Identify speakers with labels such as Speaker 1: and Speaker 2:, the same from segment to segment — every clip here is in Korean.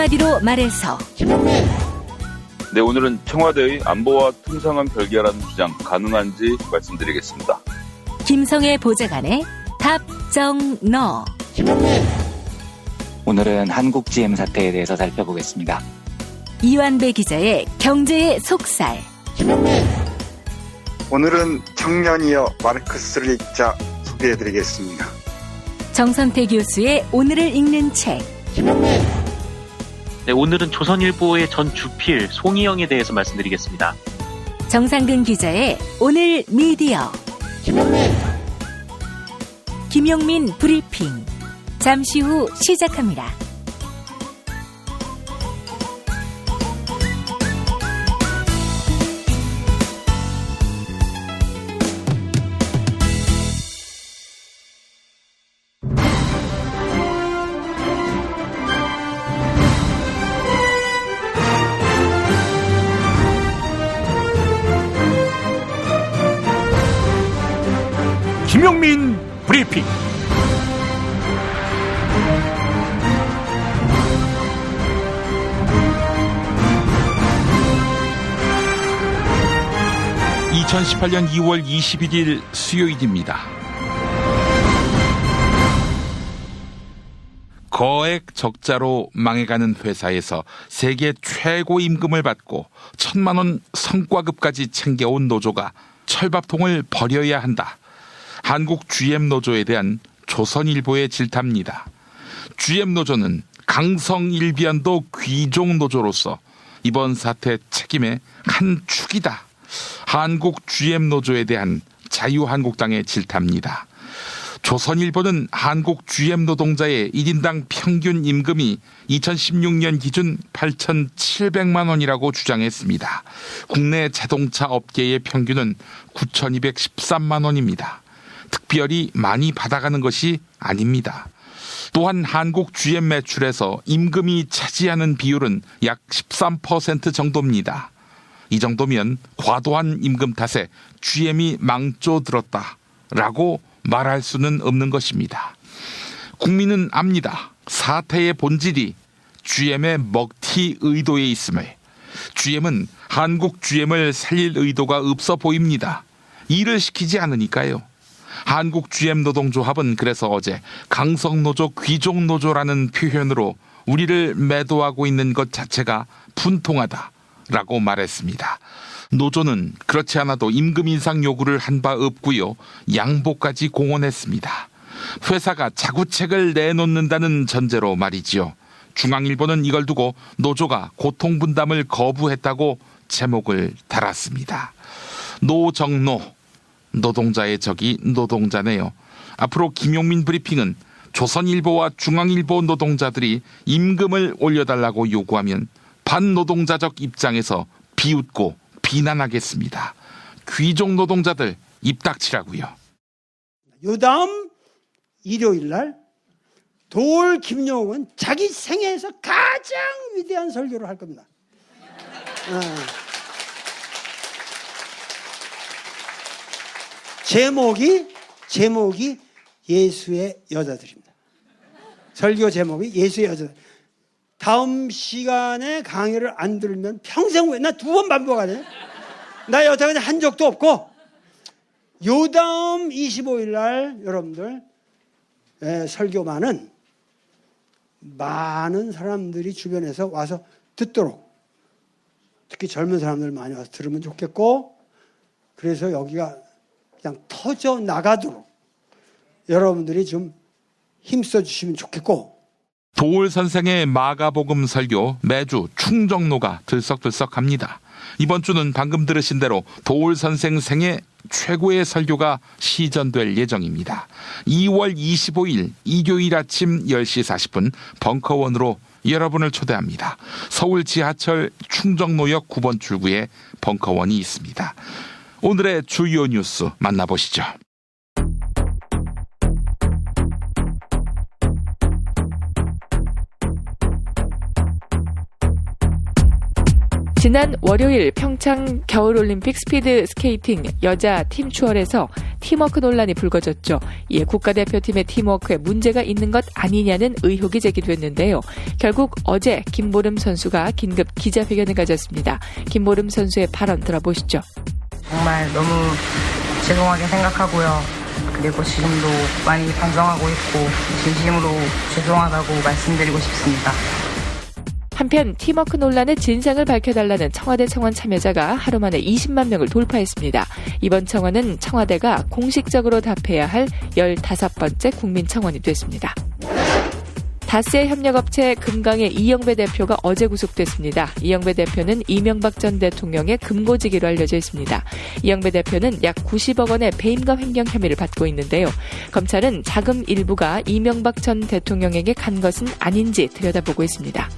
Speaker 1: 한마디로 말해서
Speaker 2: 네, 오늘은 청와대의 안보와 통상은 별개라는 주장 가능한지 말씀드리겠습니다.
Speaker 1: 김성애 보좌관의 답정너.
Speaker 3: 오늘은 한국 GM 사태에 대해서 살펴보겠습니다.
Speaker 1: 이완배 기자의 경제의 속살.
Speaker 4: 오늘은 청년이여 마르크스를 읽자 소개해드리겠습니다.
Speaker 1: 정선태 교수의 오늘을 읽는 책.
Speaker 5: 네, 오늘은 조선일보의 전 주필 송희영에 대해서 말씀드리겠습니다.
Speaker 1: 정상근 기자의 오늘 미디어. 김용민 브리핑. 잠시 후 시작합니다.
Speaker 6: 김용민 브리핑. (2018년 2월 21일) 수요일입니다. 거액 적자로 망해가는 회사에서 세계 최고 임금을 받고 1,000만 원 성과급까지 챙겨온 노조가 철밥통을 버려야 한다. 한국 GM노조에 대한 조선일보의 질타입니다. GM노조는 강성일비한도 귀족노조로서 이번 사태 책임의 한 축이다. 한국 GM노조에 대한 자유한국당의 질타입니다. 조선일보는 한국 GM 노동자의 1인당 평균 임금이 2016년 기준 8,700만 원이라고 주장했습니다. 국내 자동차 업계의 평균은 9,213만 원입니다. 특별히 많이 받아가는 것이 아닙니다. 또한 한국 GM 매출에서 임금이 차지하는 비율은 약 13% 정도입니다. 이 정도면 과도한 임금 탓에 GM이 망조들었다라고 말할 수는 없는 것입니다. 국민은 압니다. 사태의 본질이 GM의 먹튀 의도에 있음을. GM은 한국 GM을 살릴 의도가 없어 보입니다. 일을 시키지 않으니까요. 한국 GM 노동조합은 그래서 어제 강성노조 귀족노조라는 표현으로 우리를 매도하고 있는 것 자체가 분통하다라고 말했습니다. 노조는 그렇지 않아도 임금 인상 요구를 한 바 없고요. 양보까지 공언했습니다. 회사가 자구책을 내놓는다는 전제로 말이지요. 중앙일보는 이걸 두고 노조가 고통분담을 거부했다고 제목을 달았습니다. 노정노. 노동자의 적이 노동자네요. 앞으로 김용민 브리핑은 조선일보와 중앙일보 노동자들이 임금을 올려달라고 요구하면 반노동자적 입장에서 비웃고 비난하겠습니다. 귀족 노동자들 입 닥치라고요.
Speaker 7: 요 다음 일요일날 도올 김용은 자기 생애에서 가장 위대한 설교를 할 겁니다. 제목이 예수의 여자들입니다. 설교 제목이 예수의 여자들. 다음 시간에 강의를 안 들으면 평생 후에 나 2번 반복하네. 나 여태까지 한 적도 없고 요 다음 25일 날 여러분들 설교만은 많은 사람들이 주변에서 와서 듣도록, 특히 젊은 사람들 많이 와서 들으면 좋겠고, 그래서 여기가 그냥 터져 나가도록 여러분들이 좀 힘써 주시면 좋겠고.
Speaker 6: 도올 선생의 마가복음 설교 매주 충정로가 들썩들썩합니다. 이번 주는 방금 들으신 대로 도올 선생 생애 최고의 설교가 시전될 예정입니다. 2월 25일 일요일 아침 10시 40분 벙커원으로 여러분을 초대합니다. 서울 지하철 충정로역 9번 출구에 벙커원이 있습니다. 오늘의 주요 뉴스 만나보시죠.
Speaker 8: 지난 월요일 평창 겨울올림픽 스피드 스케이팅 여자 팀 추월에서 팀워크 논란이 불거졌죠. 이에 국가대표팀의 팀워크에 문제가 있는 것 아니냐는 의혹이 제기됐는데요. 결국 어제 김보름 선수가 긴급 기자회견을 가졌습니다. 김보름 선수의 발언 들어보시죠.
Speaker 9: 정말 너무 죄송하게 생각하고요. 그리고 지금도 많이 반성하고 있고 진심으로 죄송하다고 말씀드리고 싶습니다.
Speaker 8: 한편 팀워크 논란의 진상을 밝혀달라는 청와대 청원 참여자가 하루 만에 20만 명을 돌파했습니다. 이번 청원은 청와대가 공식적으로 답해야 할 15번째 국민청원이 됐습니다. 다스의 협력업체 금강의 이영배 대표가 어제 구속됐습니다. 이영배 대표는 이명박 전 대통령의 금고지기로 알려져 있습니다. 이영배 대표는 약 90억 원의 배임과 횡령 혐의를 받고 있는데요. 검찰은 자금 일부가 이명박 전 대통령에게 간 것은 아닌지 들여다보고 있습니다.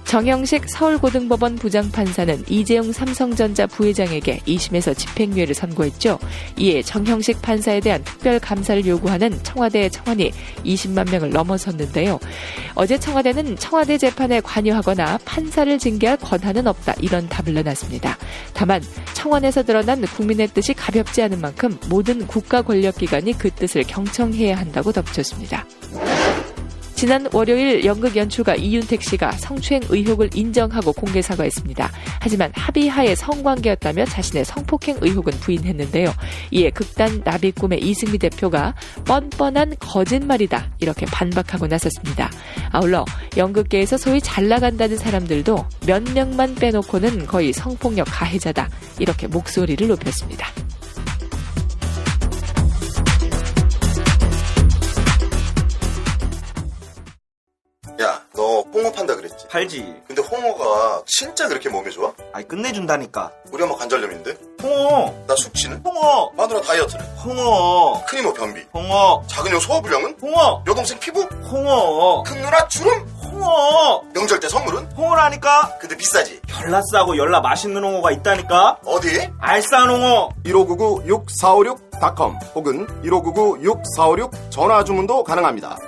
Speaker 8: 정형식 서울고등법원 부장판사는 이재용 삼성전자 부회장에게 2심에서 집행유예를 선고했죠. 이에 정형식 판사에 대한 특별감사를 요구하는 청와대의 청원이 20만 명을 넘어섰는데요. 어제 청와대는 청와대 재판에 관여하거나 판사를 징계할 권한은 없다, 이런 답을 내놨습니다. 다만 청원에서 드러난 국민의 뜻이 가볍지 않은 만큼 모든 국가 권력기관이 그 뜻을 경청해야 한다고 덧붙였습니다. 지난 월요일 연극 연출가 이윤택 씨가 성추행 의혹을 인정하고 공개 사과했습니다. 하지만 합의하에 성관계였다며 자신의 성폭행 의혹은 부인했는데요. 이에 극단 나비꿈의 이승미 대표가 뻔뻔한 거짓말이다, 이렇게 반박하고 나섰습니다. 아울러 연극계에서 소위 잘 나간다는 사람들도 몇 명만 빼놓고는 거의 성폭력 가해자다, 이렇게 목소리를 높였습니다.
Speaker 10: 야, 너 홍어 판다 그랬지?
Speaker 11: 팔지.
Speaker 10: 근데 홍어가 진짜 그렇게 몸에 좋아?
Speaker 11: 아니 끝내준다니까.
Speaker 10: 우리 엄마 관절염인데?
Speaker 11: 홍어.
Speaker 10: 나 숙취는?
Speaker 11: 홍어.
Speaker 10: 마누라 다이어트는?
Speaker 11: 홍어.
Speaker 10: 큰이모 변비?
Speaker 11: 홍어.
Speaker 10: 작은 형 소화불량은?
Speaker 11: 홍어.
Speaker 10: 여동생 피부?
Speaker 11: 홍어.
Speaker 10: 큰 누나 주름?
Speaker 11: 홍어.
Speaker 10: 명절 때 선물은?
Speaker 11: 홍어라니까.
Speaker 10: 근데 비싸지?
Speaker 11: 열라 싸고 열라 맛있는 홍어가 있다니까.
Speaker 10: 어디?
Speaker 11: 알싸한 홍어.
Speaker 12: 1599-6456.com 혹은 1599-6456 전화 주문도 가능합니다.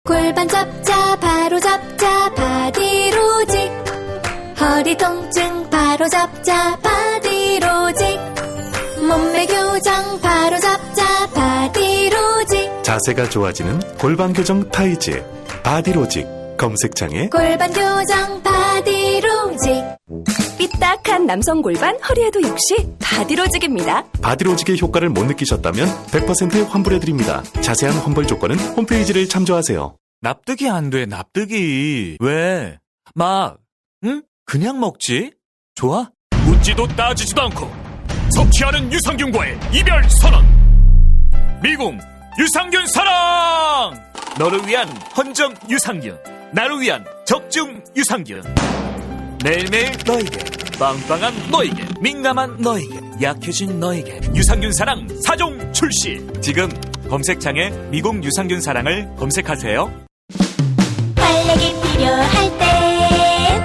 Speaker 13: 골반 잡자 바로 잡자 바디로직, 허리 통증 바로 잡자 바디로직, 몸매 교정 바로 잡자 바디로직,
Speaker 14: 자세가 좋아지는 골반 교정 타이즈 바디로직, 검색창에
Speaker 13: 골반 교정 바디로직.
Speaker 15: 삐딱한 남성 골반 허리에도 역시 바디로직입니다.
Speaker 14: 바디로직의 효과를 못 느끼셨다면 100% 환불해드립니다. 자세한 환불 조건은 홈페이지를 참조하세요.
Speaker 16: 납득이 안 돼, 납득이. 왜? 응? 그냥 먹지? 좋아?
Speaker 17: 묻지도 따지지도 않고 섭취하는 유산균과의 이별 선언. 미궁 유산균 사랑. 너를 위한 헌정 유산균, 나를 위한 적중 유산균. 매일매일 너에게, 빵빵한 너에게, 민감한 너에게, 약해진 너에게 유산균 사랑 4종 출시. 지금 검색창에 미궁 유산균 사랑을 검색하세요.
Speaker 13: 활력이 필요할 땐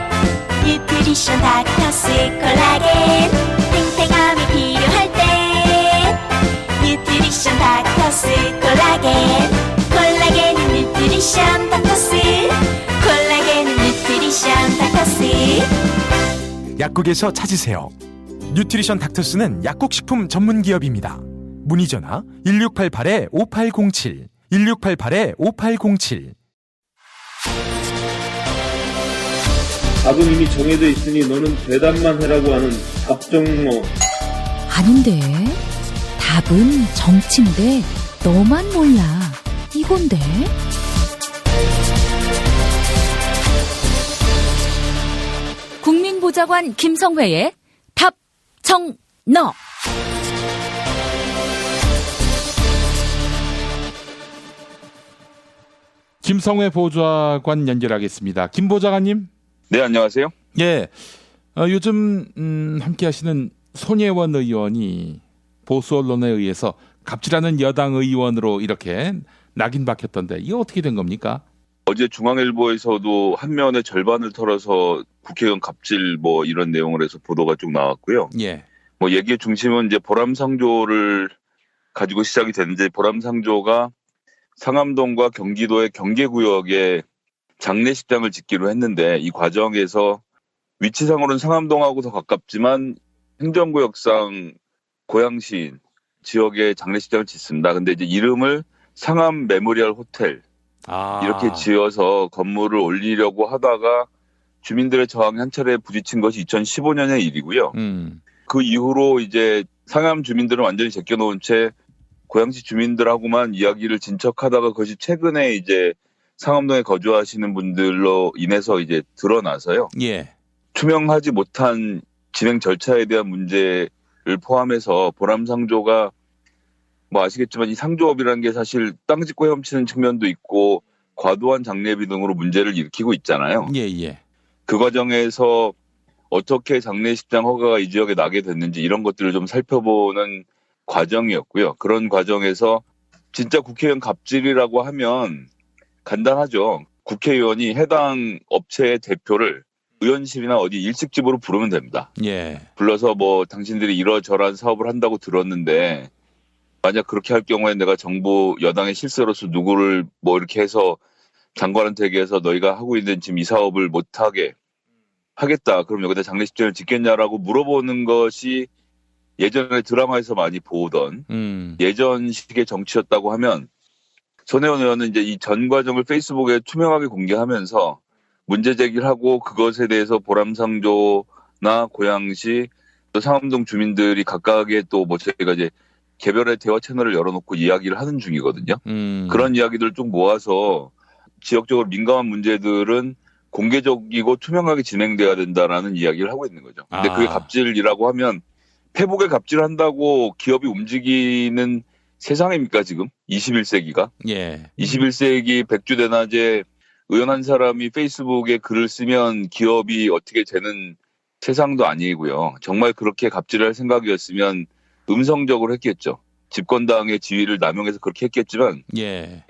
Speaker 13: 뉴트리션 닥터스 콜라겐, 탱탱함이 필요할 땐 뉴트리션 닥터스 콜라겐, 콜라겐은 뉴트리션 닥터스, 콜라겐은 뉴트리션 닥터스.
Speaker 18: 약국에서 찾으세요. 뉴트리션 닥터스는 약국식품 전문기업입니다. 문의전화 1688-5807, 1688-5807.
Speaker 19: 답은 이미 정해져 있으니 너는 대답만 해라고 하는 답정너.
Speaker 20: 아닌데, 답은 정치인데 너만 몰라, 이건데. 국민보좌관 김성회의 답정너.
Speaker 6: 김성회 보좌관 연결하겠습니다. 김 보좌관님.
Speaker 2: 네, 안녕하세요.
Speaker 6: 예, 요즘 함께 하시는 손예원 의원이 보수 언론에 의해서 갑질하는 여당 의원으로 이렇게 낙인 박혔던데 이게 어떻게 된 겁니까?
Speaker 2: 어제 중앙일보에서도 한 면의 절반을 털어서 국회의원 갑질 이런 내용을 해서 보도가 쭉 나왔고요.
Speaker 6: 예.
Speaker 2: 얘기의 중심은 이제 보람상조를 가지고 시작이 됐는데, 보람상조가 상암동과 경기도의 경계구역에 장례식장을 짓기로 했는데, 이 과정에서 위치상으로는 상암동하고 더 가깝지만 행정구역상 고양시인, 지역에 장례식장을 짓습니다. 근데 이제 이름을 상암 메모리얼 호텔 이렇게 지어서 건물을 올리려고 하다가 주민들의 저항이 한 차례 부딪힌 것이 2015년의 일이고요. 그 이후로 이제 상암 주민들은 완전히 제껴놓은 채 고양시 주민들하고만 이야기를 진척하다가 그것이 최근에 이제 상암동에 거주하시는 분들로 인해서 이제 드러나서요.
Speaker 6: 예.
Speaker 2: 투명하지 못한 진행 절차에 대한 문제를 포함해서 보람상조가 뭐 아시겠지만 이 상조업이라는 게 사실 땅 짓고 헤엄치는 측면도 있고 과도한 장례비 등으로 문제를 일으키고 있잖아요.
Speaker 6: 예.
Speaker 2: 그 과정에서 어떻게 장례식장 허가가 이 지역에 나게 됐는지 이런 것들을 좀 살펴보는 과정이었고요. 그런 과정에서 진짜 국회의원 갑질이라고 하면 간단하죠. 국회의원이 해당 업체의 대표를 의원실이나 어디 일식집으로 부르면 됩니다.
Speaker 6: 예.
Speaker 2: 불러서 뭐 당신들이 이러저러한 사업을 한다고 들었는데 만약 그렇게 할 경우에 내가 정부 여당의 실세로서 누구를 뭐 이렇게 해서 장관한테 얘기해서 너희가 하고 있는 지금 이 사업을 못하게 하겠다. 그럼 여기다 장례식장을 짓겠냐라고 물어보는 것이 예전에 드라마에서 많이 보던 예전식의 정치였다고 하면 손혜원 의원은 이제 이 전 과정을 페이스북에 투명하게 공개하면서 문제 제기를 하고 그것에 대해서 보람상조나 고양시 또 상암동 주민들이 각각의 또 뭐 저희가 이제 개별의 대화 채널을 열어놓고 이야기를 하는 중이거든요. 그런 이야기들을 좀 모아서 지역적으로 민감한 문제들은 공개적이고 투명하게 진행돼야 된다라는 이야기를 하고 있는 거죠. 근데 그게 갑질이라고 하면 페북에 갑질한다고 기업이 움직이는 세상입니까 지금? 21세기가?
Speaker 6: 예.
Speaker 2: 21세기 백주대낮에 의원 한 사람이 페이스북에 글을 쓰면 기업이 어떻게 되는 세상도 아니고요. 정말 그렇게 갑질을 할 생각이었으면 음성적으로 했겠죠. 집권당의 지위를 남용해서 그렇게 했겠지만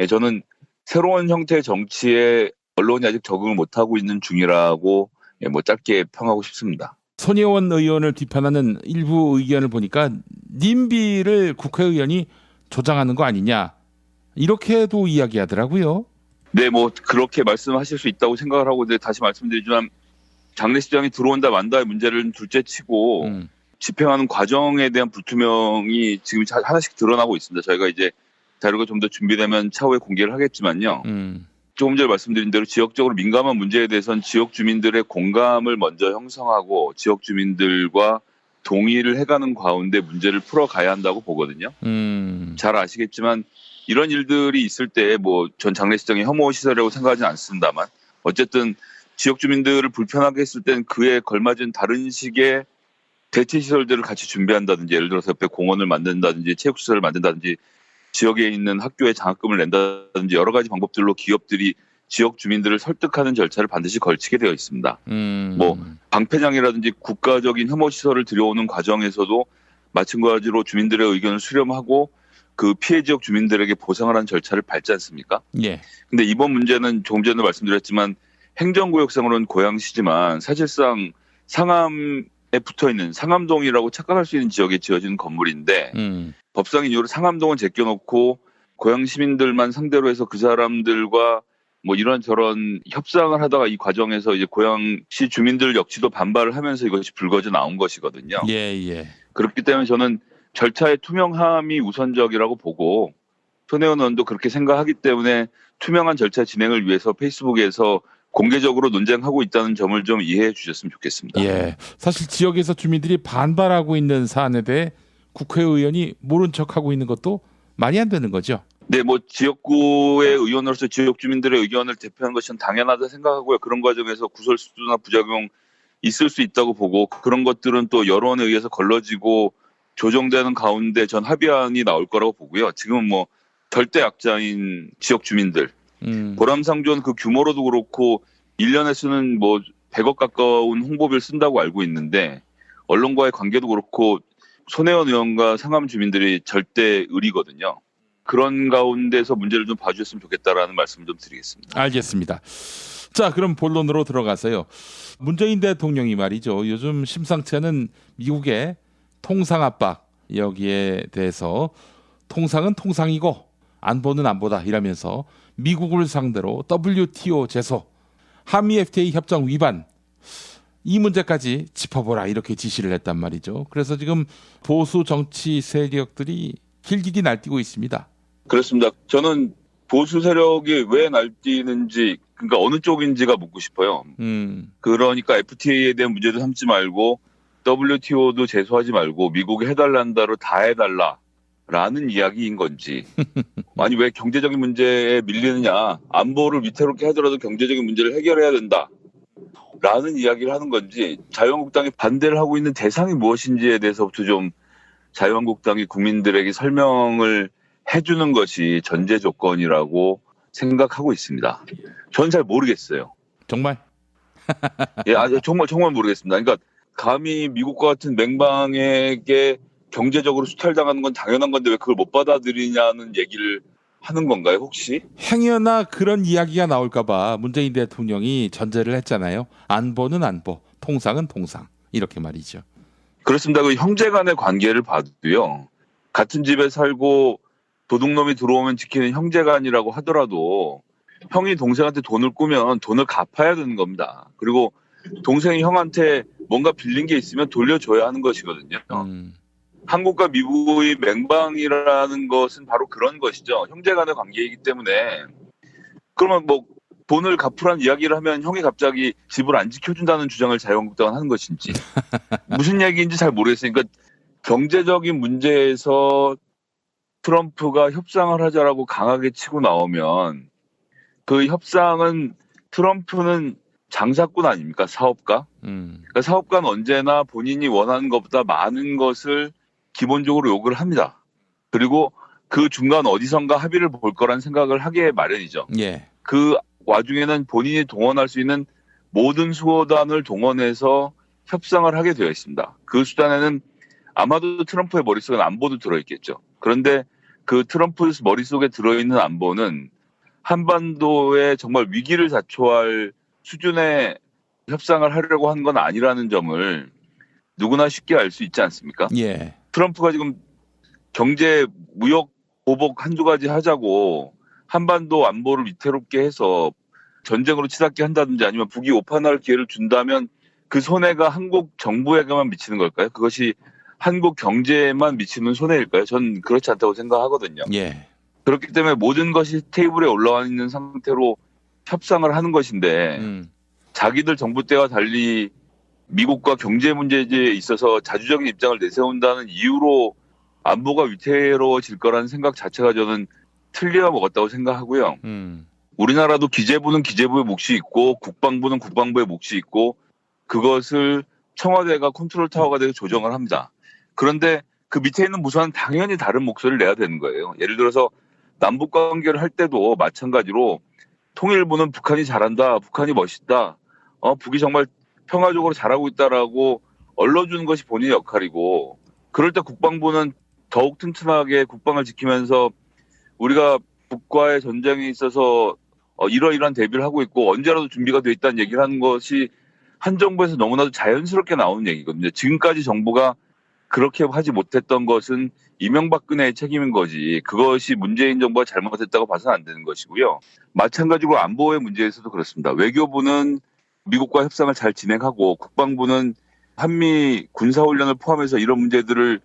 Speaker 2: 저는 새로운 형태의 정치에 언론이 아직 적응을 못하고 있는 중이라고 뭐 짧게 평하고 싶습니다.
Speaker 6: 손혜원 의원을 비판하는 일부 의견을 보니까 님비를 국회의원이 조장하는 거 아니냐 이렇게도 이야기하더라고요.
Speaker 2: 네, 뭐 그렇게 말씀하실 수 있다고 생각을 하고 다시 말씀드리지만 장례식장이 들어온다 만다의 문제를 둘째치고 집행하는 과정에 대한 불투명이 지금 하나씩 드러나고 있습니다. 저희가 이제 자료가 좀 더 준비되면 차후에 공개를 하겠지만요. 조금 전에 말씀드린 대로 지역적으로 민감한 문제에 대해서는 지역 주민들의 공감을 먼저 형성하고 지역 주민들과 동의를 해가는 가운데 문제를 풀어가야 한다고 보거든요. 잘 아시겠지만 이런 일들이 있을 때 뭐 전 장례식장이 혐오 시설이라고 생각하지는 않습니다만 어쨌든 지역 주민들을 불편하게 했을 때는 그에 걸맞은 다른 식의 대체 시설들을 같이 준비한다든지 예를 들어서 옆에 공원을 만든다든지 체육시설을 만든다든지 지역에 있는 학교에 장학금을 낸다든지 여러 가지 방법들로 기업들이 지역 주민들을 설득하는 절차를 반드시 걸치게 되어 있습니다. 뭐 방패장이라든지 국가적인 혐오 시설을 들여오는 과정에서도 마찬가지로 주민들의 의견을 수렴하고 그 피해 지역 주민들에게 보상을 하는 절차를 밟지 않습니까?
Speaker 6: 예.
Speaker 2: 근데 이번 문제는 조금 전에 말씀드렸지만 행정구역상으로는 고양시지만 사실상 상암에 붙어있는 상암동이라고 착각할 수 있는 지역에 지어진 건물인데 법상인 이유로 상암동은 제껴놓고 고양 시민들만 상대로 해서 그 사람들과 뭐 이런저런 협상을 하다가 이 과정에서 이제 고양시 주민들 역시도 반발을 하면서 이것이 불거져 나온 것이거든요.
Speaker 6: 예.
Speaker 2: 그렇기 때문에 저는 절차의 투명함이 우선적이라고 보고 손혜원 의원도 그렇게 생각하기 때문에 투명한 절차 진행을 위해서 페이스북에서 공개적으로 논쟁하고 있다는 점을 좀 이해해 주셨으면 좋겠습니다.
Speaker 6: 예. 사실 지역에서 주민들이 반발하고 있는 사안에 대해 국회의원이 모른 척하고 있는 것도 말이 안 되는 거죠.
Speaker 2: 네, 뭐 지역구의 의원으로서 지역 주민들의 의견을 대표하는 것은 당연하다 생각하고요. 그런 과정에서 구설수나 부작용 있을 수 있다고 보고 그런 것들은 또 여론에 의해서 걸러지고 조정되는 가운데 전 합의안이 나올 거라고 보고요. 지금은 뭐 절대 약자인 지역 주민들 보람상조는 그 규모로도 그렇고 1년에 쓰는 뭐 100억 가까운 홍보비를 쓴다고 알고 있는데 언론과의 관계도 그렇고 손혜원 의원과 상암 주민들이 절대 의리거든요. 그런 가운데서 문제를 좀 봐주셨으면 좋겠다라는 말씀을 좀 드리겠습니다.
Speaker 6: 알겠습니다. 자, 그럼 본론으로 들어가서요. 문재인 대통령이 말이죠. 요즘 심상치 않은 미국의 통상 압박 여기에 대해서 통상은 통상이고 안보는 안보다 이라면서 미국을 상대로 WTO 제소, 한미 FTA 협정 위반 이 문제까지 짚어보라 이렇게 지시를 했단 말이죠. 그래서 지금 보수 정치 세력들이 길길이 날뛰고 있습니다.
Speaker 2: 그렇습니다. 저는 보수 세력이 왜 날뛰는지, 그러니까 어느 쪽인지가 묻고 싶어요. 그러니까 FTA에 대한 문제도 삼지 말고 WTO도 제소하지 말고 미국이 해달라는 대로 다 해달라라는 이야기인 건지, 아니 왜 경제적인 문제에 밀리느냐, 안보를 위태롭게 하더라도 경제적인 문제를 해결해야 된다라는 이야기를 하는 건지, 자유한국당이 반대를 하고 있는 대상이 무엇인지에 대해서부터 좀 자유한국당이 국민들에게 설명을 해주는 것이 전제 조건이라고 생각하고 있습니다. 저는 잘 모르겠어요.
Speaker 6: 정말?
Speaker 2: 예, 정말 모르겠습니다. 그러니까 감히 미국과 같은 맹방에게 경제적으로 수탈당하는 건 당연한 건데 왜 그걸 못 받아들이냐는 얘기를 하는 건가요, 혹시?
Speaker 6: 행여나 그런 이야기가 나올까봐 문재인 대통령이 전제를 했잖아요. 안보는 안보, 통상은 통상. 이렇게 말이죠.
Speaker 2: 그렇습니다. 그 형제 간의 관계를 봐도요. 같은 집에 살고 도둑놈이 들어오면 지키는 형제간이라고 하더라도 형이 동생한테 돈을 꾸면 돈을 갚아야 되는 겁니다. 그리고 동생이 형한테 뭔가 빌린 게 있으면 돌려줘야 하는 것이거든요. 한국과 미국의 맹방이라는 것은 바로 그런 것이죠. 형제간의 관계이기 때문에. 그러면 뭐 돈을 갚으라는 이야기를 하면 형이 갑자기 집을 안 지켜준다는 주장을 자유한국당은 하는 것인지 무슨 얘기인지 잘 모르겠어요. 그러니까 경제적인 문제에서 트럼프가 협상을 하자라고 강하게 치고 나오면 그 협상은, 트럼프는 장사꾼 아닙니까? 사업가? 그러니까 사업가는 언제나 본인이 원하는 것보다 많은 것을 기본적으로 요구를 합니다. 그리고 그 중간 어디선가 합의를 볼 거란 생각을 하기에 마련이죠.
Speaker 6: 예.
Speaker 2: 그 와중에는 본인이 동원할 수 있는 모든 수단을 동원해서 협상을 하게 되어 있습니다. 그 수단에는 아마도 트럼프의 머릿속에 안보도 들어있겠죠. 그런데 그 트럼프 머릿속에 들어있는 안보는 한반도에 정말 위기를 자초할 수준의 협상을 하려고 한 건 아니라는 점을 누구나 쉽게 알 수 있지 않습니까?
Speaker 6: 예.
Speaker 2: 트럼프가 지금 경제, 무역, 보복 한두 가지 하자고 한반도 안보를 위태롭게 해서 전쟁으로 치닫게 한다든지 아니면 북이 오판할 기회를 준다면 그 손해가 한국 정부에게만 미치는 걸까요? 그것이 한국 경제에만 미치는 손해일까요? 전 그렇지 않다고 생각하거든요.
Speaker 6: 예.
Speaker 2: 그렇기 때문에 모든 것이 테이블에 올라와 있는 상태로 협상을 하는 것인데 자기들 정부 때와 달리 미국과 경제 문제에 있어서 자주적인 입장을 내세운다는 이유로 안보가 위태로워질 거라는 생각 자체가 저는 틀려 먹었다고 생각하고요. 우리나라도 기재부는 기재부의 몫이 있고 국방부는 국방부의 몫이 있고 그것을 청와대가 컨트롤 타워가 돼서 조정을 합니다. 그런데 그 밑에 있는 부서는 당연히 다른 목소리를 내야 되는 거예요. 예를 들어서 남북 관계를 할 때도 마찬가지로 통일부는 북한이 잘한다, 북한이 멋있다, 북이 정말 평화적으로 잘하고 있다라고 얼러주는 것이 본인의 역할이고, 그럴 때 국방부는 더욱 튼튼하게 국방을 지키면서 우리가 북과의 전쟁에 있어서 이러이러한 대비를 하고 있고 언제라도 준비가 돼 있다는 얘기를 하는 것이 한 정부에서 너무나도 자연스럽게 나오는 얘기거든요. 지금까지 정부가 그렇게 하지 못했던 것은 이명박근혜의 책임인 거지, 그것이 문재인 정부가 잘못했다고 봐서는 안 되는 것이고요. 마찬가지로 안보의 문제에서도 그렇습니다. 외교부는 미국과 협상을 잘 진행하고 국방부는 한미 군사훈련을 포함해서 이런 문제들을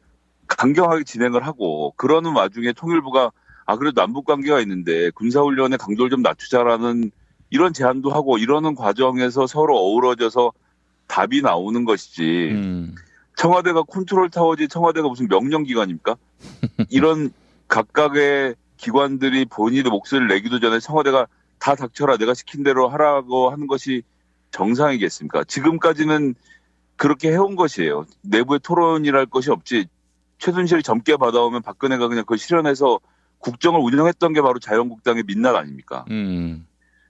Speaker 2: 강경하게 진행을 하고, 그러는 와중에 통일부가 그래도 남북관계가 있는데 군사훈련의 강도를 좀 낮추자라는 이런 제안도 하고, 이러는 과정에서 서로 어우러져서 답이 나오는 것이지, 청와대가 컨트롤 타워지 청와대가 무슨 명령기관입니까? 이런 각각의 기관들이 본인의 목소리를 내기도 전에 청와대가 다 닥쳐라, 내가 시킨 대로 하라고 하는 것이 정상이겠습니까? 지금까지는 그렇게 해온 것이에요. 내부의 토론이랄 것이 없지, 최순실이 젊게 받아오면 박근혜가 그냥 그걸 실현해서 국정을 운영했던 게 바로 자유한국당의 민낯 아닙니까?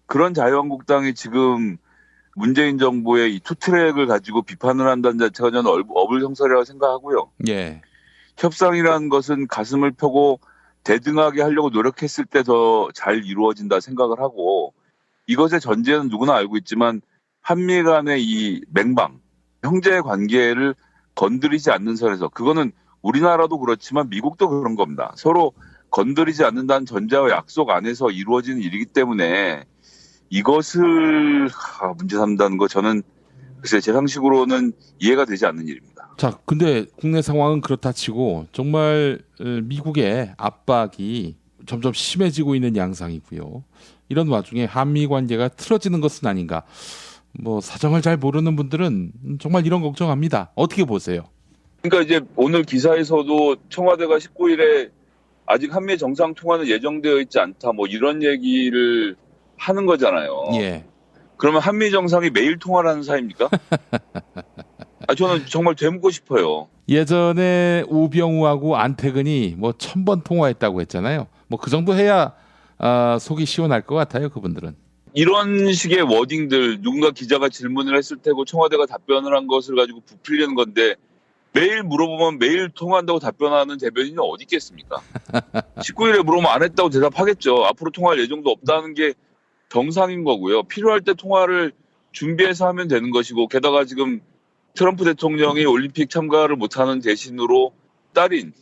Speaker 2: 그런 자유한국당이 지금 문재인 정부의 이 투트랙을 가지고 비판을 한다는 자체가 저는 어불성설이라고 생각하고요.
Speaker 6: 예.
Speaker 2: 협상이라는 것은 가슴을 펴고 대등하게 하려고 노력했을 때 더 잘 이루어진다 생각을 하고, 이것의 전제는 누구나 알고 있지만 한미 간의 이 맹방, 형제 관계를 건드리지 않는 선에서, 그거는 우리나라도 그렇지만 미국도 그런 겁니다. 서로 건드리지 않는다는 전제와 약속 안에서 이루어지는 일이기 때문에 이것을 문제 삼다는 거 저는 글쎄 제 상식으로는 이해가 되지 않는 일입니다.
Speaker 6: 자, 근데 국내 상황은 그렇다 치고 정말 미국의 압박이 점점 심해지고 있는 양상이고요. 이런 와중에 한미 관계가 틀어지는 것은 아닌가. 뭐 사정을 잘 모르는 분들은 정말 이런 걱정합니다. 어떻게 보세요?
Speaker 2: 그러니까 이제 오늘 기사에서도 청와대가 19일에 아직 한미 정상 통화는 예정되어 있지 않다. 뭐 이런 얘기를 하는 거잖아요.
Speaker 6: 예.
Speaker 2: 그러면 한미 정상이 매일 통화를 하는 사이입니까? 저는 정말 되묻고 싶어요.
Speaker 6: 예전에 우병우하고 안태근이 뭐 1000번 통화했다고 했잖아요. 뭐 그 정도 해야 속이 시원할 것 같아요. 그분들은.
Speaker 2: 이런 식의 워딩들 누군가 기자가 질문을 했을 테고 청와대가 답변을 한 것을 가지고 부풀리는 건데 매일 물어보면 매일 통화한다고 답변하는 대변인이 어디 있겠습니까? 19일에 물어보면 안 했다고 대답하겠죠. 앞으로 통화할 예정도 없다는 게 정상인 거고요. 필요할 때 통화를 준비해서 하면 되는 것이고 게다가 지금 트럼프 대통령이 올림픽 참가를 못하는 대신으로 딸인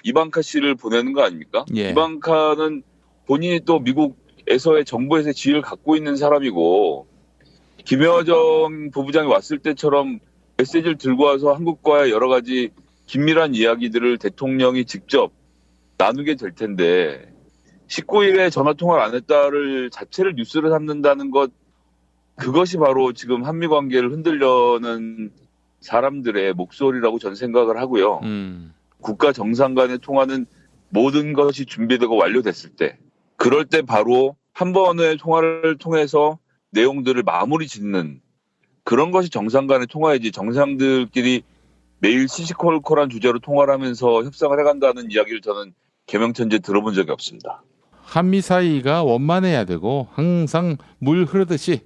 Speaker 2: 이방카 씨를 보내는 거 아닙니까?
Speaker 6: 예.
Speaker 2: 이방카는 본인이 또 미국에서의 정부에서의 지위를 갖고 있는 사람이고 김여정 부부장이 왔을 때처럼 메시지를 들고 와서 한국과의 여러 가지 긴밀한 이야기들을 대통령이 직접 나누게 될 텐데 19일에 전화통화를 안 했다를 자체를 뉴스를 삼는다는 것 그것이 바로 지금 한미 관계를 흔들려는 사람들의 목소리라고 저는 생각을 하고요. 국가 정상 간의 통화는 모든 것이 준비되고 완료됐을 때 그럴 때 바로 한 번의 통화를 통해서 내용들을 마무리 짓는 그런 것이 정상 간의 통화이지 정상들끼리 매일 시시콜콜한 주제로 통화를 하면서 협상을 해간다는 이야기를 저는 개명천지에 들어본 적이 없습니다.
Speaker 6: 한미 사이가 원만해야 되고 항상 물 흐르듯이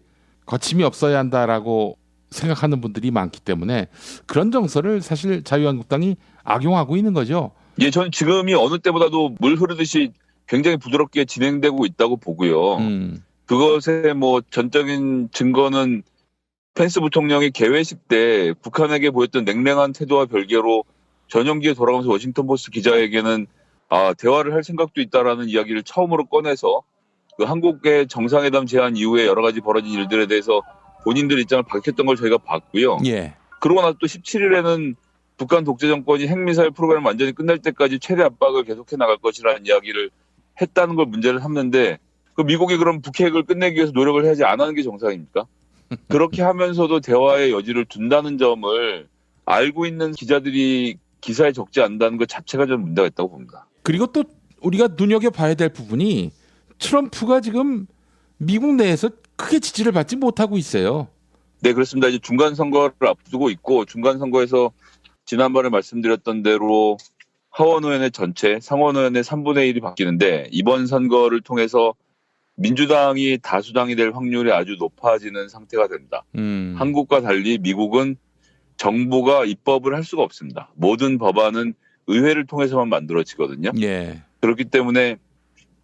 Speaker 6: 거침이 없어야 한다라고 생각하는 분들이 많기 때문에 그런 정서를 사실 자유한국당이 악용하고 있는 거죠.
Speaker 2: 예, 저는 지금이 어느 때보다도 물 흐르듯이 굉장히 부드럽게 진행되고 있다고 보고요. 그것의 뭐 전적인 증거는 펜스 부통령이 개회식 때 북한에게 보였던 냉랭한 태도와 별개로 전용기에 돌아가면서 워싱턴 포스트 기자에게는 대화를 할 생각도 있다라는 이야기를 처음으로 꺼내서 그 한국의 정상회담 제안 이후에 여러 가지 벌어진 일들에 대해서 본인들 입장을 밝혔던 걸 저희가 봤고요.
Speaker 6: 예.
Speaker 2: 그러고 나서 또 17일에는 북한 독재 정권이 핵미사일 프로그램 완전히 끝날 때까지 최대 압박을 계속해 나갈 것이라는 이야기를 했다는 걸 문제를 삼는데 그 미국이 그럼 북핵을 끝내기 위해서 노력을 해야지 안 하는 게 정상입니까? 그렇게 하면서도 대화의 여지를 둔다는 점을 알고 있는 기자들이 기사에 적지 않는다는 것 자체가 좀 문제가 있다고 봅니다.
Speaker 6: 그리고 또 우리가 눈여겨봐야 될 부분이 트럼프가 지금 미국 내에서 크게 지지를 받지 못하고 있어요.
Speaker 2: 네, 그렇습니다. 이제 중간선거를 앞두고 있고 중간선거에서 지난번에 말씀드렸던 대로 하원의원의 전체, 상원의원의 3분의 1이 바뀌는데 이번 선거를 통해서 민주당이 다수당이 될 확률이 아주 높아지는 상태가 됩니다. 한국과 달리 미국은 정부가 입법을 할 수가 없습니다. 모든 법안은 의회를 통해서만 만들어지거든요.
Speaker 6: 예.
Speaker 2: 그렇기 때문에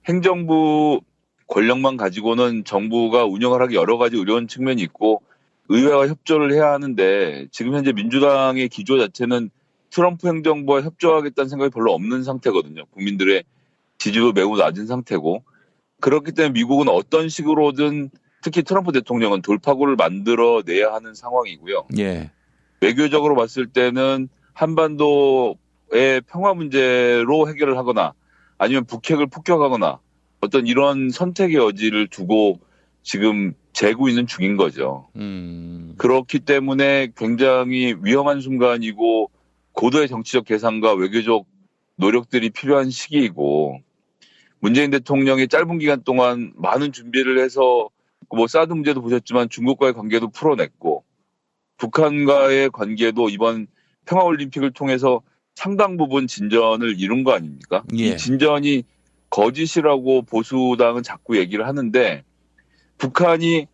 Speaker 2: 행정부 권력만 가지고는 정부가 운영을 하기 여러 가지 어려운 측면이 있고 의회와 협조를 해야 하는데 지금 현재 민주당의 기조 자체는 트럼프 행정부와 협조하겠다는 생각이 별로 없는 상태거든요. 국민들의 지지도 매우 낮은 상태고 그렇기 때문에 미국은 어떤 식으로든 특히 트럼프 대통령은 돌파구를 만들어내야 하는 상황이고요.
Speaker 6: 예.
Speaker 2: 외교적으로 봤을 때는 한반도의 평화 문제로 해결을 하거나 아니면 북핵을 폭격하거나 어떤 이런 선택의 여지를 두고 지금 재고 있는 중인 거죠. 그렇기 때문에 굉장히 위험한 순간이고 고도의 정치적 계산과 외교적 노력들이 필요한 시기이고 문재인 대통령이 짧은 기간 동안 많은 준비를 해서 뭐 사드 문제도 보셨지만 중국과의 관계도 풀어냈고 북한과의 관계도 이번 평화올림픽을 통해서 상당 부분 진전을 이룬 거 아닙니까?
Speaker 6: 예.
Speaker 2: 이 진전이 거짓이라고 보수당은 자꾸 얘기를 하는데 북한이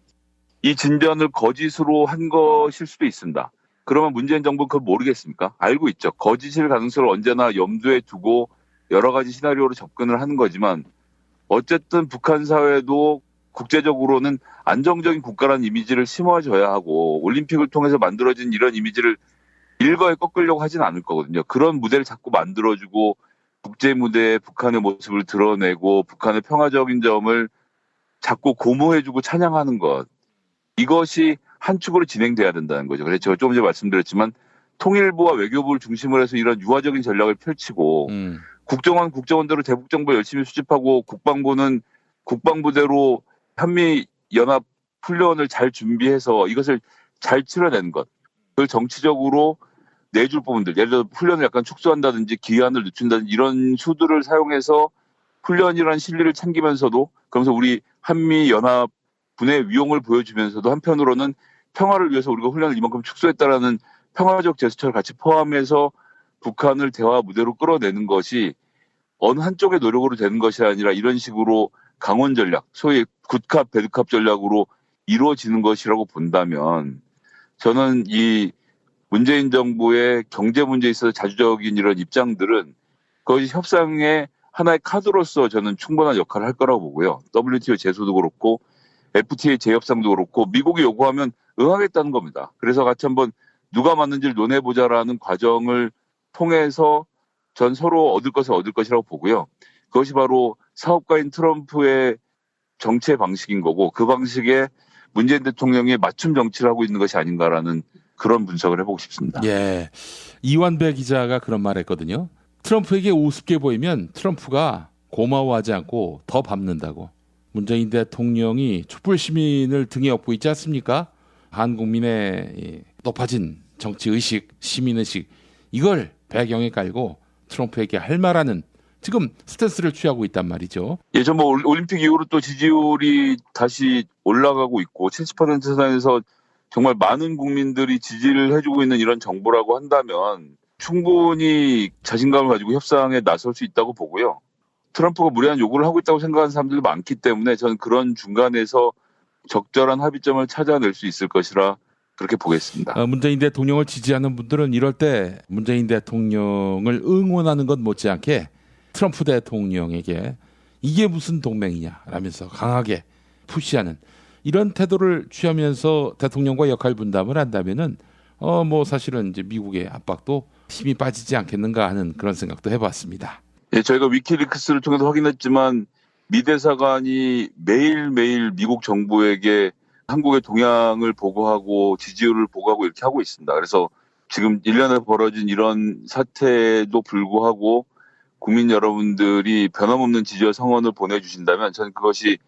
Speaker 2: 이 진전을 거짓으로 한 것일 수도 있습니다. 그러면 문재인 정부는 그걸 모르겠습니까? 알고 있죠. 거짓일 가능성을 언제나 염두에 두고 여러 가지 시나리오로 접근을 하는 거지만 어쨌든 북한 사회도 국제적으로는 안정적인 국가라는 이미지를 심어줘야 하고 올림픽을 통해서 만들어진 이런 이미지를 일거에 꺾으려고 하진 않을 거거든요. 그런 무대를 자꾸 만들어주고 국제 무대에 북한의 모습을 드러내고 북한의 평화적인 점을 자꾸 고무해주고 찬양하는 것. 이것이 한 축으로 진행돼야 된다는 거죠. 그래서 제가 조금 전에 말씀드렸지만 통일부와 외교부를 중심으로 해서 이런 유화적인 전략을 펼치고 국정원대로 대북정보 열심히 수집하고 국방부는 국방부대로 한미연합 훈련을 잘 준비해서 이것을 잘 치러내는 것. 그걸 정치적으로 내줄 부분들, 예를 들어 훈련을 약간 축소한다든지 기한을 늦춘다든지 이런 수들을 사용해서 훈련이라는 실리를 챙기면서도 그러면서 우리 한미연합 분의 위용을 보여주면서도 한편으로는 평화를 위해서 우리가 훈련을 이만큼 축소했다라는 평화적 제스처를 같이 포함해서 북한을 대화 무대로 끌어내는 것이 어느 한쪽의 노력으로 되는 것이 아니라 이런 식으로 강원 전략, 소위 굿캅, 배드캅 전략으로 이루어지는 것이라고 본다면 저는 이 문재인 정부의 경제 문제에 있어서 자주적인 이런 입장들은 그것이 협상의 하나의 카드로서 저는 충분한 역할을 할 거라고 보고요. WTO 제소도 그렇고 FTA 재협상도 그렇고 미국이 요구하면 응하겠다는 겁니다. 그래서 같이 한번 누가 맞는지를 논해보자라는 과정을 통해서 전 서로 얻을 것을 얻을 것이라고 보고요. 그것이 바로 사업가인 트럼프의 정치의 방식인 거고 그 방식에 문재인 대통령이 맞춤 정치를 하고 있는 것이 아닌가라는 그런 분석을 해보고 싶습니다.
Speaker 6: 예, 이완배 기자가 그런 말 했거든요. 트럼프에게 우습게 보이면 트럼프가 고마워하지 않고 더 밟는다고. 문재인 대통령이 촛불 시민을 등에 업고 있지 않습니까? 한국민의 높아진 정치의식, 시민의식 이걸 배경에 깔고 트럼프에게 할 말하는 지금 스탠스를 취하고 있단 말이죠.
Speaker 2: 예, 전 뭐 올림픽 이후로 또 지지율이 다시 올라가고 있고 70% 선에서 정말 많은 국민들이 지지를 해주고 있는 이런 정부라고 한다면 충분히 자신감을 가지고 협상에 나설 수 있다고 보고요. 트럼프가 무리한 요구를 하고 있다고 생각하는 사람들도 많기 때문에 저는 그런 중간에서 적절한 합의점을 찾아낼 수 있을 것이라 그렇게 보겠습니다.
Speaker 6: 문재인 대통령을 지지하는 분들은 이럴 때 문재인 대통령을 응원하는 것 못지않게 트럼프 대통령에게 이게 무슨 동맹이냐라면서 강하게 푸시하는 이런 태도를 취하면서 대통령과 역할 분담을 한다면은 뭐 사실은 이제 미국의 압박도 힘이 빠지지 않겠는가 하는 그런 생각도 해봤습니다.
Speaker 2: 예, 저희가 위키리크스를 통해서 확인했지만 미 대사관이 매일매일 미국 정부에게 한국의 동향을 보고하고 지지율을 보고하고 이렇게 하고 있습니다. 그래서 지금 1년에 벌어진 이런 사태에도 불구하고 국민 여러분들이 변함없는 지지와 성원을 보내주신다면 저는 그것이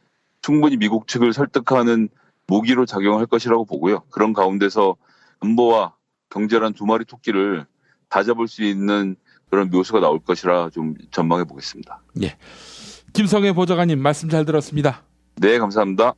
Speaker 2: 충분히 미국 측을 설득하는 무기로 작용할 것이라고 보고요. 그런 가운데서 안보와 경제란 두 마리 토끼를 다 잡을 수 있는 그런 묘수가 나올 것이라 좀 전망해 보겠습니다.
Speaker 6: 예, 김성애 보좌관님 말씀 잘 들었습니다.
Speaker 2: 네, 감사합니다.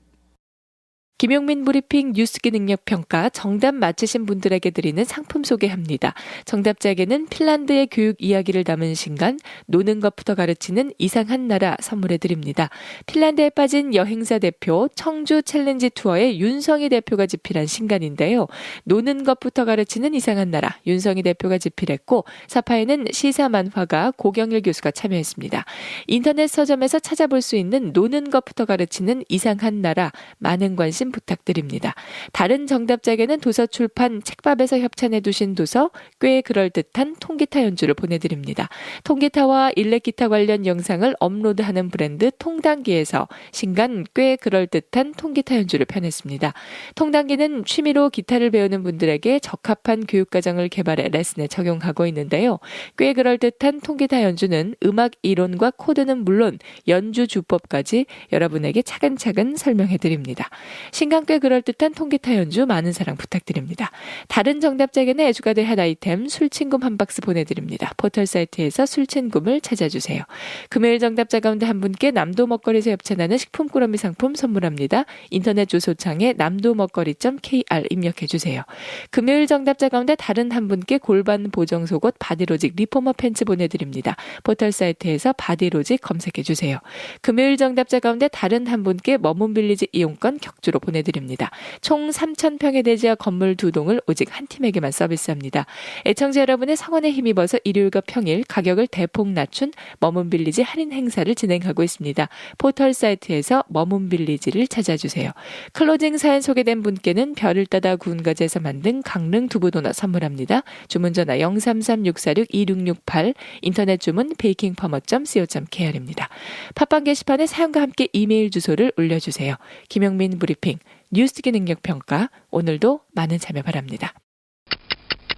Speaker 8: 김용민 브리핑 뉴스기 능력평가 정답 맞히신 분들에게 드리는 상품 소개합니다. 정답자에게는 핀란드의 교육 이야기를 담은 신간 노는 것부터 가르치는 이상한 나라 선물해 드립니다. 핀란드에 빠진 여행사 대표 청주 챌린지 투어의 윤성희 대표가 집필한 신간인데요. 노는 것부터 가르치는 이상한 나라 윤성희 대표가 집필했고 사파에는 시사 만화가 고경일 교수가 참여했습니다. 인터넷 서점에서 찾아볼 수 있는 노는 것부터 가르치는 이상한 나라 많은 관심 부탁드립니다. 다른 정답자에게는 도서출판 책밥에서 협찬해 두신 도서 꽤 그럴듯한 통기타 연주를 보내드립니다. 통기타와 일렉기타 관련 영상을 업로드하는 브랜드 통단기에서 신간 꽤 그럴듯한 통기타 연주를 펴냈습니다. 통단기는 취미로 기타를 배우는 분들에게 적합한 교육과정을 개발해 레슨에 적용하고 있는데요. 꽤 그럴듯한 통기타 연주는 음악 이론과 코드는 물론 연주 주법까지 여러분에게 차근차근 설명해드립니다. 신간 꽤 그럴듯한 통기타 연주 많은 사랑 부탁드립니다. 다른 정답자에게는 애주가 될 한 아이템 술친금 한 박스 보내드립니다. 포털 사이트에서 술친금을 찾아주세요. 금요일 정답자 가운데 한 분께 남도 먹거리에서 협찬하는 식품 꾸러미 상품 선물합니다. 인터넷 주소창에 남도먹거리.kr 입력해주세요. 금요일 정답자 가운데 다른 한 분께 골반 보정 속옷 바디로직 리포머 팬츠 보내드립니다. 포털 사이트에서 바디로직 검색해주세요. 금요일 정답자 가운데 다른 한 분께 머문빌리지 이용권 격주로 보내드립니다. 총 3,000평의 대지와 건물 2동을 오직 한 팀에게만 서비스합니다. 애청자 여러분의 성원에 힘입어서 일요일과 평일 가격을 대폭 낮춘 머문빌리지 할인 행사를 진행하고 있습니다. 포털 사이트에서 머문빌리지를 찾아주세요. 클로징 사연 소개된 분께는 별을 따다 구운가지에서 만든 강릉 두부도넛 선물합니다. 주문전화 033-646-2668 인터넷 주문 베이킹퍼머.co.kr입니다. 팟빵 게시판에 사연과 함께 이메일 주소를 올려주세요. 김용민 브리핑 뉴스기 능력 평가, 오늘도 많은 참여 바랍니다.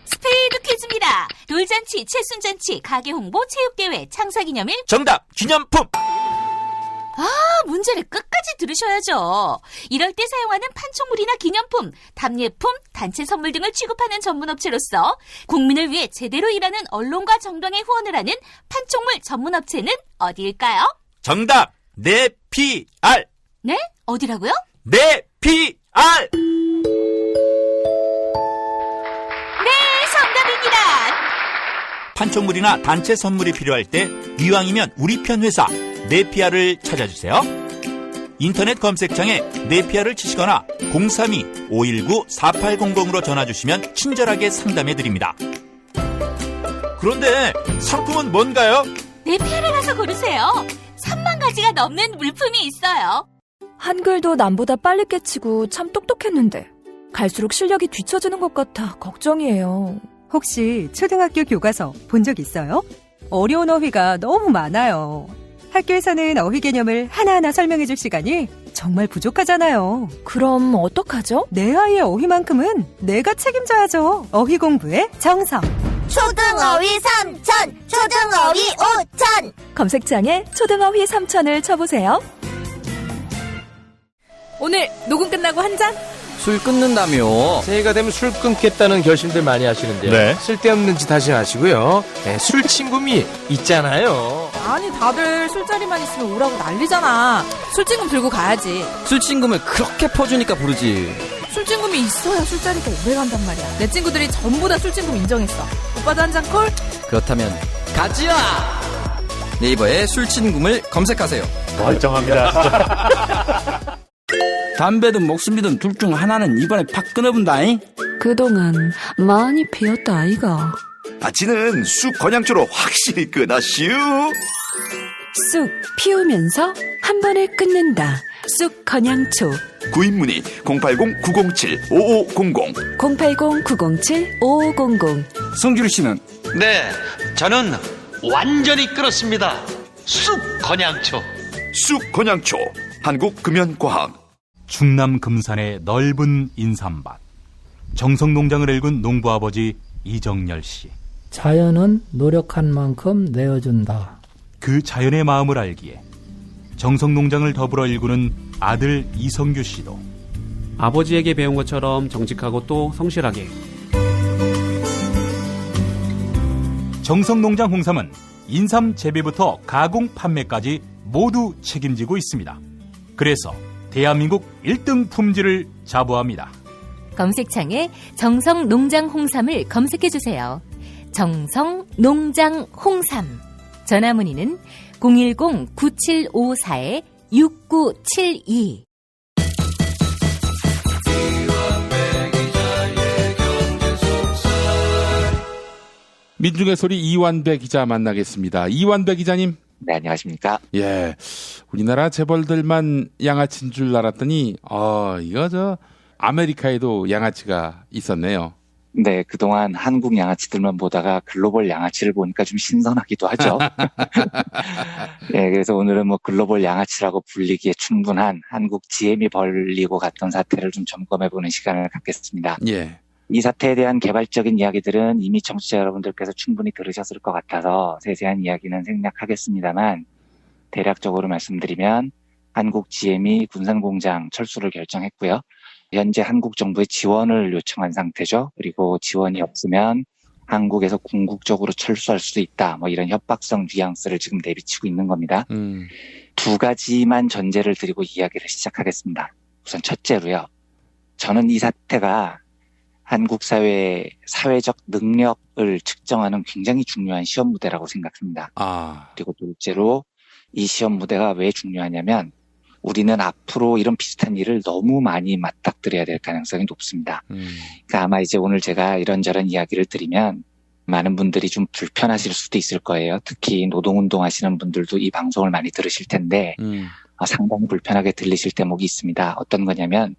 Speaker 20: 스페이드 퀴즈입니다. 돌잔치, 칠순잔치, 가게 홍보, 체육대회, 창사기념일.
Speaker 17: 정답! 기념품!
Speaker 20: 문제를 끝까지 들으셔야죠. 이럴 때 사용하는 판촉물이나 기념품, 답례품, 단체 선물 등을 취급하는 전문업체로서 국민을 위해 제대로 일하는 언론과 정당의 후원을 하는 판촉물 전문업체는 어디일까요?
Speaker 17: 정답! 네피알!
Speaker 20: 네? 어디라고요?
Speaker 17: 네피알!
Speaker 20: 네, 정답입니다.
Speaker 17: 판촉물이나 단체 선물이 필요할 때 이왕이면 우리 편 회사 네피아를 찾아주세요. 인터넷 검색창에 네피아를 치시거나 032-519-4800으로 전화주시면 친절하게 상담해드립니다. 그런데 상품은 뭔가요?
Speaker 20: 네피아를 가서 고르세요. 3만 가지가 넘는 물품이 있어요.
Speaker 15: 한글도 남보다 빨리 깨치고 참 똑똑했는데 갈수록 실력이 뒤처지는 것 같아 걱정이에요.
Speaker 21: 혹시 초등학교 교과서 본 적 있어요? 어려운 어휘가 너무 많아요. 학교에서는 어휘 개념을 하나하나 설명해줄 시간이 정말 부족하잖아요.
Speaker 15: 그럼 어떡하죠?
Speaker 21: 내 아이의 어휘만큼은 내가 책임져야죠. 어휘 공부의 정성.
Speaker 13: 초등어휘 3천, 초등어휘 5천.
Speaker 15: 검색창에 초등어휘 3천을 쳐보세요.
Speaker 22: 오늘 녹음 끝나고 한 잔?
Speaker 23: 술 끊는다며. 새해가 되면 술 끊겠다는 결심들 많이 하시는데요.
Speaker 17: 네.
Speaker 23: 쓸데없는 짓 하지 마시고요. 네, 술 친구미 있잖아요.
Speaker 22: 아니 다들 술자리만 있으면 오라고 난리잖아. 술친금 들고 가야지.
Speaker 23: 술 친구면 그렇게 퍼주니까 부르지.
Speaker 22: 술친금이 있어야 술자리가 오래 간단 말이야. 내 친구들이 전부 다 술친금 인정했어. 오빠도 한 잔 콜?
Speaker 23: 그렇다면 가지야. 네이버에 술 친구를 검색하세요.
Speaker 17: 멀쩡합니다.
Speaker 24: 담배든 목숨이든 둘 중 하나는 이번에 팍 끊어본다잉.
Speaker 15: 그동안 많이 피웠다 아이가.
Speaker 10: 지는 쑥 건양초로 확실히 끊었슈.
Speaker 15: 쑥 피우면서 한 번에 끊는다. 쑥 건양초.
Speaker 10: 구입문의 080-907-5500
Speaker 15: 080-907-5500.
Speaker 24: 성규리 씨는?
Speaker 25: 네, 저는 완전히 끊었습니다. 쑥 건양초.
Speaker 10: 쑥 건양초, 한국금연과학.
Speaker 18: 충남 금산의 넓은 인삼밭. 정성농장을 일군 농부아버지 이정열 씨.
Speaker 26: 자연은 노력한 만큼 내어준다.
Speaker 18: 그 자연의 마음을 알기에 정성농장을 더불어 일구는 아들 이성규 씨도
Speaker 27: 아버지에게 배운 것처럼 정직하고 또 성실하게.
Speaker 18: 정성농장 홍삼은 인삼 재배부터 가공 판매까지 모두 책임지고 있습니다. 그래서 대한민국 1등 품질을 자부합니다.
Speaker 1: 검색창에 정성농장 홍삼을 검색해주세요. 정성농장 홍삼. 전화문의는 010-9754-6972.
Speaker 6: 민중의 소리 이완배 기자 만나겠습니다. 이완배 기자님.
Speaker 3: 네, 안녕하십니까.
Speaker 6: 예. 우리나라 재벌들만 양아치인 줄 알았더니, 이거 아메리카에도 양아치가 있었네요.
Speaker 3: 네, 그동안 한국 양아치들만 보다가 글로벌 양아치를 보니까 좀 신선하기도 하죠. 네, 그래서 오늘은 글로벌 양아치라고 불리기에 충분한 한국 GM이 벌리고 갔던 사태를 좀 점검해보는 시간을 갖겠습니다.
Speaker 6: 예.
Speaker 3: 이 사태에 대한 개발적인 이야기들은 이미 청취자 여러분들께서 충분히 들으셨을 것 같아서 세세한 이야기는 생략하겠습니다만, 대략적으로 말씀드리면 한국 GM이 군산공장 철수를 결정했고요. 현재 한국 정부의 지원을 요청한 상태죠. 그리고 지원이 없으면 한국에서 궁극적으로 철수할 수도 있다. 이런 협박성 뉘앙스를 지금 내비치고 있는 겁니다. 두 가지만 전제를 드리고 이야기를 시작하겠습니다. 우선 첫째로요. 저는 이 사태가 한국 사회의 사회적 능력을 측정하는 굉장히 중요한 시험 무대라고 생각합니다. 그리고 둘째로 이 시험 무대가 왜 중요하냐면 우리는 앞으로 이런 비슷한 일을 너무 많이 맞닥뜨려야 될 가능성이 높습니다. 그러니까 아마 이제 오늘 제가 이런저런 이야기를 드리면 많은 분들이 좀 불편하실 수도 있을 거예요. 특히 노동운동 하시는 분들도 이 방송을 많이 들으실 텐데 상당히 불편하게 들리실 대목이 있습니다. 어떤 거냐면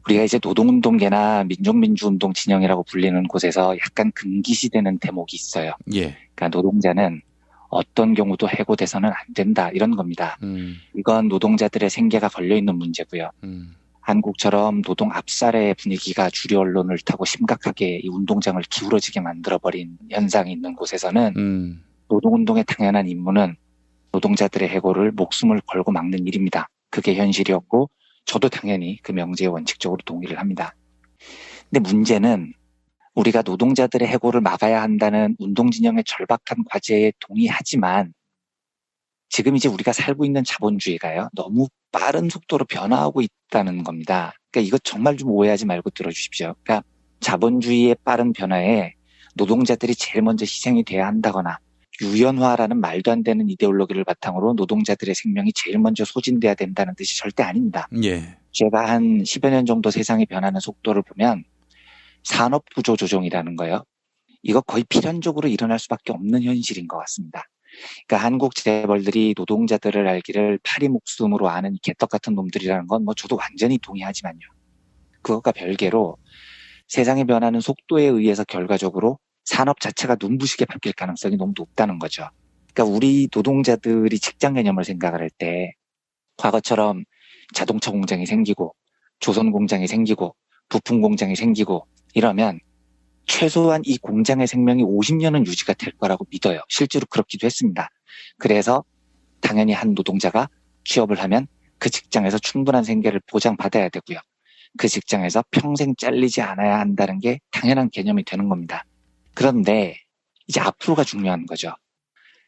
Speaker 3: 우리가 이제 노동운동계나 민족민주운동 진영이라고 불리는 곳에서 약간 금기시되는 대목이 있어요.
Speaker 6: 예.
Speaker 3: 그러니까 노동자는 어떤 경우도 해고돼서는 안 된다 이런 겁니다. 이건 노동자들의 생계가 걸려있는 문제고요. 한국처럼 노동 압살의 분위기가 주류 언론을 타고 심각하게 이 운동장을 기울어지게 만들어버린 현상이 있는 곳에서는 노동운동의 당연한 임무는 노동자들의 해고를 목숨을 걸고 막는 일입니다. 그게 현실이었고 저도 당연히 그 명제에 원칙적으로 동의를 합니다. 근데 문제는 우리가 노동자들의 해고를 막아야 한다는 운동진영의 절박한 과제에 동의하지만 지금 이제 우리가 살고 있는 자본주의가요, 너무 빠른 속도로 변화하고 있다는 겁니다. 그러니까 이거 정말 좀 오해하지 말고 들어주십시오. 그러니까 자본주의의 빠른 변화에 노동자들이 제일 먼저 희생이 돼야 한다거나 유연화라는 말도 안 되는 이데올로기를 바탕으로 노동자들의 생명이 제일 먼저 소진돼야 된다는 뜻이 절대 아닙니다.
Speaker 6: 예.
Speaker 3: 제가 한 10여 년 정도 세상이 변하는 속도를 보면 산업구조 조정이라는 거요, 이거 거의 필연적으로 일어날 수밖에 없는 현실인 것 같습니다. 그러니까 한국 재벌들이 노동자들을 알기를 파리 목숨으로 아는 개떡 같은 놈들이라는 건 뭐 저도 완전히 동의하지만요. 그것과 별개로 세상이 변하는 속도에 의해서 결과적으로 산업 자체가 눈부시게 바뀔 가능성이 너무 높다는 거죠. 그러니까 우리 노동자들이 직장 개념을 생각을 할 때 과거처럼 자동차 공장이 생기고 조선 공장이 생기고 부품 공장이 생기고 이러면 최소한 이 공장의 생명이 50년은 유지가 될 거라고 믿어요. 실제로 그렇기도 했습니다. 그래서 당연히 한 노동자가 취업을 하면 그 직장에서 충분한 생계를 보장받아야 되고요. 그 직장에서 평생 잘리지 않아야 한다는 게 당연한 개념이 되는 겁니다. 그런데 이제 앞으로가 중요한 거죠.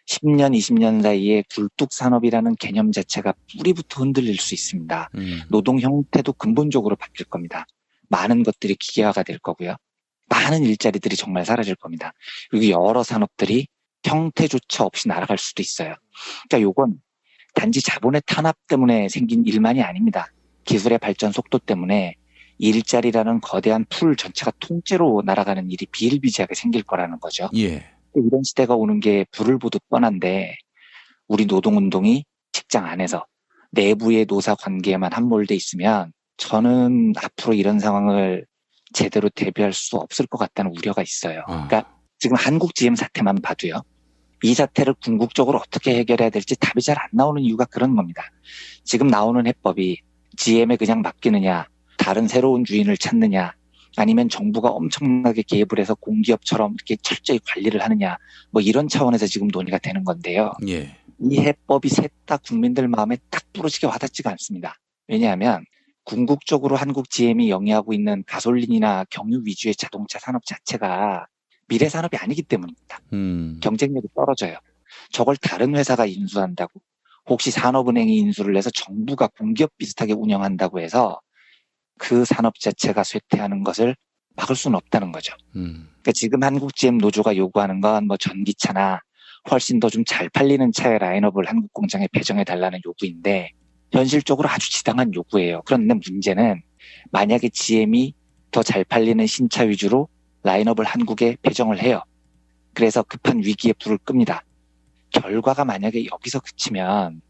Speaker 3: 10년, 20년 사이에 굴뚝산업이라는 개념 자체가 뿌리부터 흔들릴 수 있습니다. 노동 형태도 근본적으로 바뀔 겁니다. 많은 것들이 기계화가 될 거고요. 많은 일자리들이 정말 사라질 겁니다. 그리고 여러 산업들이 형태조차 없이 날아갈 수도 있어요. 그러니까 요건 단지 자본의 탄압 때문에 생긴 일만이 아닙니다. 기술의 발전 속도 때문에 일자리라는 거대한 풀 전체가 통째로 날아가는 일이 비일비재하게 생길 거라는 거죠.
Speaker 6: 예.
Speaker 3: 이런 시대가 오는 게 불을 보듯 뻔한데 우리 노동운동이 직장 안에서 내부의 노사 관계에만 함몰돼 있으면 저는 앞으로 이런 상황을 제대로 대비할 수 없을 것 같다는 우려가 있어요. 그러니까 지금 한국 GM 사태만 봐도요, 이 사태를 궁극적으로 어떻게 해결해야 될지 답이 잘 안 나오는 이유가 그런 겁니다. 지금 나오는 해법이 GM에 그냥 맡기느냐, 다른 새로운 주인을 찾느냐, 아니면 정부가 엄청나게 개입을 해서 공기업처럼 이렇게 철저히 관리를 하느냐, 뭐 이런 차원에서 지금 논의가 되는 건데요.
Speaker 6: 예.
Speaker 3: 이 해법이 셋 다 국민들 마음에 딱 부러지게 와닿지가 않습니다. 왜냐하면 궁극적으로 한국 GM이 영위하고 있는 가솔린이나 경유 위주의 자동차 산업 자체가 미래 산업이 아니기 때문입니다. 경쟁력이 떨어져요. 저걸 다른 회사가 인수한다고, 혹시 산업은행이 인수를 해서 정부가 공기업 비슷하게 운영한다고 해서 그 산업 자체가 쇠퇴하는 것을 막을 수는 없다는 거죠. 그러니까 지금 한국 GM 노조가 요구하는 건 뭐 전기차나 훨씬 더 좀 잘 팔리는 차의 라인업을 한국 공장에 배정해 달라는 요구인데 현실적으로 아주 지당한 요구예요. 그런데 문제는 만약에 GM이 더 잘 팔리는 신차 위주로 라인업을 한국에 배정을 해요. 그래서 급한 위기에 불을 끕니다. 결과가 만약에 여기서 그치면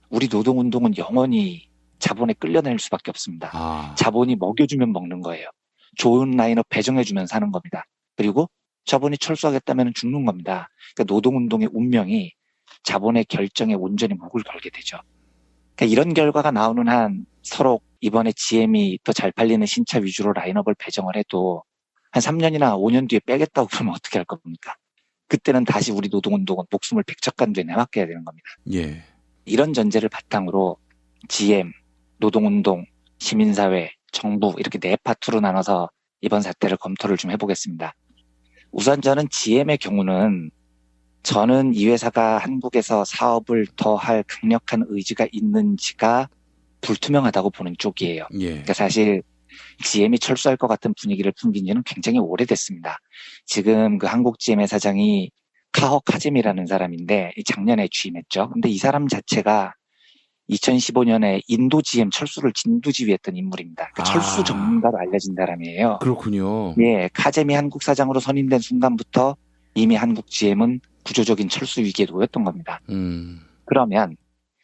Speaker 3: 우리 노동운동은 영원히 자본에 끌려낼 수밖에 없습니다. 자본이 먹여주면 먹는 거예요. 좋은 라인업 배정해주면 사는 겁니다. 그리고 자본이 철수하겠다면 죽는 겁니다. 그러니까 노동운동의 운명이 자본의 결정에 온전히 목을 걸게 되죠. 그러니까 이런 결과가 나오는 한 서로 이번에 GM이 더 잘 팔리는 신차 위주로 라인업을 배정을 해도 한 3년이나 5년 뒤에 빼겠다고 그러면 어떻게 할 겁니까? 그때는 다시 우리 노동운동은 목숨을 백척간두에 내맡겨야 되는 겁니다.
Speaker 6: 예.
Speaker 3: 이런 전제를 바탕으로 GM, 노동운동, 시민사회, 정부 이렇게 네 파트로 나눠서 이번 사태를 검토를 좀 해보겠습니다. 우선 저는 GM의 경우는 저는 이 회사가 한국에서 사업을 더 할 강력한 의지가 있는지가 불투명하다고 보는 쪽이에요.
Speaker 6: 예.
Speaker 3: 그러니까 사실 GM이 철수할 것 같은 분위기를 풍긴 지는 굉장히 오래됐습니다. 지금 그 한국 GM의 사장이 카허 카잼이라는 사람인데 작년에 취임했죠. 근데 이 사람 자체가 2015년에 인도 GM 철수를 진두지휘했던 인물입니다. 그러니까 철수 전문가로 알려진 사람이에요.
Speaker 6: 그렇군요.
Speaker 3: 예, 카잼이 한국 사장으로 선임된 순간부터 이미 한국 GM은 구조적인 철수 위기에 놓였던 겁니다. 그러면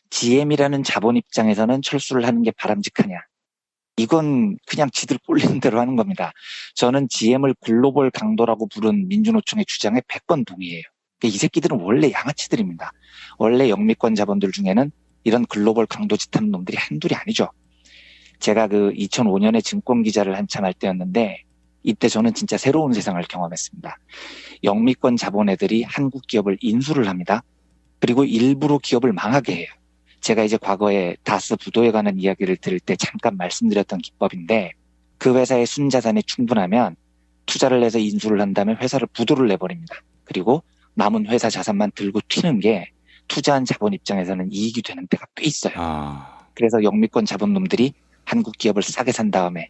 Speaker 3: GM이라는 자본 입장에서는 철수를 하는 게 바람직하냐? 이건 그냥 지들 꼴리는 대로 하는 겁니다. 저는 GM을 글로벌 강도라고 부른 민주노총의 주장에 100번 동의해요. 이 새끼들은 원래 양아치들입니다. 원래 영미권 자본들 중에는 이런 글로벌 강도 짓하는 놈들이 한둘이 아니죠. 제가 그 2005년에 증권 기자를 한참 할 때였는데 이때 저는 진짜 새로운 세상을 경험했습니다. 영미권 자본애들이 한국 기업을 인수를 합니다. 그리고 일부러 기업을 망하게 해요. 제가 이제 과거에 다스 부도에 관한 이야기를 들을 때 잠깐 말씀드렸던 기법인데 그 회사의 순자산이 충분하면 투자를 해서 인수를 한 다음에 회사를 부도를 내버립니다. 그리고 남은 회사 자산만 들고 튀는 게 투자한 자본 입장에서는 이익이 되는 때가 꽤 있어요. 그래서 영미권 자본놈들이 한국 기업을 싸게 산 다음에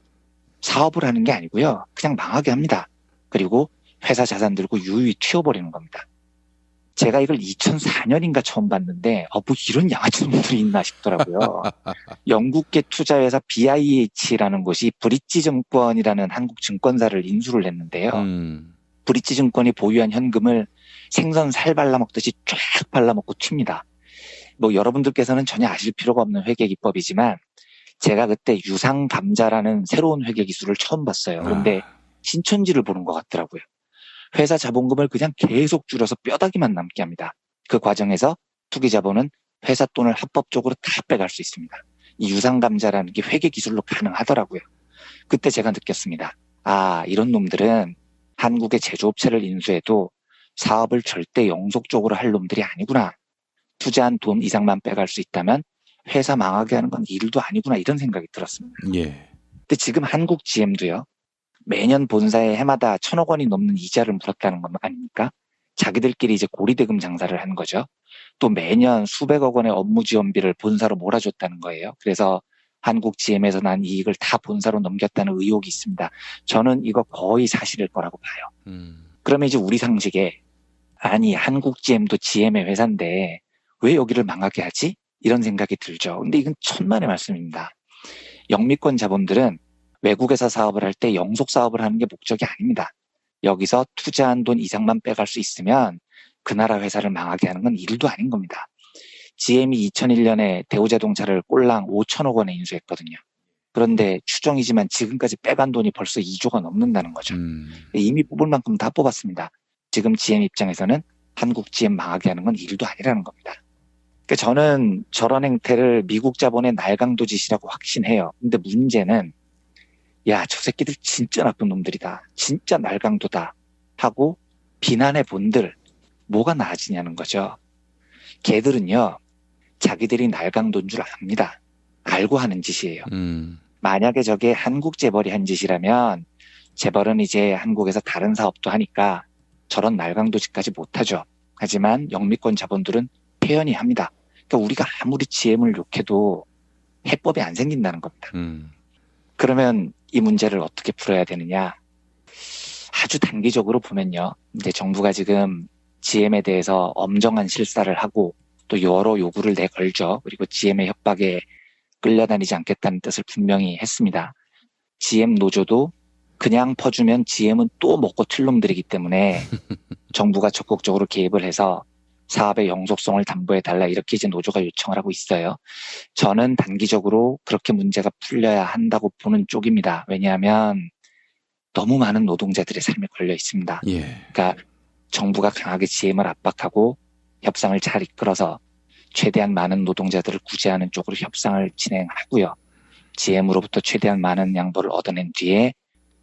Speaker 3: 사업을 하는 게 아니고요. 그냥 망하게 합니다. 그리고 회사 자산 들고 유유히 튀어버리는 겁니다. 제가 이걸 2004년인가 처음 봤는데 뭐 이런 양아치 놈들이 있나 싶더라고요. 영국계 투자회사 BIH라는 곳이 브릿지증권이라는 한국 증권사를 인수를 했는데요. 브릿지증권이 보유한 현금을 생선 살 발라먹듯이 쫙 발라먹고 튑니다. 뭐 여러분들께서는 전혀 아실 필요가 없는 회계 기법이지만 제가 그때 유상감자라는 새로운 회계 기술을 처음 봤어요. 그런데 신천지를 보는 것 같더라고요. 회사 자본금을 그냥 계속 줄여서 뼈다귀만 남게 합니다. 그 과정에서 투기자본은 회사 돈을 합법적으로 다 빼갈 수 있습니다. 이 유상감자라는 게 회계 기술로 가능하더라고요. 그때 제가 느꼈습니다. 이런 놈들은 한국의 제조업체를 인수해도 사업을 절대 영속적으로 할 놈들이 아니구나. 투자한 돈 이상만 빼갈 수 있다면 회사 망하게 하는 건 일도 아니구나 이런 생각이 들었습니다. 근데 지금 한국 GM도요. 매년 본사에 해마다 1,000억 원이 넘는 이자를 물었다는 건 아닙니까? 자기들끼리 이제 고리대금 장사를 하는 거죠. 또 매년 수백억 원의 업무 지원비를 본사로 몰아줬다는 거예요. 그래서 한국 GM에서 난 이익을 다 본사로 넘겼다는 의혹이 있습니다. 저는 이거 거의 사실일 거라고 봐요. 그러면 이제 우리 상식에 한국 GM도 GM의 회사인데 왜 여기를 망하게 하지? 이런 생각이 들죠. 근데 이건 천만의 말씀입니다. 영미권 자본들은 외국에서 사업을 할 때 영속 사업을 하는 게 목적이 아닙니다. 여기서 투자한 돈 이상만 빼갈 수 있으면 그 나라 회사를 망하게 하는 건 일도 아닌 겁니다. GM이 2001년에 대우자동차를 꼴랑 5천억 원에 인수했거든요. 그런데 추정이지만 지금까지 빼간 돈이 벌써 2조가 넘는다는 거죠. 이미 뽑을 만큼 다 뽑았습니다. 지금 GM 입장에서는 한국 GM 망하게 하는 건 일도 아니라는 겁니다. 그러니까 저는 저런 행태를 미국 자본의 날강도 짓이라고 확신해요. 근데 문제는 저 새끼들 진짜 나쁜 놈들이다. 진짜 날강도다. 하고 비난해 본들 뭐가 나아지냐는 거죠. 걔들은요. 자기들이 날강도인 줄 압니다. 알고 하는 짓이에요. 만약에 저게 한국 재벌이 한 짓이라면 재벌은 이제 한국에서 다른 사업도 하니까 저런 날강도 짓까지 못하죠. 하지만 영미권 자본들은 태연히 합니다. 그러니까 우리가 아무리 GM을 욕해도 해법이 안 생긴다는 겁니다. 그러면 이 문제를 어떻게 풀어야 되느냐? 아주 단기적으로 보면요. 이제 정부가 지금 GM에 대해서 엄정한 실사를 하고 또 여러 요구를 내걸죠. 그리고 GM의 협박에 끌려다니지 않겠다는 뜻을 분명히 했습니다. GM 노조도 그냥 퍼주면 GM은 또 먹고 튈 놈들이기 때문에 정부가 적극적으로 개입을 해서 사업의 영속성을 담보해달라 이렇게 이제 노조가 요청을 하고 있어요. 저는 단기적으로 그렇게 문제가 풀려야 한다고 보는 쪽입니다. 왜냐하면 너무 많은 노동자들의 삶에 걸려 있습니다. 그러니까 정부가 강하게 GM을 압박하고 협상을 잘 이끌어서 최대한 많은 노동자들을 구제하는 쪽으로 협상을 진행하고요. GM으로부터 최대한 많은 양보를 얻어낸 뒤에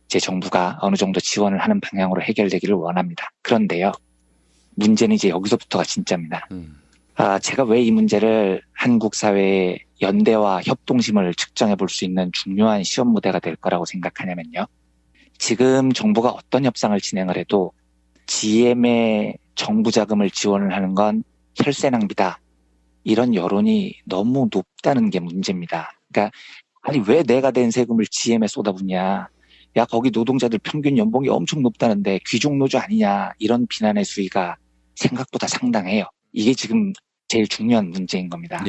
Speaker 3: 제 정부가 어느 정도 지원을 하는 방향으로 해결되기를 원합니다. 그런데요. 문제는 이제 여기서부터가 진짜입니다. 제가 왜 이 문제를 한국 사회의 연대와 협동심을 측정해 볼 수 있는 중요한 시험 무대가 될 거라고 생각하냐면요. 지금 정부가 어떤 협상을 진행을 해도 GM의 정부 자금을 지원을 하는 건 혈세 낭비다. 이런 여론이 너무 높다는 게 문제입니다. 그러니까 왜 내가 낸 세금을 GM에 쏟아붓냐. 거기 노동자들 평균 연봉이 엄청 높다는데 귀족노조 아니냐. 이런 비난의 수위가 생각보다 상당해요. 이게 지금 제일 중요한 문제인 겁니다.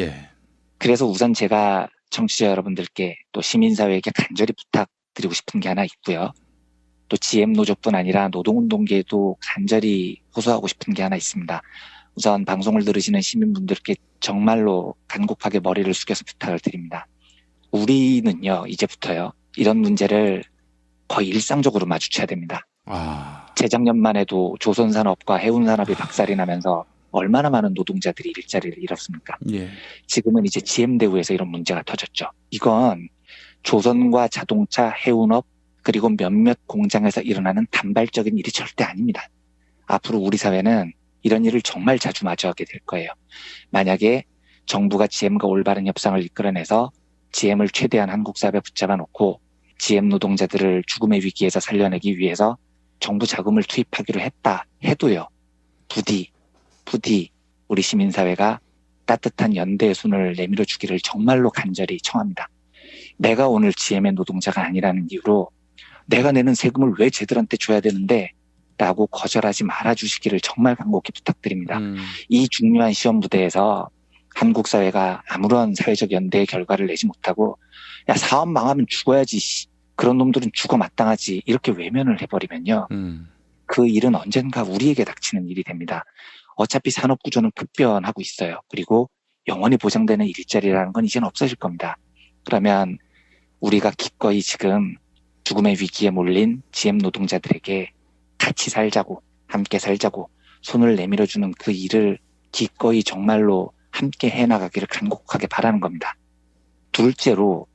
Speaker 3: 그래서 우선 제가 청취자 여러분들께 또 시민사회에게 간절히 부탁드리고 싶은 게 하나 있고요. 또 GM 노조뿐 아니라 노동운동계에도 간절히 호소하고 싶은 게 하나 있습니다. 우선 방송을 들으시는 시민분들께 정말로 간곡하게 머리를 숙여서 부탁을 드립니다. 우리는요, 이제부터요, 이런 문제를 거의 일상적으로 마주쳐야 됩니다. 재작년만 해도 조선산업과 해운산업이 박살이 나면서 얼마나 많은 노동자들이 일자리를 잃었습니까? 지금은 이제 GM대우에서 이런 문제가 터졌죠. 이건 조선과 자동차, 해운업, 그리고 몇몇 공장에서 일어나는 단발적인 일이 절대 아닙니다. 앞으로 우리 사회는 이런 일을 정말 자주 마주하게 될 거예요. 만약에 정부가 GM과 올바른 협상을 이끌어내서 GM을 최대한 한국 사회에 붙잡아 놓고 GM 노동자들을 죽음의 위기에서 살려내기 위해서 정부 자금을 투입하기로 했다 해도요. 부디 우리 시민사회가 따뜻한 연대의 손을 내밀어 주기를 정말로 간절히 청합니다. 내가 오늘 GM의 노동자가 아니라는 이유로 내가 내는 세금을 왜 쟤들한테 줘야 되는데 라고 거절하지 말아주시기를 정말 간곡히 부탁드립니다. 이 중요한 시험 무대에서 한국 사회가 아무런 사회적 연대의 결과를 내지 못하고 야 사업 망하면 죽어야지 그런 놈들은 죽어 마땅하지 이렇게 외면을 해버리면요. 그 일은 언젠가 우리에게 닥치는 일이 됩니다. 어차피 산업구조는 급변하고 있어요. 그리고 영원히 보장되는 일자리라는 건 이제는 없어질 겁니다. 그러면 우리가 기꺼이 지금 죽음의 위기에 몰린 GM 노동자들에게 같이 살자고 함께 살자고 손을 내밀어주는 그 일을 기꺼이 정말로 함께 해나가기를 간곡하게 바라는 겁니다. 둘째로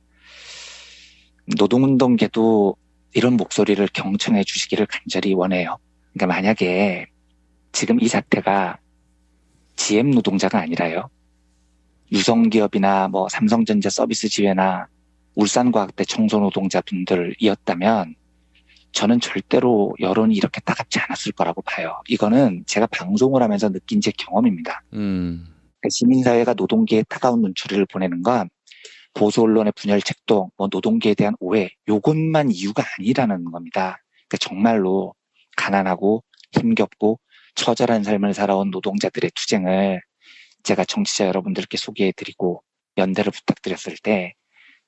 Speaker 3: 노동운동계도 이런 목소리를 경청해 주시기를 간절히 원해요. 그러니까 만약에 지금 이 사태가 GM 노동자가 아니라요. 유성기업이나 뭐 삼성전자 서비스 지회나 울산과학대 청소노동자분들이었다면 저는 절대로 여론이 이렇게 따갑지 않았을 거라고 봐요. 이거는 제가 방송을 하면서 느낀 제 경험입니다. 시민사회가 노동계에 따가운 눈초리를 보내는 건 보수 언론의 분열 책동, 노동계에 대한 오해, 요것만 이유가 아니라는 겁니다. 그러니까 정말로 가난하고 힘겹고 처절한 삶을 살아온 노동자들의 투쟁을 제가 청취자 여러분들께 소개해드리고 연대를 부탁드렸을 때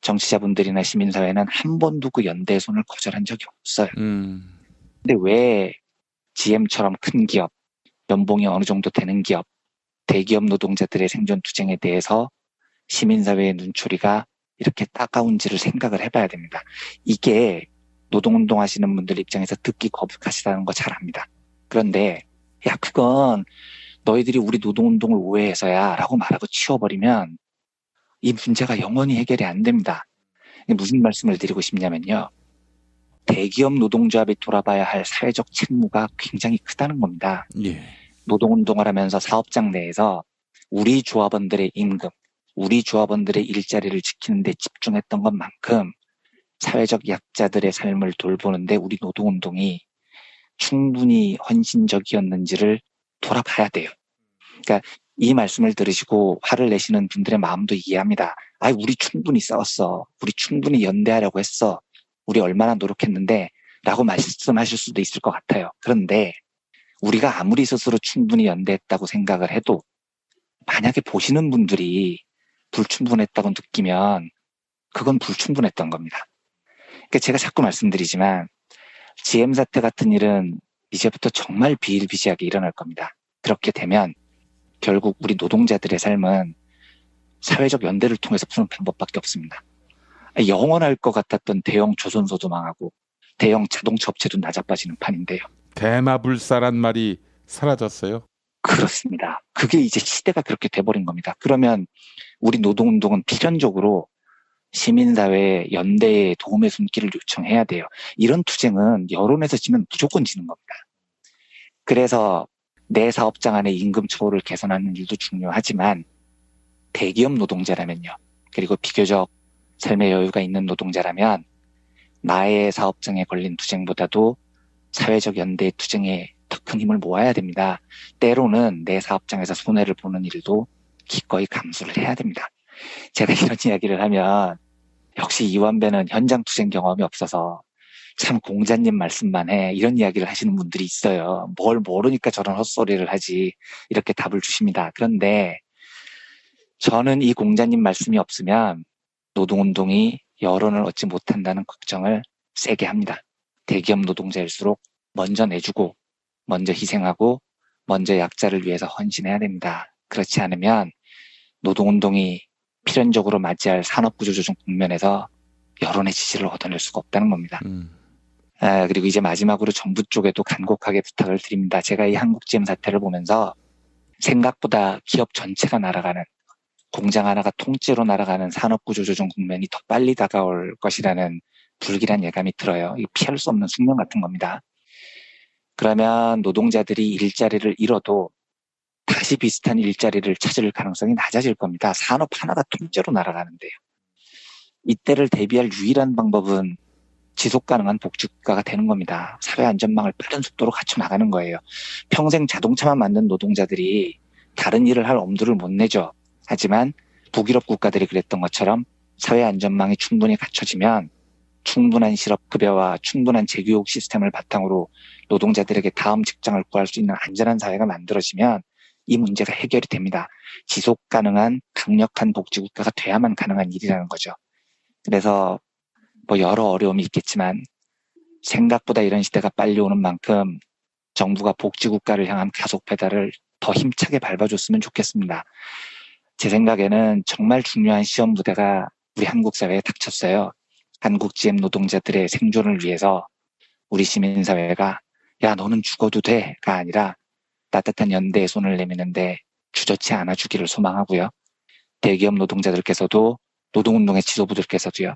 Speaker 3: 정치자분들이나 시민사회는 한 번도 그 연대의 손을 거절한 적이 없어요. 근데 왜 GM처럼 큰 기업, 연봉이 어느 정도 되는 기업, 대기업 노동자들의 생존 투쟁에 대해서 시민사회의 눈초리가 이렇게 따가운지를 생각을 해봐야 됩니다. 이게 노동운동 하시는 분들 입장에서 듣기 거북하시다는 거 잘 압니다. 그런데 야 그건 너희들이 우리 노동운동을 오해해서야 라고 말하고 치워버리면 이 문제가 영원히 해결이 안 됩니다. 무슨 말씀을 드리고 싶냐면요. 대기업 노동조합이 돌아봐야 할 사회적 책무가 굉장히 크다는 겁니다.
Speaker 6: 예.
Speaker 3: 노동운동을 하면서 사업장 내에서 우리 조합원들의 임금, 우리 조합원들의 일자리를 지키는 데 집중했던 것만큼 사회적 약자들의 삶을 돌보는데 우리 노동운동이 충분히 헌신적이었는지를 돌아봐야 돼요. 그러니까 이 말씀을 들으시고 화를 내시는 분들의 마음도 이해합니다. 우리 충분히 싸웠어. 우리 충분히 연대하려고 했어. 우리 얼마나 노력했는데 라고 말씀하실 수도 있을 것 같아요. 그런데 우리가 아무리 스스로 충분히 연대했다고 생각을 해도 만약에 보시는 분들이 불충분했다고 느끼면 그건 불충분했던 겁니다. 그러니까 제가 자꾸 말씀드리지만 GM 사태 같은 일은 이제부터 정말 비일비재하게 일어날 겁니다. 그렇게 되면 결국 우리 노동자들의 삶은 사회적 연대를 통해서 푸는 방법밖에 없습니다. 영원할 것 같았던 대형 조선소도 망하고 대형 자동차 업체도 낮아빠지는 판인데요.
Speaker 6: 대마불사란 말이 사라졌어요?
Speaker 3: 그렇습니다. 그게 이제 시대가 그렇게 돼버린 겁니다. 그러면 우리 노동운동은 필연적으로 시민사회의 연대에 도움의 손길을 요청해야 돼요. 이런 투쟁은 여론에서 지면 무조건 지는 겁니다. 그래서 내 사업장 안의 임금 처우를 개선하는 일도 중요하지만 대기업 노동자라면요. 그리고 비교적 삶의 여유가 있는 노동자라면 나의 사업장에 걸린 투쟁보다도 사회적 연대의 투쟁에 더 큰 힘을 모아야 됩니다. 때로는 내 사업장에서 손해를 보는 일도 기꺼이 감수를 해야 됩니다. 제가 이런 이야기를 하면 역시 이완배는 현장 투쟁 경험이 없어서 참 공자님 말씀만 해 이런 이야기를 하시는 분들이 있어요. 뭘 모르니까 저런 헛소리를 하지 이렇게 답을 주십니다. 그런데 저는 이 공자님 말씀이 없으면 노동운동이 여론을 얻지 못한다는 걱정을 세게 합니다. 대기업 노동자일수록 먼저 내주고 먼저 희생하고 먼저 약자를 위해서 헌신해야 됩니다. 그렇지 않으면 노동운동이 필연적으로 맞이할 산업구조조정 국면에서 여론의 지지를 얻어낼 수가 없다는 겁니다. 그리고 이제 마지막으로 정부 쪽에도 간곡하게 부탁을 드립니다. 제가 이 한국 GM 사태를 보면서 생각보다 기업 전체가 날아가는 공장 하나가 통째로 날아가는 산업구조조정 국면이 더 빨리 다가올 것이라는 불길한 예감이 들어요. 이게 피할 수 없는 숙명 같은 겁니다. 그러면 노동자들이 일자리를 잃어도 다시 비슷한 일자리를 찾을 가능성이 낮아질 겁니다. 산업 하나가 통째로 날아가는데요. 이때를 대비할 유일한 방법은 지속 가능한 복지국가가 되는 겁니다. 사회 안전망을 빠른 속도로 갖춰 나가는 거예요. 평생 자동차만 만든 노동자들이 다른 일을 할 엄두를 못 내죠. 하지만 북유럽 국가들이 그랬던 것처럼 사회 안전망이 충분히 갖춰지면 충분한 실업급여와 충분한 재교육 시스템을 바탕으로 노동자들에게 다음 직장을 구할 수 있는 안전한 사회가 만들어지면 이 문제가 해결이 됩니다. 지속 가능한 강력한 복지국가가 돼야만 가능한 일이라는 거죠. 그래서 뭐 여러 어려움이 있겠지만 생각보다 이런 시대가 빨리 오는 만큼 정부가 복지국가를 향한 가속 페달을 더 힘차게 밟아줬으면 좋겠습니다. 제 생각에는 정말 중요한 시험 무대가 우리 한국 사회에 닥쳤어요. 한국 GM 노동자들의 생존을 위해서 우리 시민사회가 야 너는 죽어도 돼가 아니라 따뜻한 연대의 손을 내미는데 주저치 않아주기를 소망하고요. 대기업 노동자들께서도 노동운동의 지도부들께서도요.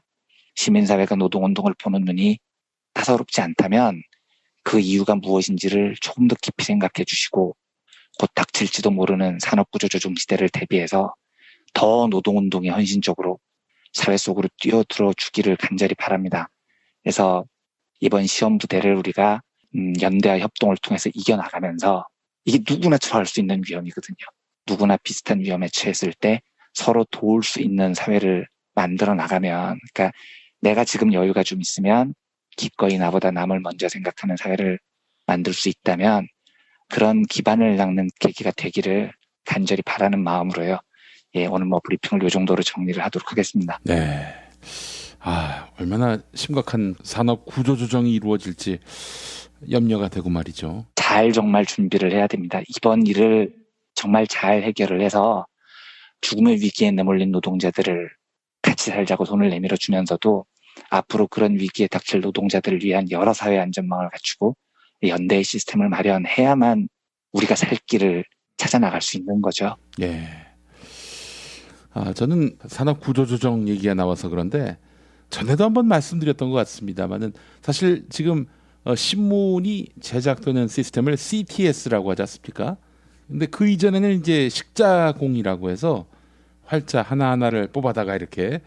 Speaker 3: 시민사회가 노동운동을 보는 눈이 따사롭지 않다면 그 이유가 무엇인지를 조금 더 깊이 생각해 주시고 곧 닥칠지도 모르는 산업구조조정 시대를 대비해서 더 노동운동에 헌신적으로 사회 속으로 뛰어들어 주기를 간절히 바랍니다. 그래서 이번 시험 부대를 우리가 연대와 협동을 통해서 이겨나가면서 이게 누구나 처할 수 있는 위험이거든요. 누구나 비슷한 위험에 처했을 때 서로 도울 수 있는 사회를 만들어 나가면, 그러니까 내가 지금 여유가 좀 있으면 기꺼이 나보다 남을 먼저 생각하는 사회를 만들 수 있다면 그런 기반을 닦는 계기가 되기를 간절히 바라는 마음으로요. 예, 오늘 뭐 브리핑을 이 정도로 정리를 하도록 하겠습니다.
Speaker 6: 네. 얼마나 심각한 산업 구조 조정이 이루어질지 염려가 되고 말이죠.
Speaker 3: 잘 정말 준비를 해야 됩니다. 이번 일을 정말 잘 해결을 해서 죽음의 위기에 내몰린 노동자들을 같이 살자고 손을 내밀어 주면서도 앞으로 그런 위기에 닥칠 노동자들을 위한 여러 사회 안전망을 갖추고 연대의 시스템을 마련해야만 우리가 살 길을 찾아 나갈 수 있는 거죠.
Speaker 6: 예. 저는 산업 구조 조정 얘기가 나와서 그런데 전에도 한번 말씀드렸던 것 같습니다만은 사실 지금 신문이 제작되는 시스템을 CTS라고 하지 않습니까? 근데 그 이전에는 이제 식자공이라고 해서 활자 하나하나를 뽑아다가 이렇게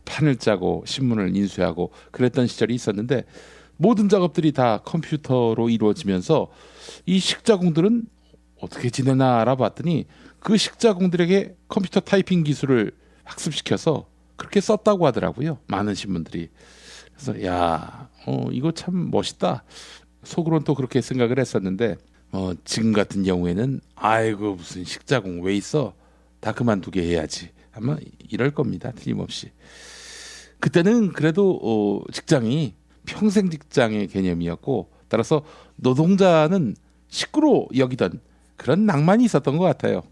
Speaker 6: 판을 짜고 신문을 인쇄하고 그랬던 시절이 있었는데 모든 작업들이 다 컴퓨터로 이루어지면서 이 식자공들은 어떻게 지내나 알아봤더니 그 식자공들에게 컴퓨터 타이핑 기술을 학습시켜서 그렇게 썼다고 하더라고요. 많은 신문들이. 그래서 이거 참 멋있다. 속으로는 또 그렇게 생각을 했었는데 지금 같은 경우에는 아이고 무슨 식자공 왜 있어? 다 그만두게 해야지. 아마 이럴 겁니다. 틀림없이. 그때는 그래도 직장이 평생 직장의 개념이었고 따라서 노동자는 식구로 여기던 그런 낭만이 있었던 것 같아요.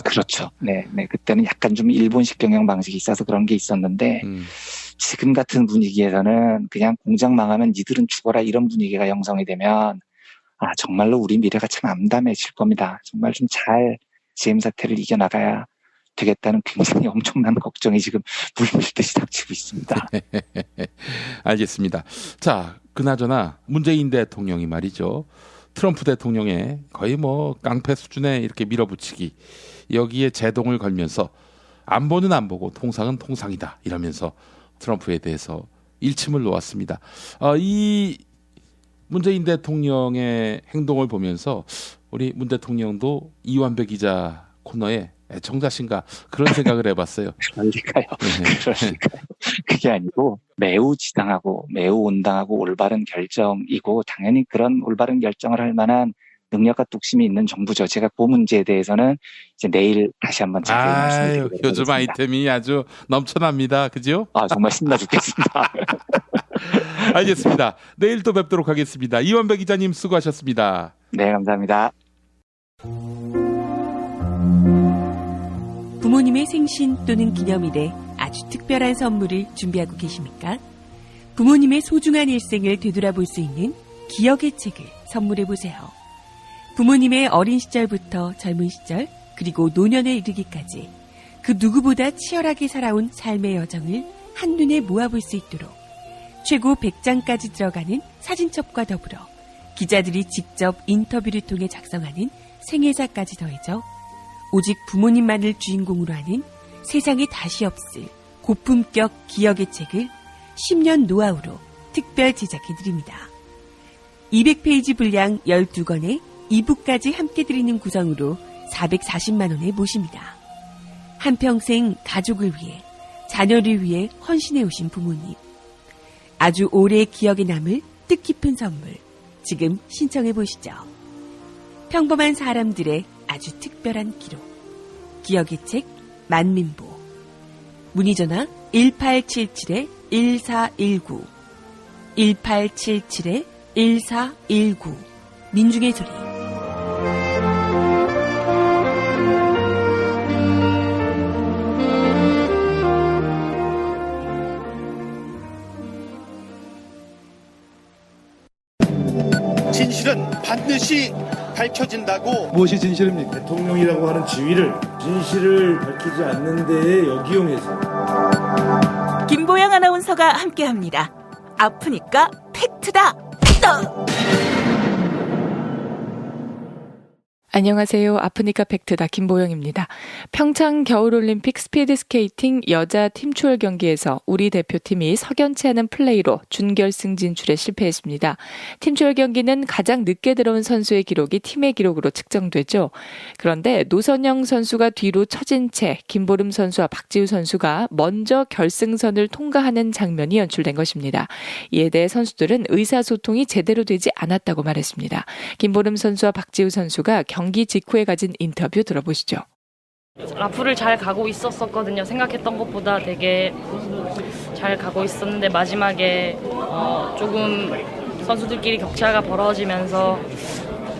Speaker 3: 그렇죠. 네. 그때는 약간 좀 일본식 경영 방식이 있어서 그런 게 있었는데 지금 같은 분위기에서는 그냥 공장 망하면 니들은 죽어라 이런 분위기가 형성이 되면 정말로 우리 미래가 참 암담해질 겁니다. 정말 좀 잘 GM 사태를 이겨나가야 되겠다는 굉장히 엄청난 걱정이 지금 물밀듯이 닥치고 있습니다.
Speaker 6: 알겠습니다. 자, 그나저나 문재인 대통령이 말이죠. 트럼프 대통령의 거의 뭐 깡패 수준의 이렇게 밀어붙이기 여기에 제동을 걸면서 안보는 안보고 통상은 통상이다 이러면서 트럼프에 대해서 일침을 놓았습니다. 이 문재인 대통령의 행동을 보면서 우리 문 대통령도 이완배 기자 코너에 애청자신가 그런 생각을 해봤어요.
Speaker 3: 그러니까요. 그게 아니고 매우 지당하고 매우 온당하고 올바른 결정이고 당연히 그런 올바른 결정을 할 만한 능력과 뚝심이 있는 정부죠. 제가 그 문제에 대해서는 이제 내일 다시 한번 자세히 말씀드리도록 하겠습니다.
Speaker 6: 요즘 아이템이 아주 넘쳐납니다. 그죠?
Speaker 3: 정말 신나 죽겠습니다.
Speaker 6: 알겠습니다. 내일 또 뵙도록 하겠습니다. 이완배 기자님 수고하셨습니다.
Speaker 3: 네, 감사합니다.
Speaker 4: 부모님의 생신 또는 기념일에 아주 특별한 선물을 준비하고 계십니까? 부모님의 소중한 일생을 되돌아볼 수 있는 기억의 책을 선물해보세요. 부모님의 어린 시절부터 젊은 시절 그리고 노년에 이르기까지 그 누구보다 치열하게 살아온 삶의 여정을 한눈에 모아볼 수 있도록 최고 100장까지 들어가는 사진첩과 더불어 기자들이 직접 인터뷰를 통해 작성하는 생애사까지 더해져 오직 부모님만을 주인공으로 하는 세상에 다시 없을 고품격 기억의 책을 10년 노하우로 특별 제작해드립니다. 200페이지 분량 12권에 2부까지 함께 드리는 구성으로 440만 원에 모십니다. 한평생 가족을 위해, 자녀를 위해 헌신해 오신 부모님. 아주 오래 기억에 남을 뜻깊은 선물. 지금 신청해 보시죠. 평범한 사람들의 아주 특별한 기록. 기억의 책 만민보. 문의전화 1877-1419 1877-1419 민중의 소리.
Speaker 5: 진실은 반드시 밝혀진다고.
Speaker 19: 무엇이 진실입니까? 대통령이라고 하는 지위를 진실을 밝히지 않는 데에 역이용해서.
Speaker 7: 김보영 아나운서가 함께합니다. 아프니까 팩트다.
Speaker 8: 안녕하세요. 아프니까 팩트다. 김보영입니다. 평창 겨울올림픽 스피드스케이팅 여자 팀 추월 경기에서 우리 대표팀이 석연치 않은 플레이로 준결승 진출에 실패했습니다. 팀 추월 경기는 가장 늦게 들어온 선수의 기록이 팀의 기록으로 측정되죠. 그런데 노선영 선수가 뒤로 처진 채 김보름 선수와 박지우 선수가 먼저 결승선을 통과하는 장면이 연출된 것입니다. 이에 대해 선수들은 의사소통이 제대로 되지 않았다고 말했습니다. 김보름 선수와 박지우 선수가 경기 직후에 가진 인터뷰 들어보시죠.
Speaker 9: 라프를 잘 가고 있었거든요. 생각했던 것보다 되게 잘 가고 있었는데 마지막에 조금 선수들끼리 격차가 벌어지면서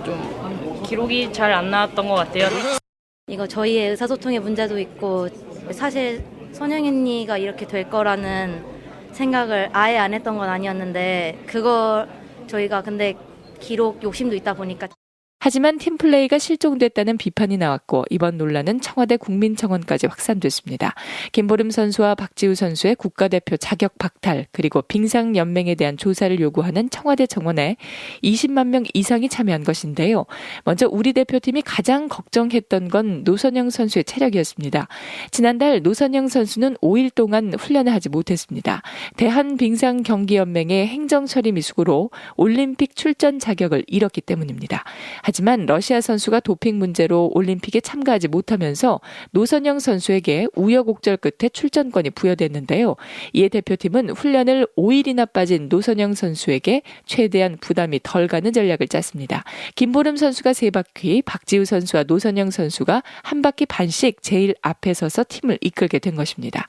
Speaker 9: 좀 기록이 잘 안 나왔던 것 같아요.
Speaker 11: 이거 저희의 의사소통의 문제도 있고 사실 선영 언니가 이렇게 될 거라는 생각을 아예 안 했던 건 아니었는데 그거 저희가 근데 기록 욕심도 있다 보니까
Speaker 8: 하지만 팀플레이가 실종됐다는 비판이 나왔고 이번 논란은 청와대 국민청원까지 확산됐습니다. 김보름 선수와 박지우 선수의 국가대표 자격 박탈 그리고 빙상연맹에 대한 조사를 요구하는 청와대 청원에 20만 명 이상이 참여한 것인데요. 먼저 우리 대표팀이 가장 걱정했던 건 노선영 선수의 체력이었습니다. 지난달 노선영 선수는 5일 동안 훈련을 하지 못했습니다. 대한빙상경기연맹의 행정처리 미숙으로 올림픽 출전 자격을 잃었기 때문입니다. 하지만 러시아 선수가 도핑 문제로 올림픽에 참가하지 못하면서 노선영 선수에게 우여곡절 끝에 출전권이 부여됐는데요. 이에 대표팀은 훈련을 5일이나 빠진 노선영 선수에게 최대한 부담이 덜 가는 전략을 짰습니다. 김보름 선수가 3바퀴, 박지우 선수와 노선영 선수가 1바퀴 반씩 제일 앞에 서서 팀을 이끌게 된 것입니다.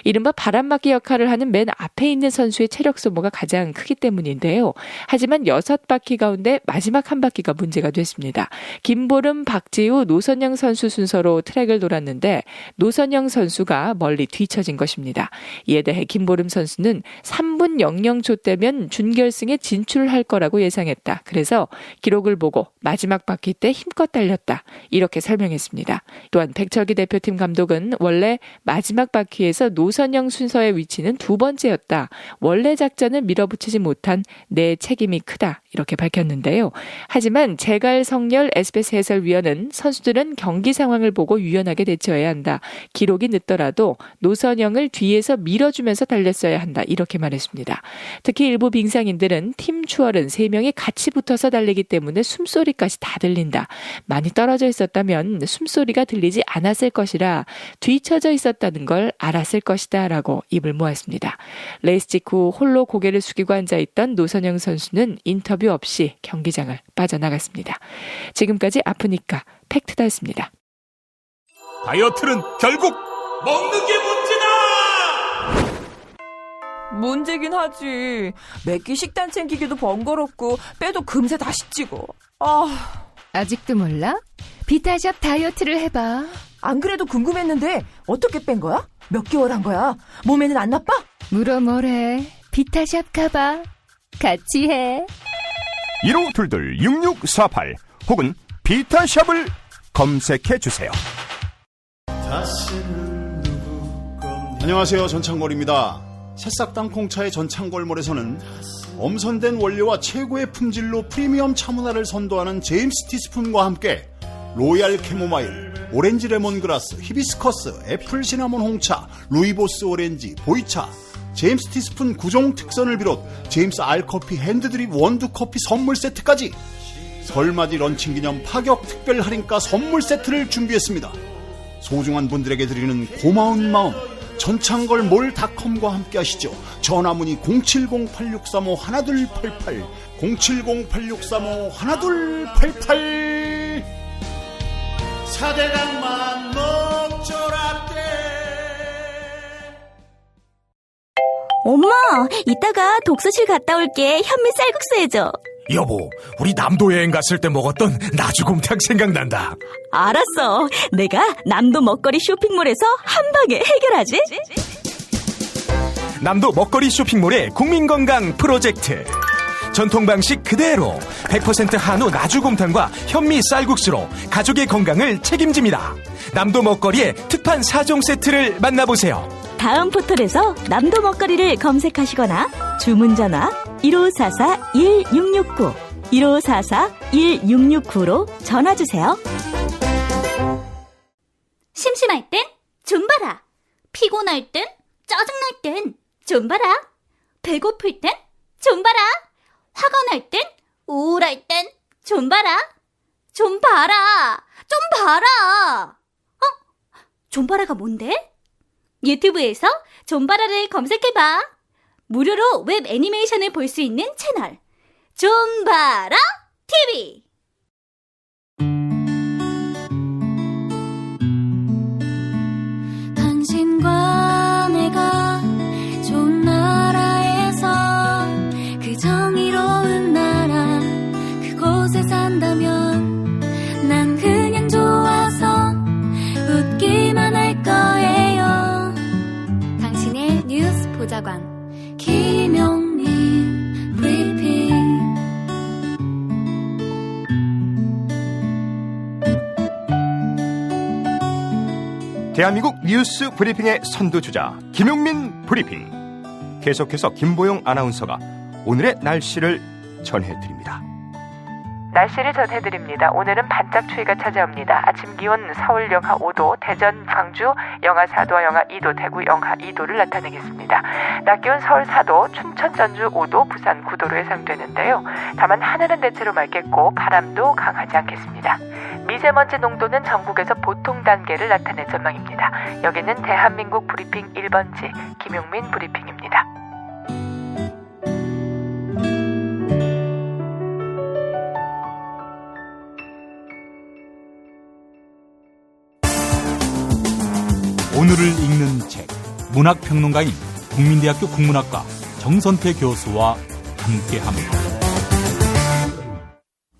Speaker 8: 이른바 바람막이 역할을 하는 맨 앞에 있는 선수의 체력 소모가 가장 크기 때문인데요. 하지만 6바퀴 가운데 마지막 1바퀴가 문제가 됐습니다. 김보름, 박지우, 노선영 선수 순서로 트랙을 돌았는데 노선영 선수가 멀리 뒤처진 것입니다. 이에 대해 김보름 선수는 3분 00초 때면 준결승에 진출할 거라고 예상했다. 그래서 기록을 보고 마지막 바퀴 때 힘껏 달렸다. 이렇게 설명했습니다. 또한 백철기 대표팀 감독은 원래 마지막 바퀴에서 노선영 순서의 위치는 2번째였다. 원래 작전을 밀어붙이지 못한 내 책임이 크다. 이렇게 밝혔는데요. 하지만 제갈성렬 SBS 해설위원은 선수들은 경기 상황을 보고 유연하게 대처해야 한다. 기록이 늦더라도 노선영을 뒤에서 밀어주면서 달렸어야 한다. 이렇게 말했습니다. 특히 일부 빙상인들은 팀 추월은 3명이 같이 붙어서 달리기 때문에 숨소리까지 다 들린다. 많이 떨어져 있었다면 숨소리가 들리지 않았을 것이라 뒤처져 있었다는 걸 알았을 것이다. 라고 입을 모았습니다. 레이스 직후 홀로 고개를 숙이고 앉아있던 노선영 선수는 인터뷰 없이 경기장을 빠져나갔습니다. 지금까지 아프니까 팩트다였습니다.
Speaker 17: 다이어트는 결국 먹는 게 문제다!
Speaker 22: 문제긴 하지. 매끼 식단 챙기기도 번거롭고 빼도 금세 다시 찌고.
Speaker 12: 아직도 몰라? 비타샵 다이어트를 해봐.
Speaker 22: 안 그래도 궁금했는데 어떻게 뺀 거야? 몇 개월 한 거야? 몸에는 안 나빠?
Speaker 12: 물어 뭐래. 비타샵 가봐. 같이 해.
Speaker 14: 1522-6648 혹은 비타샵을 검색해 주세요.
Speaker 16: 다시는
Speaker 2: 안녕하세요. 전창걸입니다. 새싹 땅콩차의 전창걸몰에서는 엄선된 원료와 최고의 품질로 프리미엄 차문화를 선도하는 제임스 티스푼과 함께 로얄 캐모마일, 오렌지 레몬그라스, 히비스커스, 애플 시나몬 홍차, 루이보스 오렌지, 보이차, 제임스 티스푼 9종 특선을 비롯 제임스 알커피 핸드드립 원두커피 선물 세트까지 설맞이 런칭 기념 파격 특별 할인가 선물 세트를 준비했습니다. 소중한 분들에게 드리는 고마운 마음, 전창걸몰닷컴과 함께 하시죠. 전화문의 070-8635-1288 070-8635-1288
Speaker 5: 4대강만 먹조라떼.
Speaker 13: 엄마, 이따가 독서실 갔다 올게. 현미 쌀국수 해줘.
Speaker 17: 여보, 우리 남도 여행 갔을 때 먹었던 나주곰탕 생각난다.
Speaker 13: 알았어. 내가 남도 먹거리 쇼핑몰에서 한 방에 해결하지.
Speaker 17: 남도 먹거리 쇼핑몰의 국민건강 프로젝트. 전통 방식 그대로 100% 한우 나주곰탕과 현미 쌀국수로 가족의 건강을 책임집니다. 남도 먹거리의 특판 4종 세트를 만나보세요.
Speaker 13: 다음 포털에서 남도 먹거리를 검색하시거나 주문 전화 1544-1669 1544-1669로 전화주세요.
Speaker 14: 심심할 땐 줌바라. 피곤할 땐 짜증날 땐 줌바라. 배고플 땐 줌바라. 화가 날 땐 우울할 땐 줌바라. 좀 봐라. 좀 봐라. 줌바라가 뭔데? 유튜브에서 줌바라를 검색해봐. 무료로 웹 애니메이션을 볼 수 있는 채널 줌바라 TV.
Speaker 16: 당신과 내가 좋은 나라에서 그 정의로운 나라 그곳에 산다면 난 그냥 좋아서 웃기만 할 거예요. 당신의 뉴스 보좌관 김용민 브리핑.
Speaker 20: 대한민국 뉴스 브리핑의 선두주자 김용민 브리핑. 계속해서 김보영 아나운서가 오늘의 날씨를 전해드립니다.
Speaker 8: 날씨를 전해드립니다. 오늘은 반짝 추위가 찾아옵니다. 아침 기온 서울 영하 5도, 대전, 광주 영하 4도와 영하 2도, 대구 영하 2도를 나타내겠습니다. 낮 기온 서울 4도, 춘천, 전주 5도, 부산 9도로 예상되는데요. 다만 하늘은 대체로 맑겠고 바람도 강하지 않겠습니다. 미세먼지 농도는 전국에서 보통 단계를 나타낼 전망입니다. 여기는 대한민국 브리핑 1번지 김용민 브리핑입니다.
Speaker 18: 오늘을 읽는 책, 문학평론가인 국민대학교 국문학과 정선태 교수와 함께합니다.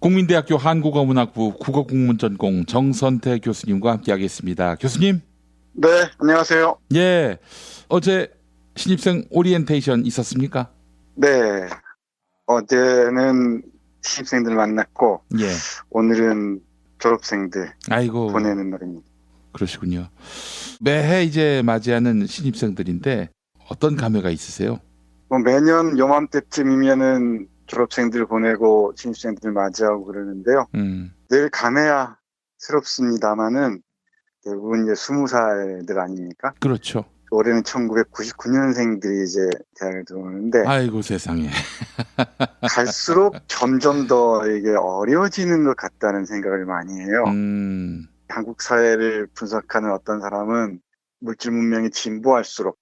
Speaker 6: 국민대학교 한국어문학부 국어국문전공 정선태 교수님과 함께하겠습니다. 교수님.
Speaker 21: 네, 안녕하세요.
Speaker 6: 예, 어제 신입생 오리엔테이션 있었습니까?
Speaker 21: 네, 어제는 신입생들 만났고
Speaker 6: 예.
Speaker 21: 오늘은 졸업생들
Speaker 6: 아이고.
Speaker 21: 보내는 날입니다.
Speaker 6: 그러시군요. 매해 이제 맞이하는 신입생들인데 어떤 감회가 있으세요?
Speaker 21: 매년 요맘때쯤이면은 졸업생들 보내고 신입생들 맞이하고 그러는데요. 늘 감회야스럽습니다만은 대부분 이제 20살들 아닙니까?
Speaker 6: 그렇죠.
Speaker 21: 올해는 1999년생들이 이제 대학에 들어오는데
Speaker 6: 아이고 세상에.
Speaker 21: 갈수록 점점 더 이게 어려워지는 것 같다는 생각을 많이 해요. 한국 사회를 분석하는 어떤 사람은 물질 문명이 진보할수록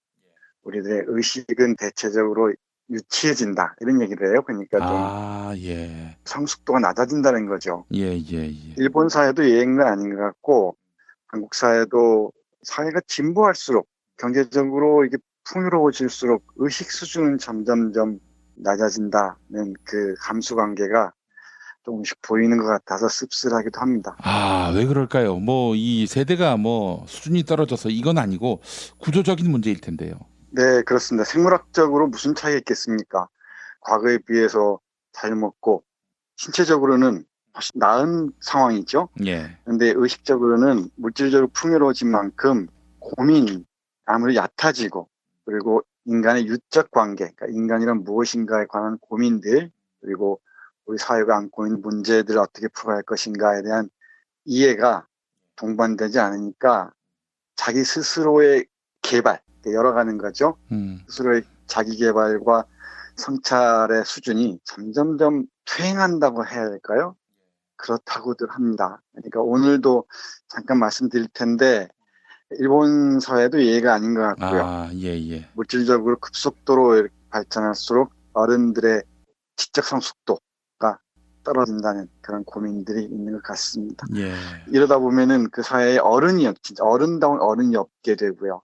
Speaker 21: 우리들의 의식은 대체적으로 유치해진다 이런 얘기를 해요. 그러니까 좀
Speaker 6: 예.
Speaker 21: 성숙도가 낮아진다는 거죠.
Speaker 6: 예.
Speaker 21: 일본 사회도 예행은 아닌 것 같고 한국 사회도 사회가 진보할수록 경제적으로 이게 풍요로워질수록 의식 수준은 점점점 낮아진다는 그 감수 관계가 조금씩 보이는 것 같아서 씁쓸하기도 합니다.
Speaker 6: 왜 그럴까요? 뭐 이 세대가 뭐 수준이 떨어져서 이건 아니고 구조적인 문제일 텐데요.
Speaker 21: 네, 그렇습니다. 생물학적으로 무슨 차이가 있겠습니까? 과거에 비해서 잘 먹고 신체적으로는 훨씬 나은 상황이죠.
Speaker 6: 예.
Speaker 21: 그런데 의식적으로는 물질적으로 풍요로워진 만큼 고민하는 아무리 얕아지고 그리고 인간의 유적 관계, 그러니까 인간이란 무엇인가에 관한 고민들 그리고 우리 사회가 안고 있는 문제들을 어떻게 풀어야 할 것인가에 대한 이해가 동반되지 않으니까 자기 스스로의 개발, 열어가는 거죠. 스스로의 자기 개발과 성찰의 수준이 점점점 퇴행한다고 해야 될까요? 그렇다고들 합니다. 그러니까 오늘도 잠깐 말씀드릴 텐데 일본 사회도 예외가 아닌 것 같고요. 물질적으로 급속도로 이렇게 발전할수록 어른들의 지적 성숙도가 떨어진다는 그런 고민들이 있는 것 같습니다. 이러다 보면은 그 사회의 진짜 어른다운 어른이 없게 되고요.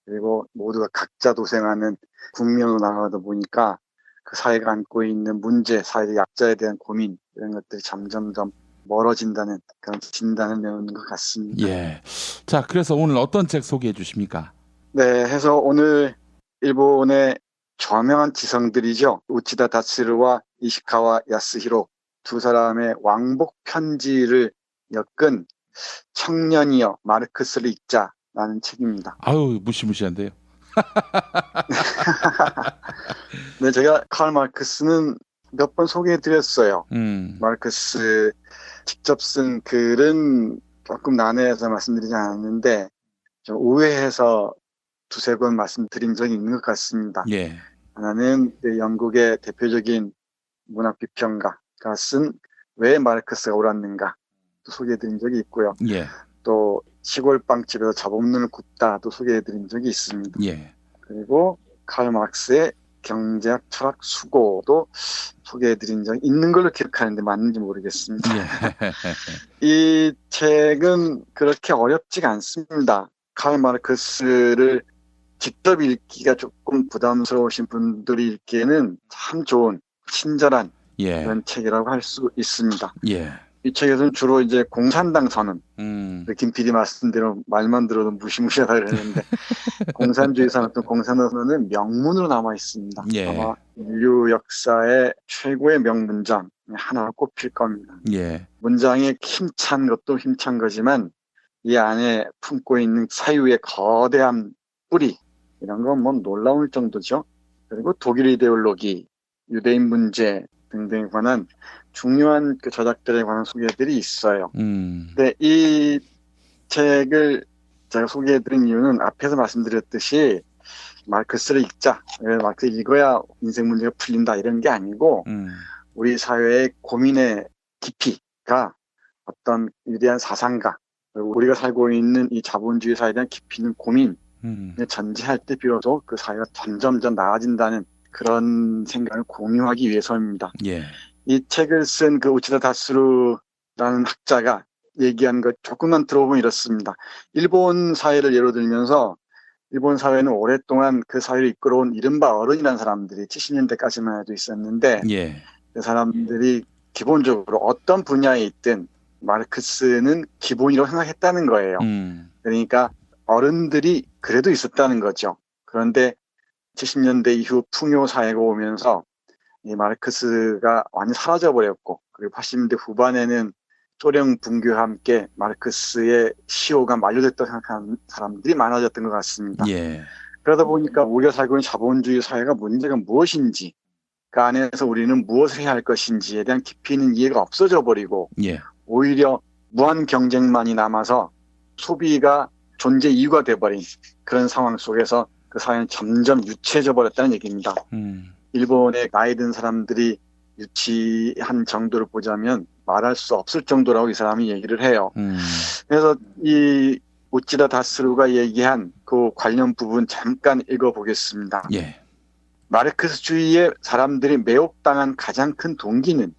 Speaker 21: 그리고 모두가 각자 도생하는 국면으로 나가다 보니까 그 사회가 안고 있는 문제, 사회의 약자에 대한 고민 이런 것들이 점점점 멀어진다는 그런 진단을 내놓는 것 같습니다.
Speaker 6: 자, 그래서 오늘 어떤 책 소개해 주십니까?
Speaker 21: 네, 해서 오늘 일본의 저명한 지성들이죠. 우치다 다츠루와 이시카와 야스히로 두 사람의 왕복 편지를 엮은 청년이여 마르크스를 읽자라는 책입니다.
Speaker 6: 아유, 무시무시한데요.
Speaker 21: 네, 제가 칼 마르크스는 몇 번 소개해드렸어요. 마르크스 직접 쓴 글은 조금 난해해서 말씀드리지 않았는데 좀 우회해서 두세 번 말씀드린 적이 있는 것 같습니다. 하나는 영국의 대표적인 문학 비평가가 쓴 왜 마르크스가 옳았는가 또 소개해드린 적이 있고요. 또 시골 빵집에서 잡음눈을 굽다도 소개해드린 적이 있습니다. 그리고 칼 마르크스의 경제학 철학 수고도 소개해드린 적이 있는 걸로 기억하는데 맞는지 모르겠습니다. 이 책은 그렇게 어렵지가 않습니다. 칼 마르크스를 직접 읽기가 조금 부담스러우신 분들이 읽기에는 참 좋은 친절한 그런 책이라고 할 수 있습니다. 이 책에서는 주로 이제 공산당 선언, 김 PD 말씀대로 말만 들어도 무시무시하다 그러는데 공산주의 선언, 공산당 선언은 명문으로 남아 있습니다. 아마 인류 역사의 최고의 명문장 하나로 꼽힐 겁니다. 문장에 힘찬 것도 힘찬 거지만 이 안에 품고 있는 사유의 거대한 뿌리 이런 건 뭐 놀라울 정도죠. 그리고 독일 이데올로기, 유대인 문제 등등에 관한 중요한 그 저작들에 관한 소개들이 있어요. 근데 이 책을 제가 소개해드린 이유는 앞에서 말씀드렸듯이 마르크스를 읽자, 마르크스 읽어야 인생 문제가 풀린다 이런 게 아니고 우리 사회의 고민의 깊이가 어떤 위대한 사상가 그리고 우리가 살고 있는 이 자본주의 사회에 대한 깊이 있는 고민 전제할 때 비로소 그 사회가 점점점 나아진다는 그런 생각을 공유하기 위해서입니다. 이 책을 쓴 그 우치다 다스루라는 학자가 얘기한 것 조금만 들어보면 이렇습니다. 일본 사회를 예로 들면서 일본 사회는 오랫동안 그 사회를 이끌어온 이른바 어른이라는 사람들이 70년대까지만 해도 있었는데 그 사람들이 기본적으로 어떤 분야에 있든 마르크스는 기본이라고 생각했다는 거예요. 그러니까 어른들이 그래도 있었다는 거죠. 그런데 70년대 이후 풍요 사회가 오면서 이 마르크스가 완전히 사라져버렸고 그리고 80년대 후반에는 소련 붕괴와 함께 마르크스의 시효가 만료됐다고 생각하는 사람들이 많아졌던 것 같습니다. 그러다 보니까 우리가 살고 있는 자본주의 사회가 문제가 무엇인지 그 안에서 우리는 무엇을 해야 할 것인지에 대한 깊이 있는 이해가 없어져 버리고 오히려 무한 경쟁만이 남아서 소비가 존재 이유가 돼버린 그런 상황 속에서 그 사회는 점점 유치해져 버렸다는 얘기입니다. 일본의 나이 든 사람들이 유치한 정도를 보자면 말할 수 없을 정도라고 이 사람이 얘기를 해요. 그래서 이 우치다 다스루가 얘기한 그 관련 부분 잠깐 읽어보겠습니다. 마르크스주의의 사람들이 매혹당한 가장 큰 동기는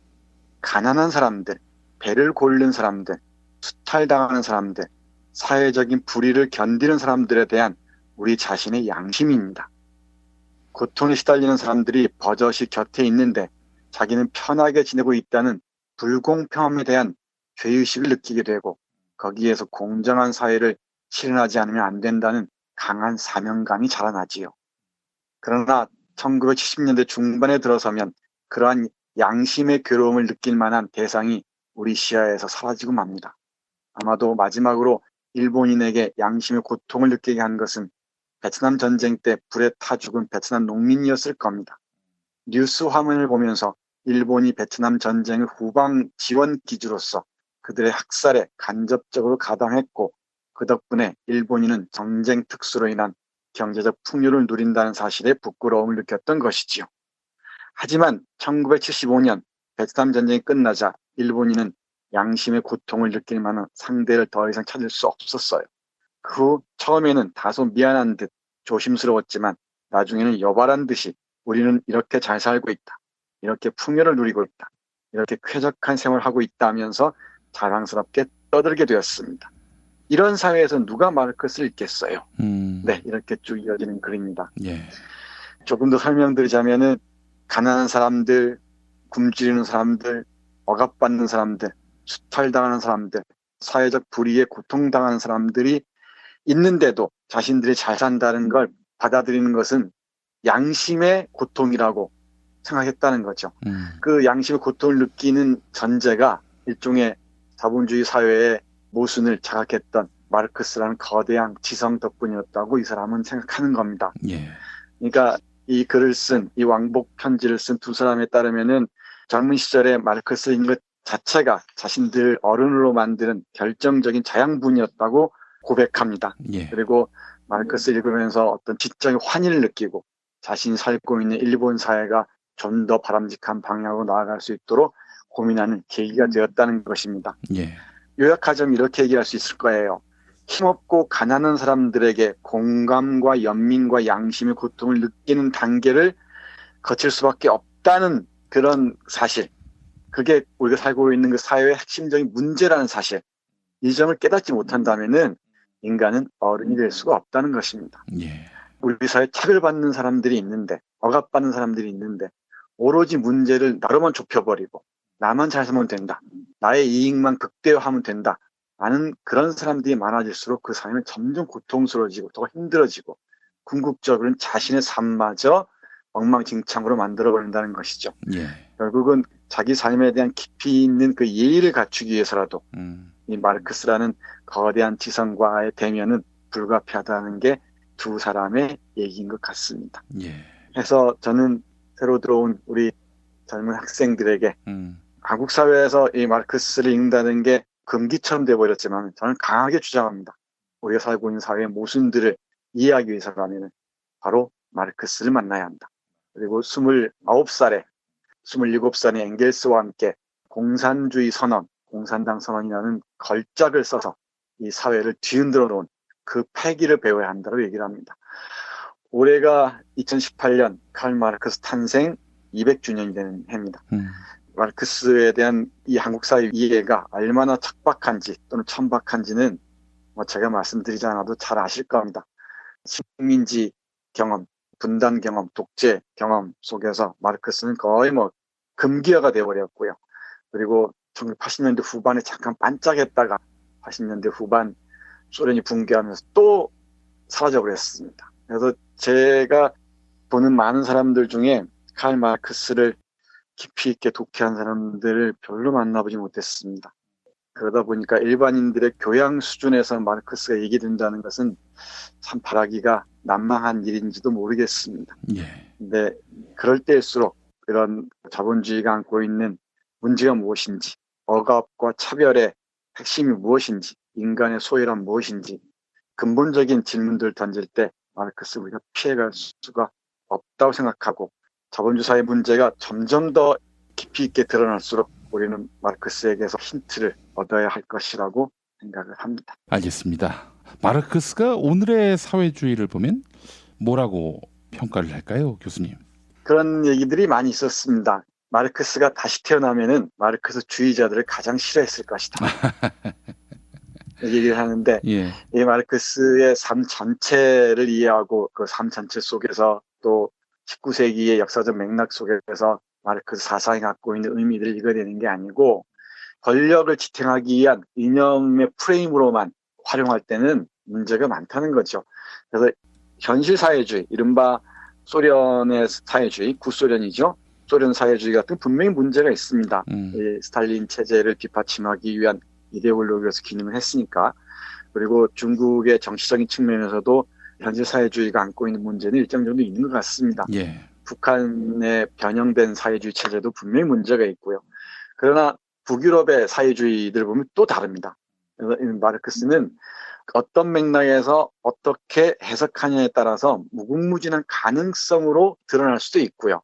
Speaker 21: 가난한 사람들, 배를 고르는 사람들, 수탈당하는 사람들, 사회적인 불의를 견디는 사람들에 대한 우리 자신의 양심입니다. 고통에 시달리는 사람들이 버젓이 곁에 있는데 자기는 편하게 지내고 있다는 불공평함에 대한 죄의식을 느끼게 되고 거기에서 공정한 사회를 실현하지 않으면 안 된다는 강한 사명감이 자라나지요. 그러나 1970년대 중반에 들어서면 그러한 양심의 괴로움을 느낄 만한 대상이 우리 시야에서 사라지고 맙니다. 아마도 마지막으로 일본인에게 양심의 고통을 느끼게 한 것은 베트남 전쟁 때 불에 타 죽은 베트남 농민이었을 겁니다. 뉴스 화면을 보면서 일본이 베트남 전쟁의 후방 지원 기지로서 그들의 학살에 간접적으로 가담했고 그 덕분에 일본인은 전쟁 특수로 인한 경제적 풍요를 누린다는 사실에 부끄러움을 느꼈던 것이지요. 하지만 1975년 베트남 전쟁이 끝나자 일본인은 양심의 고통을 느낄 만한 상대를 더 이상 찾을 수 없었어요. 그 후 처음에는 다소 미안한 듯 조심스러웠지만 나중에는 여발한 듯이 우리는 이렇게 잘 살고 있다. 이렇게 풍요를 누리고 있다. 이렇게 쾌적한 생활을 하고 있다 하면서 자랑스럽게 떠들게 되었습니다. 이런 사회에서 누가 마르크스를 읽겠어요? 네, 이렇게 쭉 이어지는 글입니다.
Speaker 6: 예.
Speaker 21: 조금 더 설명드리자면은 가난한 사람들, 굶주리는 사람들, 억압받는 사람들, 수탈당하는 사람들, 사회적 불의에 고통당하는 사람들이 있는데도 자신들이 잘 산다는 걸 받아들이는 것은 양심의 고통이라고 생각했다는 거죠. 그 양심의 고통을 느끼는 전제가 일종의 자본주의 사회의 모순을 자각했던 마르크스라는 거대한 지성 덕분이었다고 이 사람은 생각하는 겁니다.
Speaker 6: 예.
Speaker 21: 그러니까 이 글을 쓴, 이 왕복 편지를 쓴 두 사람에 따르면은 젊은 시절에 마르크스를 읽은 것 자체가 자신들 어른으로 만드는 결정적인 자양분이었다고 고백합니다.
Speaker 6: 예.
Speaker 21: 그리고 마르크스 읽으면서 어떤 지적인 환희를 느끼고 자신이 살고 있는 일본 사회가 좀 더 바람직한 방향으로 나아갈 수 있도록 고민하는 계기가 되었다는 것입니다.
Speaker 6: 예.
Speaker 21: 요약하자면 이렇게 얘기할 수 있을 거예요. 힘없고 가난한 사람들에게 공감과 연민과 양심의 고통을 느끼는 단계를 거칠 수밖에 없다는 그런 사실. 그게 우리가 살고 있는 그 사회의 핵심적인 문제라는 사실. 이 점을 깨닫지 못한다면은 인간은 어른이 될 수가 없다는 것입니다.
Speaker 6: 예.
Speaker 21: 우리 사회에 차별받는 사람들이 있는데, 억압받는 사람들이 있는데, 오로지 문제를 나로만 좁혀버리고, 나만 잘 살면 된다. 나의 이익만 극대화하면 된다. 라는 그런 사람들이 많아질수록 그 삶은 점점 고통스러워지고 더 힘들어지고 궁극적으로는 자신의 삶마저 엉망진창으로 만들어버린다는 것이죠.
Speaker 6: 예.
Speaker 21: 결국은 자기 삶에 대한 깊이 있는 그 예의를 갖추기 위해서라도 이 마르크스라는 거대한 지성과의 대면은 불가피하다는 게 두 사람의 얘기인 것 같습니다.
Speaker 6: 예.
Speaker 21: 그래서 저는 새로 들어온 우리 젊은 학생들에게 한국 사회에서 이 마르크스를 읽는다는 게 금기처럼 돼버렸지만 저는 강하게 주장합니다. 우리가 살고 있는 사회의 모순들을 이해하기 위해서라면 바로 마르크스를 만나야 한다. 그리고 29살에 27살의 엥겔스와 함께 공산주의 선언, 공산당 선언이라는 걸작을 써서 이 사회를 뒤흔들어 놓은 그 패기를 배워야 한다고 얘기를 합니다. 올해가 2018년 칼 마르크스 탄생 200주년이 되는 해입니다. 마르크스에 대한 이 한국 사회 이해가 얼마나 척박한지 또는 천박한지는 제가 말씀드리지 않아도 잘 아실 겁니다. 식민지 경험, 분단 경험, 독재 경험 속에서 마르크스는 거의 금기어가 되어버렸고요. 그리고 1980년대 후반에 잠깐 반짝했다가 80년대 후반 소련이 붕괴하면서 또 사라져버렸습니다. 그래서 제가 보는 많은 사람들 중에 칼 마르크스를 깊이 있게 독해한 사람들을 별로 만나보지 못했습니다. 그러다 보니까 일반인들의 교양 수준에서 마르크스가 얘기된다는 것은 참 바라기가 난망한 일인지도 모르겠습니다.
Speaker 6: 예.
Speaker 21: 근데 그럴 때일수록 이런 자본주의가 안고 있는 문제가 무엇인지, 억압과 차별의 핵심이 무엇인지, 인간의 소외란 무엇인지 근본적인 질문들을 던질 때 마르크스 우리가 피해갈 수가 없다고 생각하고 자본주의 사회 문제가 점점 더 깊이 있게 드러날수록 우리는 마르크스에게서 힌트를 얻어야 할 것이라고 생각을 합니다.
Speaker 6: 알겠습니다. 마르크스가 오늘의 사회주의를 보면 뭐라고 평가를 할까요, 교수님?
Speaker 21: 그런 얘기들이 많이 있었습니다. 마르크스가 다시 태어나면은 마르크스 주의자들을 가장 싫어했을 것이다. 얘기를 하는데
Speaker 6: 예.
Speaker 21: 이 마르크스의 삶 전체를 이해하고 그 삶 전체 속에서 또 19세기의 역사적 맥락 속에서 마르크스 사상이 갖고 있는 의미들을 읽어야 되는 게 아니고 권력을 지탱하기 위한 이념의 프레임으로만 활용할 때는 문제가 많다는 거죠. 그래서 현실 사회주의, 이른바 소련의 사회주의, 구소련이죠. 소련 사회주의 같은 분명히 문제가 있습니다. 이 스탈린 체제를 뒷받침하기 위한 이데올로기로서 기능을 했으니까. 그리고 중국의 정치적인 측면에서도 현재 사회주의가 안고 있는 문제는 일정 정도 있는 것 같습니다.
Speaker 6: 예.
Speaker 21: 북한의 변형된 사회주의 체제도 분명히 문제가 있고요. 그러나 북유럽의 사회주의들 보면 또 다릅니다. 그래서 마르크스는 어떤 맥락에서 어떻게 해석하냐에 따라서 무궁무진한 가능성으로 드러날 수도 있고요.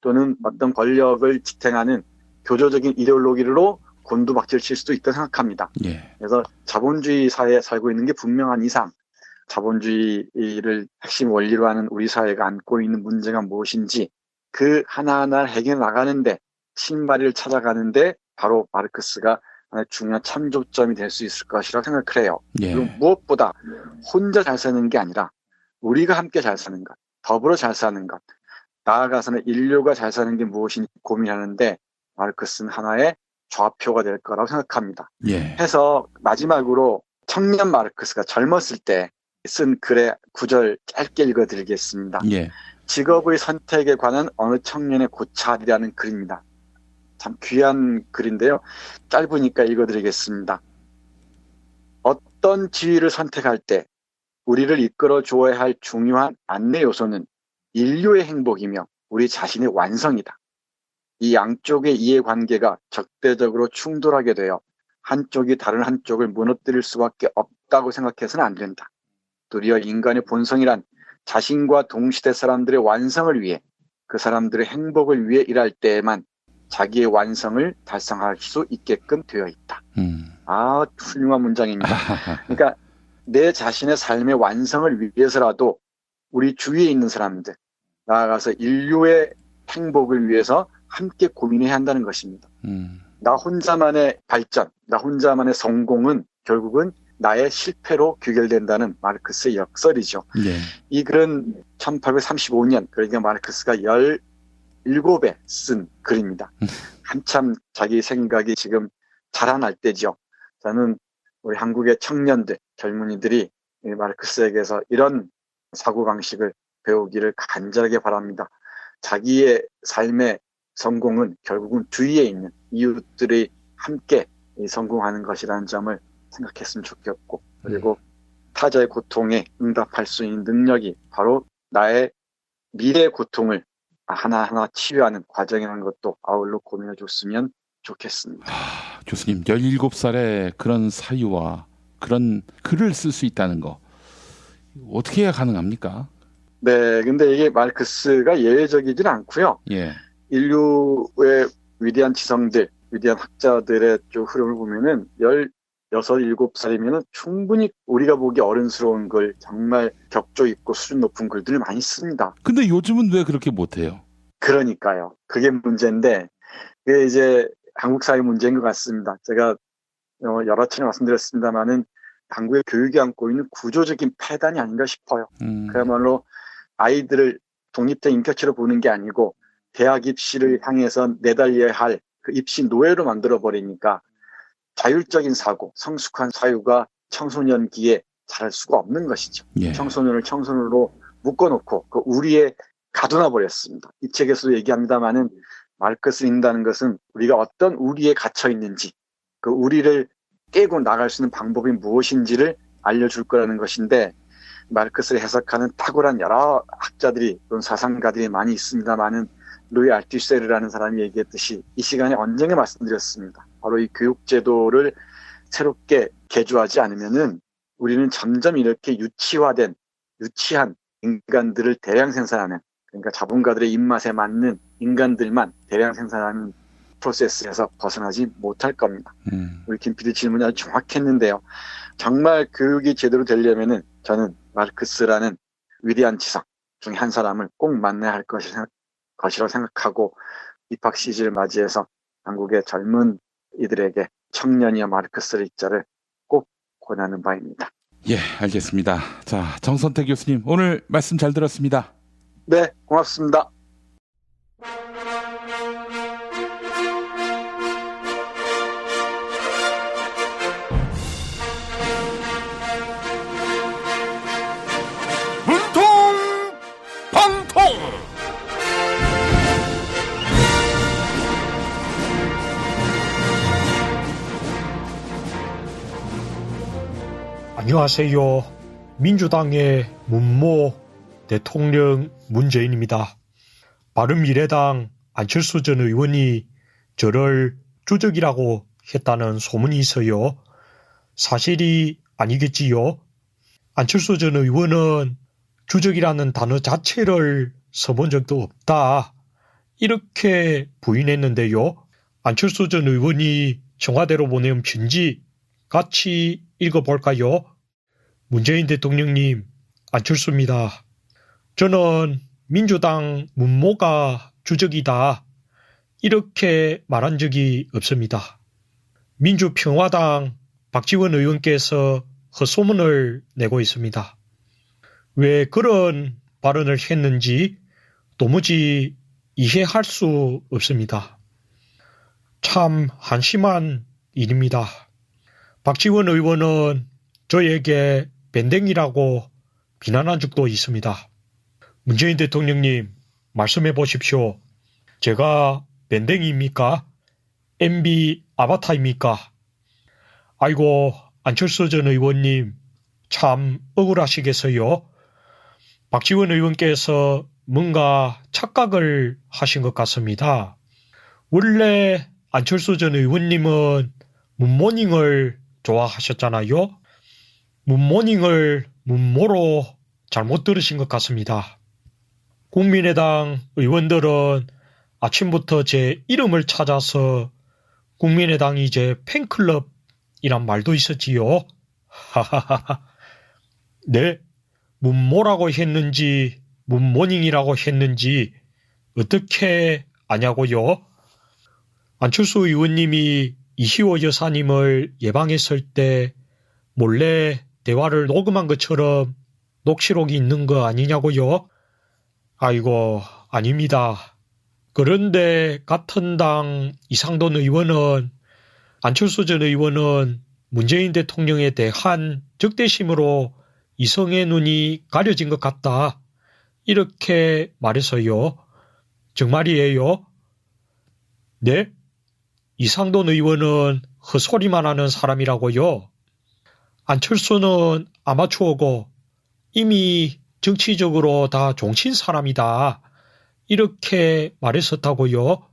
Speaker 21: 또는 어떤 권력을 지탱하는 교조적인 이데올로기로 곤두박질 칠 수도 있다고 생각합니다.
Speaker 6: 예.
Speaker 21: 그래서 자본주의 사회에 살고 있는 게 분명한 이상 자본주의를 핵심 원리로 하는 우리 사회가 안고 있는 문제가 무엇인지 그 하나하나를 해결해 나가는데 신발을 찾아가는데 바로 마르크스가 하나의 중요한 참조점이 될 수 있을 것이라고 생각을 해요.
Speaker 6: 예.
Speaker 21: 그리고 무엇보다 혼자 잘 사는 게 아니라 우리가 함께 잘 사는 것, 더불어 잘 사는 것, 나아가서는 인류가 잘 사는 게 무엇인지 고민하는데 마르크스는 하나의 좌표가 될 거라고 생각합니다.
Speaker 6: 예.
Speaker 21: 해서 마지막으로 청년 마르크스가 젊었을 때 쓴 글의 구절 짧게 읽어드리겠습니다.
Speaker 6: 예.
Speaker 21: 직업의 선택에 관한 어느 청년의 고찰이라는 글입니다. 참 귀한 글인데요. 짧으니까 읽어드리겠습니다. 어떤 지위를 선택할 때 우리를 이끌어 주어야 할 중요한 안내 요소는 인류의 행복이며 우리 자신의 완성이다. 이 양쪽의 이해관계가 적대적으로 충돌하게 되어 한쪽이 다른 한쪽을 무너뜨릴 수밖에 없다고 생각해서는 안 된다. 도리어 인간의 본성이란 자신과 동시대 사람들의 완성을 위해 그 사람들의 행복을 위해 일할 때에만 자기의 완성을 달성할 수 있게끔 되어 있다. 아, 훌륭한 문장입니다. 그러니까 내 자신의 삶의 완성을 위해서라도 우리 주위에 있는 사람들, 나아가서 인류의 행복을 위해서 함께 고민해야 한다는 것입니다. 나 혼자만의 발전, 나 혼자만의 성공은 결국은 나의 실패로 귀결된다는 마르크스의 역설이죠.
Speaker 6: 예.
Speaker 21: 이 글은 1835년, 그러니까 마르크스가 17에 쓴 글입니다. 한참 자기 생각이 지금 자라날 때죠. 저는 우리 한국의 청년들, 젊은이들이 마르크스에게서 이런 사고방식을 배우기를 간절하게 바랍니다. 자기의 삶의 성공은 결국은 주위에 있는 이웃들이 함께 성공하는 것이라는 점을 생각했으면 좋겠고, 그리고 타자의 고통에 응답할 수 있는 능력이 바로 나의 미래의 고통을 하나하나 치유하는 과정이라는 것도 아울러 고민해 줬으면 좋겠습니다.
Speaker 6: 교수님, 17살에 그런 사유와 그런 글을 쓸 수 있다는 거 어떻게 해야 가능합니까?
Speaker 21: 네, 근데 이게 마르크스가 예외적이지는 않고요.
Speaker 6: 예.
Speaker 21: 인류의 위대한 지성들, 위대한 학자들의 쭉 흐름을 보면은 16, 17살이면은 충분히 우리가 보기 어른스러운 글, 정말 격조 있고 수준 높은 글들을 많이 씁니다.
Speaker 6: 근데 요즘은 왜 그렇게 못해요?
Speaker 21: 그러니까요. 그게 문제인데, 그게 이제 한국 사회 문제인 것 같습니다. 제가 여러 차례 말씀드렸습니다만은 한국의 교육이 안고 있는 구조적인 폐단이 아닌가 싶어요. 그야말로 아이들을 독립된 인격체로 보는 게 아니고 대학 입시를 향해서 내달려야 할 그 입시 노예로 만들어버리니까 자율적인 사고, 성숙한 사유가 청소년기에 자랄 수가 없는 것이죠.
Speaker 6: 예.
Speaker 21: 청소년을 청소년으로 묶어놓고 그 우리에 가둬놔 버렸습니다. 이 책에서도 얘기합니다마는 마르크스를 읽는다는 것은 우리가 어떤 우리에 갇혀 있는지, 그 우리를 깨고 나갈 수 있는 방법이 무엇인지를 알려줄 거라는 것인데, 마르크스를 해석하는 탁월한 여러 학자들이 또는 사상가들이 많이 있습니다마는 루이 알투세르라는 사람이 얘기했듯이 이 시간에 언젠가 말씀드렸습니다. 바로 이 교육제도를 새롭게 개조하지 않으면은 우리는 점점 이렇게 유치한 인간들을 대량 생산하는, 그러니까 자본가들의 입맛에 맞는 인간들만 대량 생산하는 프로세스에서 벗어나지 못할 겁니다. 우리 김 PD 질문이 아주 정확했는데요. 정말 교육이 제대로 되려면은 저는 마르크스라는 위대한 지성 중에 한 사람을 꼭 만나야 할 것이라고 생각하고 입학 시즌을 맞이해서 한국의 젊은 이들에게 청년이여 마르크스를 읽자를 꼭 권하는 바입니다.
Speaker 6: 예, 알겠습니다. 자, 정선태 교수님, 오늘 말씀 잘 들었습니다.
Speaker 21: 네, 고맙습니다.
Speaker 10: 안녕하세요. 민주당의 문모 대통령 문재인입니다. 바른미래당 안철수 전 의원이 저를 주적이라고 했다는 소문이 있어요. 사실이 아니겠지요? 안철수 전 의원은 주적이라는 단어 자체를 써본 적도 없다. 이렇게 부인했는데요. 안철수 전 의원이 청와대로 보낸 편지 같이 읽어볼까요? 문재인 대통령님, 안철수입니다. 저는 민주당 문모가 주적이다. 이렇게 말한 적이 없습니다. 민주평화당 박지원 의원께서 헛소문을 내고 있습니다. 왜 그런 발언을 했는지 도무지 이해할 수 없습니다. 참 한심한 일입니다. 박지원 의원은 저에게 밴댕이라고 비난한 적도 있습니다. 문재인 대통령님, 말씀해 보십시오. 제가 밴댕이입니까? MB 아바타입니까? 아이고, 안철수 전 의원님, 참 억울하시겠어요? 박지원 의원께서 뭔가 착각을 하신 것 같습니다. 원래 안철수 전 의원님은 문모닝을 좋아하셨잖아요. 문모닝을 문모로 잘못 들으신 것 같습니다. 국민의당 의원들은 아침부터 제 이름을 찾아서 국민의당이 제 팬클럽이란 말도 있었지요. 하하하하. 네, 문모라고 했는지 문모닝이라고 했는지 어떻게 아냐고요? 안철수 의원님이 이희호 여사님을 예방했을 때 몰래 대화를 녹음한 것처럼 녹취록이 있는 거 아니냐고요? 아이고, 아닙니다. 그런데 같은 당 이상돈 의원은 안철수 전 의원은 문재인 대통령에 대한 적대심으로 이성의 눈이 가려진 것 같다. 이렇게 말해서요. 정말이에요? 네? 이상돈 의원은 헛소리만 하는 사람이라고요. 안철수는 아마추어고 이미 정치적으로 다 종친 사람이다. 이렇게 말했었다고요.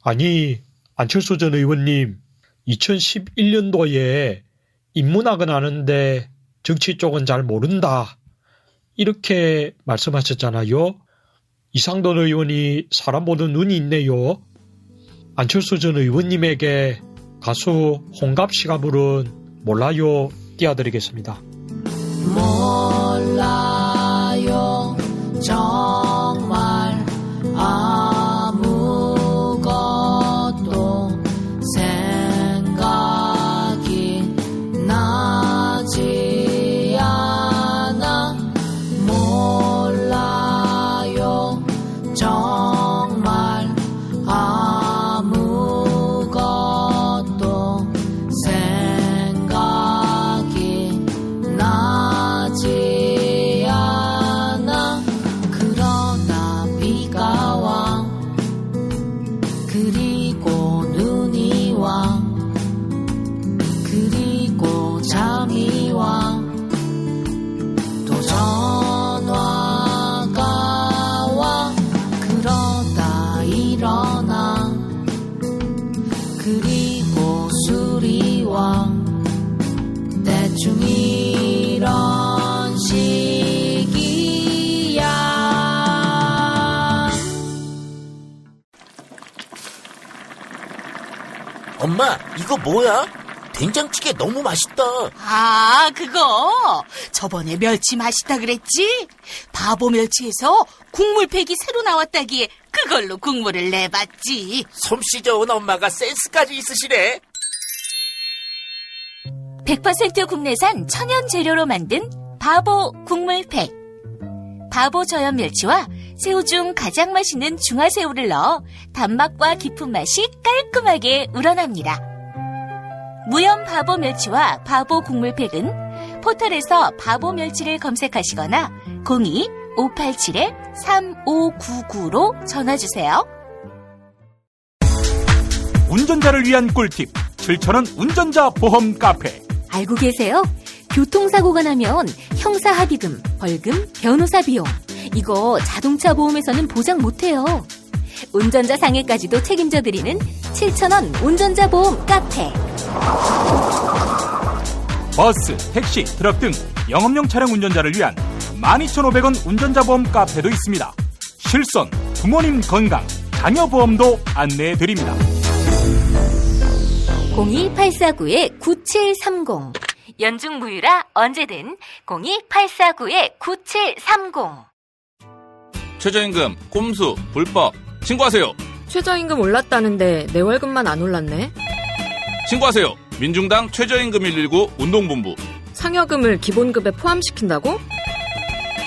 Speaker 10: 아니, 안철수 전 의원님, 2011년도에 인문학은 아는데 정치 쪽은 잘 모른다. 이렇게 말씀하셨잖아요. 이상돈 의원이 사람 보는 눈이 있네요. 안철수 전 의원님에게 가수 홍갑 씨가 부른 몰라요 띄워드리겠습니다.
Speaker 16: 몰라요 정말 아무것도 생각이 나지 않아. 몰라요 정말 아무것도 생각이 나지 않아. 그러나 비가 와 그리고 눈이 와 그리고 잠이 와 또 전화가 와. 그러다 일어나 그리고 술이 와. 대충 이런 식이야.
Speaker 5: 엄마, 이거 뭐야? 된장찌개 너무 맛있다.
Speaker 15: 아, 그거 저번에 멸치 맛있다 그랬지? 바보 멸치에서 국물팩이 새로 나왔다기에 그걸로 국물을 내봤지.
Speaker 5: 솜씨 좋은 엄마가 센스까지 있으시네.
Speaker 14: 100% 국내산 천연 재료로 만든 바보 국물팩. 바보 저염 멸치와 새우 중 가장 맛있는 중화새우를 넣어 단맛과 깊은 맛이 깔끔하게 우러납니다. 무염 바보 멸치와 바보 국물팩은 포털에서 바보 멸치를 검색하시거나 02-587-3599로 전화주세요.
Speaker 18: 운전자를 위한 꿀팁 7,000원 운전자 보험 카페.
Speaker 11: 알고 계세요?
Speaker 1: 교통사고가 나면 형사합의금, 벌금, 변호사 비용. 이거 자동차 보험에서는 보장 못해요. 운전자 상해까지도 책임져드리는 7,000원 운전자 보험 카페.
Speaker 18: 버스, 택시, 트럭 등 영업용 차량 운전자를 위한 12,500원 운전자 보험 카페도 있습니다. 실손, 부모님 건강, 자녀 보험도 안내해드립니다.
Speaker 1: 02849-9730. 연중 무휴라 언제든 02849-9730.
Speaker 3: 최저임금, 꼼수, 불법. 신고하세요.
Speaker 23: 최저임금 올랐다는데 내 월급만 안 올랐네.
Speaker 3: 신고하세요. 민중당 최저임금 119 운동본부.
Speaker 23: 상여금을 기본급에 포함시킨다고?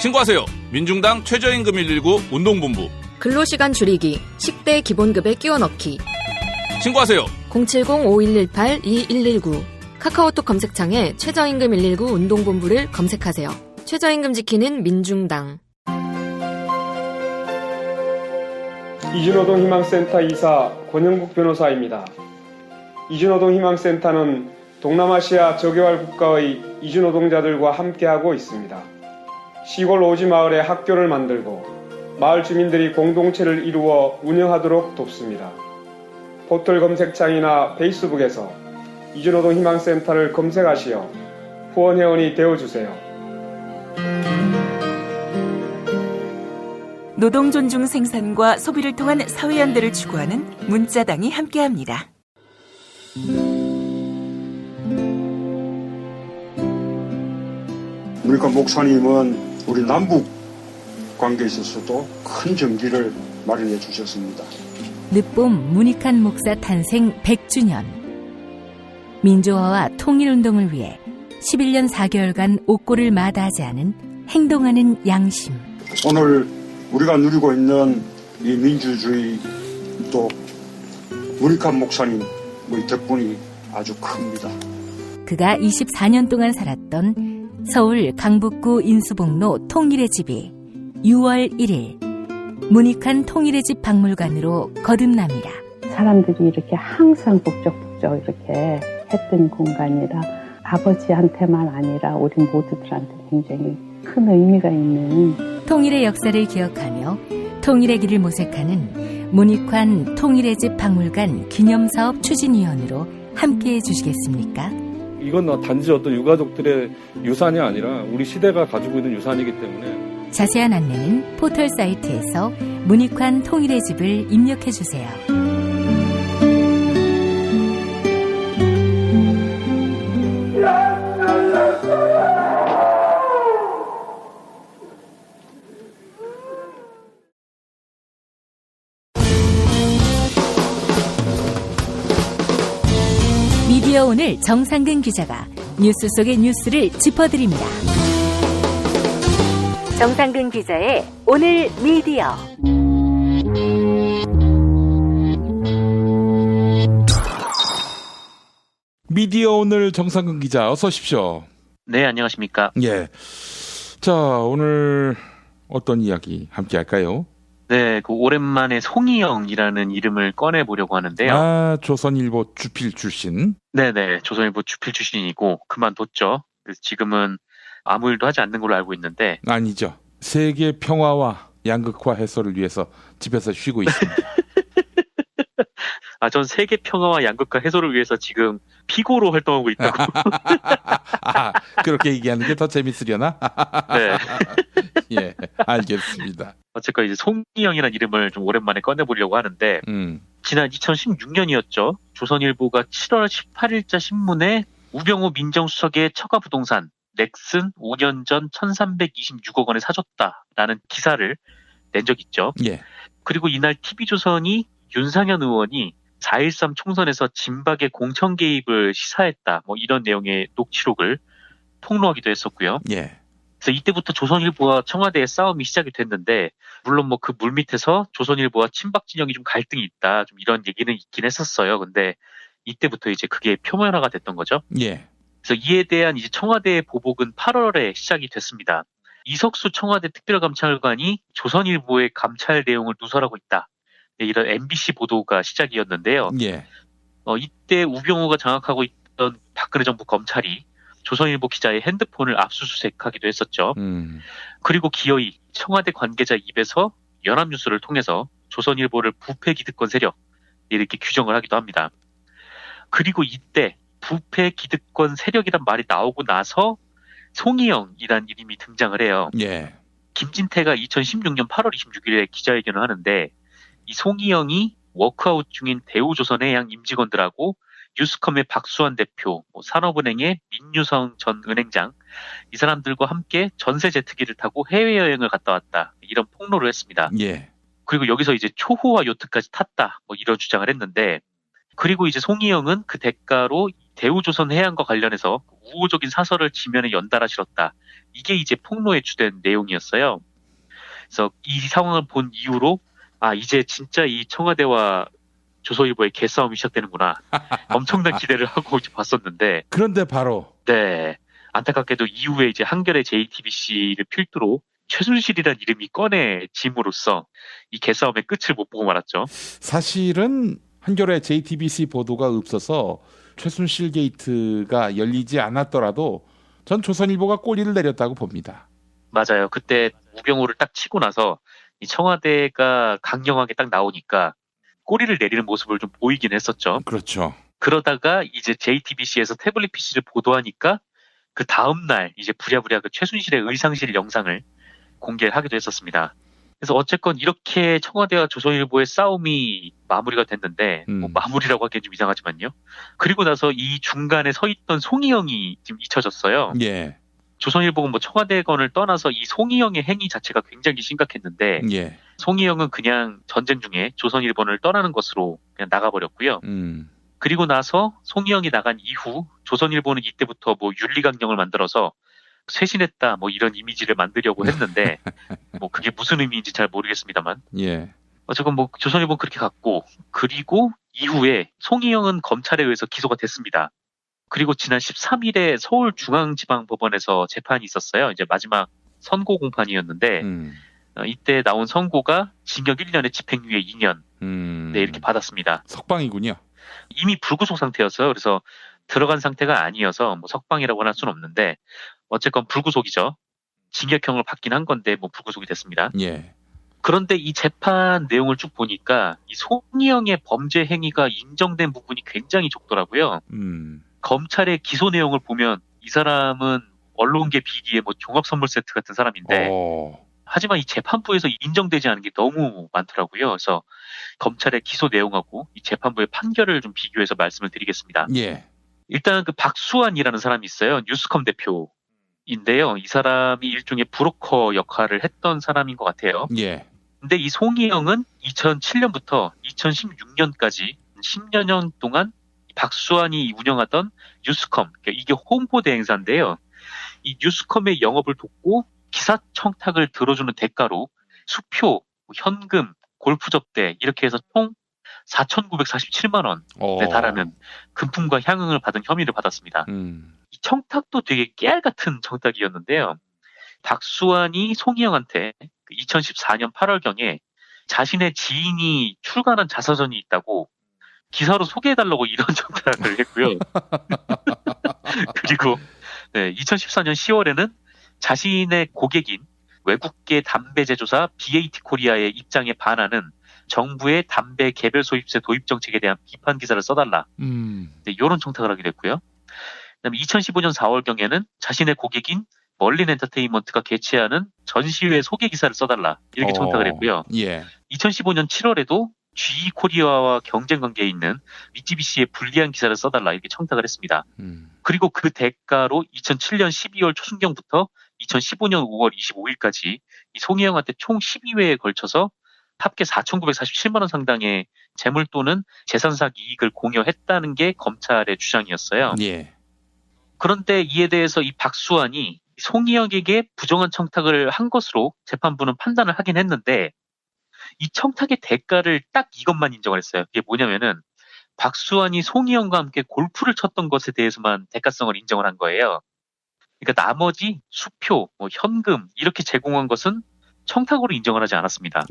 Speaker 3: 신고하세요. 민중당 최저임금 119 운동본부.
Speaker 23: 근로시간 줄이기, 식대 기본급에 끼워 넣기.
Speaker 3: 신고하세요.
Speaker 23: 070-5118-2119. 카카오톡 검색창에 최저임금 119 운동본부를 검색하세요. 최저임금 지키는 민중당.
Speaker 24: 이주노동 희망센터 이사 권영국 변호사입니다. 이주노동 희망센터는 동남아시아 저개발 국가의 이주노동자들과 함께하고 있습니다. 시골 오지 마을에 학교를 만들고 마을 주민들이 공동체를 이루어 운영하도록 돕습니다. 포털 검색창이나 페이스북에서 이주노동 희망센터를 검색하시어 후원회원이 되어주세요.
Speaker 7: 노동 존중 생산과 소비를 통한 사회연대를 추구하는 문자당이 함께합니다.
Speaker 25: 우리가 목사님은 우리 남북 관계에 있어서도 큰 정기를 마련해 주셨습니다.
Speaker 1: 늦봄 문익환 목사 탄생 100주년. 민주화와 통일운동을 위해 11년 4개월간 옥고를 마다하지 않은 행동하는 양심.
Speaker 25: 오늘 우리가 누리고 있는 이 민주주의 또 문익환 목사님의 덕분이 아주 큽니다.
Speaker 1: 그가 24년 동안 살았던 서울 강북구 인수봉로 통일의 집이 6월 1일 문익환 통일의 집 박물관으로 거듭납니다.
Speaker 26: 사람들이 이렇게 항상 북적북적 이렇게 했던 공간이라 아버지한테만 아니라 우리 모두들한테 굉장히 큰 의미가 있는
Speaker 1: 통일의 역사를 기억하며 통일의 길을 모색하는 문익환 통일의 집 박물관 기념사업 추진위원으로 함께해 주시겠습니까?
Speaker 27: 이건 단지 어떤 유가족들의 유산이 아니라 우리 시대가 가지고 있는 유산이기 때문에
Speaker 1: 자세한 안내는 포털 사이트에서 문익환 통일의 집을 입력해 주세요. 미디어 오늘 정상근 기자가 뉴스 속의 뉴스를 짚어드립니다. 정상근 기자의 오늘 미디어.
Speaker 6: 미디어 오늘 정상근 기자 어서 오십시오.
Speaker 28: 네, 안녕하십니까.
Speaker 6: 예. 자, 오늘 어떤 이야기 함께 할까요?
Speaker 28: 네, 그 오랜만에 송희영이라는 이름을 꺼내보려고 하는데요.
Speaker 6: 아, 조선일보 주필 출신.
Speaker 28: 네네, 조선일보 주필 출신이고 그만뒀죠. 그래서 지금은 아무 일도 하지 않는 걸로 알고 있는데.
Speaker 6: 아니죠. 세계 평화와 양극화 해소를 위해서 집에서 쉬고 있습니다.
Speaker 28: 아, 전 세계 평화와 양극화 해소를 위해서 지금 피고로 활동하고 있다고.
Speaker 6: 아, 그렇게 얘기하는 게 더 재밌으려나?
Speaker 28: 네.
Speaker 6: 예, 알겠습니다.
Speaker 28: 어쨌건 이제 송희영이라는 이름을 좀 오랜만에 꺼내보려고 하는데, 지난 2016년이었죠. 조선일보가 7월 18일자 신문에 우병우 민정수석의 처가부동산 넥슨 5년 전 1326억 원에 사줬다라는 기사를 낸 적 있죠.
Speaker 6: 예.
Speaker 28: 그리고 이날 TV조선이 윤상현 의원이 4.13 총선에서 진박의 공천 개입을 시사했다. 뭐 이런 내용의 녹취록을 폭로하기도 했었고요.
Speaker 6: 예.
Speaker 28: 그래서 이때부터 조선일보와 청와대의 싸움이 시작이 됐는데, 물론 뭐 그 물밑에서 조선일보와 친박 진영이 좀 갈등이 있다. 좀 이런 얘기는 있긴 했었어요. 근데 이때부터 이제 그게 표면화가 됐던 거죠.
Speaker 6: 예.
Speaker 28: 그래서 이에 대한 이제 청와대의 보복은 8월에 시작이 됐습니다. 이석수 청와대 특별감찰관이 조선일보의 감찰 내용을 누설하고 있다. 이런 MBC 보도가 시작이었는데요.
Speaker 6: 예.
Speaker 28: 이때 우병우가 장악하고 있던 박근혜 정부 검찰이 조선일보 기자의 핸드폰을 압수수색하기도 했었죠. 그리고 기어이 청와대 관계자 입에서 연합뉴스를 통해서 조선일보를 부패 기득권 세력 이렇게 규정을 하기도 합니다. 그리고 이때 부패 기득권 세력이란 말이 나오고 나서 송희영이란 이름이 등장을 해요.
Speaker 6: 예.
Speaker 28: 김진태가 2016년 8월 26일에 기자회견을 하는데 이 송희영이 워크아웃 중인 대우조선의 양 임직원들하고 뉴스컴의 박수환 대표, 산업은행의 민유성 전 은행장 이 사람들과 함께 전세 제트기를 타고 해외여행을 갔다 왔다 이런 폭로를 했습니다.
Speaker 6: 예.
Speaker 28: 그리고 여기서 이제 초호화 요트까지 탔다 이런 주장을 했는데 그리고 이제 송희영은 그 대가로 대우조선 해양과 관련해서 우호적인 사설을 지면에 연달아 실었다. 이게 이제 폭로에 주된 내용이었어요. 그래서 이 상황을 본 이후로 이제 진짜 이 청와대와 조선일보의 개싸움이 시작되는구나. 엄청난 기대를 하고 이제 봤었는데.
Speaker 6: 그런데 바로.
Speaker 28: 네. 안타깝게도 이후에 이제 한겨레 JTBC를 필두로 최순실이란 이름이 꺼내짐으로써 이 개싸움의 끝을 못 보고 말았죠.
Speaker 6: 사실은 한겨레 JTBC 보도가 없어서 최순실 게이트가 열리지 않았더라도 전 조선일보가 꼬리를 내렸다고 봅니다.
Speaker 28: 맞아요. 그때 우병우를 딱 치고 나서 이 청와대가 강경하게 딱 나오니까 꼬리를 내리는 모습을 좀 보이긴 했었죠.
Speaker 6: 그렇죠.
Speaker 28: 그러다가 이제 JTBC에서 태블릿 PC를 보도하니까 그 다음날 이제 부랴부랴 그 최순실의 의상실 영상을 공개를 하기도 했었습니다. 그래서 어쨌건 이렇게 청와대와 조선일보의 싸움이 마무리가 됐는데 마무리라고 하기엔 좀 이상하지만요. 그리고 나서 이 중간에 서 있던 송희영이 지금 잊혀졌어요.
Speaker 6: 예.
Speaker 28: 조선일보는 청와대건을 떠나서 이 송희영의 행위 자체가 굉장히 심각했는데
Speaker 6: 예.
Speaker 28: 송희영은 그냥 전쟁 중에 조선일보를 떠나는 것으로 그냥 나가버렸고요. 그리고 나서 송희영이 나간 이후 조선일보는 이때부터 윤리강령을 만들어서 쇄신했다 이런 이미지를 만들려고 했는데 그게 무슨 의미인지 잘 모르겠습니다만
Speaker 6: 예.
Speaker 28: 어쨌건 조선일보는 그렇게 갔고 그리고 이후에 송희영은 검찰에 의해서 기소가 됐습니다. 그리고 지난 13일에 서울중앙지방법원에서 재판이 있었어요. 이제 마지막 선고 공판이었는데 이때 나온 선고가 징역 1년에 집행유예 2년 네, 이렇게 받았습니다.
Speaker 6: 석방이군요.
Speaker 28: 이미 불구속 상태였어요. 그래서 들어간 상태가 아니어서 석방이라고는 할 수는 없는데 어쨌건 불구속이죠. 징역형을 받긴 한 건데 불구속이 됐습니다.
Speaker 6: 예.
Speaker 28: 그런데 이 재판 내용을 쭉 보니까 이 송희영의 범죄 행위가 인정된 부분이 굉장히 적더라고요. 검찰의 기소 내용을 보면 이 사람은 언론계 비리의 종합 선물 세트 같은 사람인데 하지만 이 재판부에서 인정되지 않은 게 너무 많더라고요. 그래서 검찰의 기소 내용하고 이 재판부의 판결을 좀 비교해서 말씀을 드리겠습니다.
Speaker 6: 예.
Speaker 28: 일단 그 박수환이라는 사람이 있어요. 뉴스컴 대표인데요. 이 사람이 일종의 브로커 역할을 했던 사람인 것 같아요.
Speaker 6: 예.
Speaker 28: 근데 이 송희영은 2007년부터 2016년까지 10여 년 동안 박수환이 운영하던 뉴스컴, 그러니까 이게 홍보 대행사인데요. 이 뉴스컴의 영업을 돕고 기사 청탁을 들어주는 대가로 수표, 현금, 골프 접대 이렇게 해서 총 4,947만 원에 달하는 금품과 향응을 받은 혐의를 받았습니다. 이 청탁도 되게 깨알 같은 청탁이었는데요. 박수환이 송희영한테 2014년 8월경에 자신의 지인이 출간한 자서전이 있다고 기사로 소개해달라고 이런 청탁을 했고요. 그리고 2014년 10월에는 자신의 고객인 외국계 담배 제조사 BAT 코리아의 입장에 반하는 정부의 담배 개별 소입세 도입 정책에 대한 비판 기사를 써달라. 이런 청탁을 하게 됐고요. 그다음에 2015년 4월경에는 자신의 고객인 멀린 엔터테인먼트가 개최하는 전시회 소개 기사를 써달라. 이렇게 청탁을 했고요.
Speaker 6: 예.
Speaker 28: 2015년 7월에도 GE 코리아와 경쟁 관계에 있는 미쯔비시의 불리한 기사를 써달라. 이렇게 청탁을 했습니다. 그리고 그 대가로 2007년 12월 초순경부터 2015년 5월 25일까지 이 송희영한테 총 12회에 걸쳐서 합계 4,947만 원 상당의 재물 또는 재산상 이익을 공여했다는 게 검찰의 주장이었어요.
Speaker 6: 예.
Speaker 28: 그런데 이에 대해서 이 박수환이 송희영에게 부정한 청탁을 한 것으로 재판부는 판단을 하긴 했는데 이 청탁의 대가를 딱 이것만 인정을 했어요. 이게 뭐냐면은 박수환이 송희영과 함께 골프를 쳤던 것에 대해서만 대가성을 인정을 한 거예요. 그러니까 나머지 수표, 현금 이렇게 제공한 것은 청탁으로 인정을 하지 않았습니다.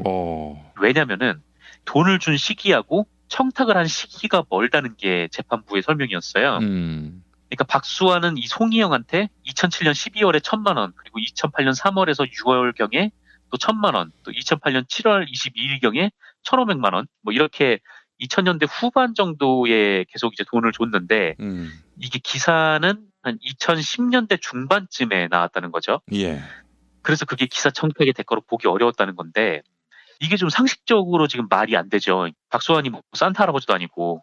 Speaker 28: 왜냐면은 돈을 준 시기하고 청탁을 한 시기가 멀다는 게 재판부의 설명이었어요. 그러니까 박수환은 이 송희영한테 2007년 12월에 1,000만 원, 그리고 2008년 3월에서 6월경에 또 1,000만 원, 또 2008년 7월 22일경에 1,500만 원, 뭐 이렇게 2000년대 후반 정도에 계속 이제 돈을 줬는데 이게 기사는 한 2010년대 중반쯤에 나왔다는 거죠.
Speaker 6: 예.
Speaker 28: 그래서 그게 기사 청탁의 대가로 보기 어려웠다는 건데 이게 좀 상식적으로 지금 말이 안 되죠. 박수환이 뭐 산타 할아버지도 아니고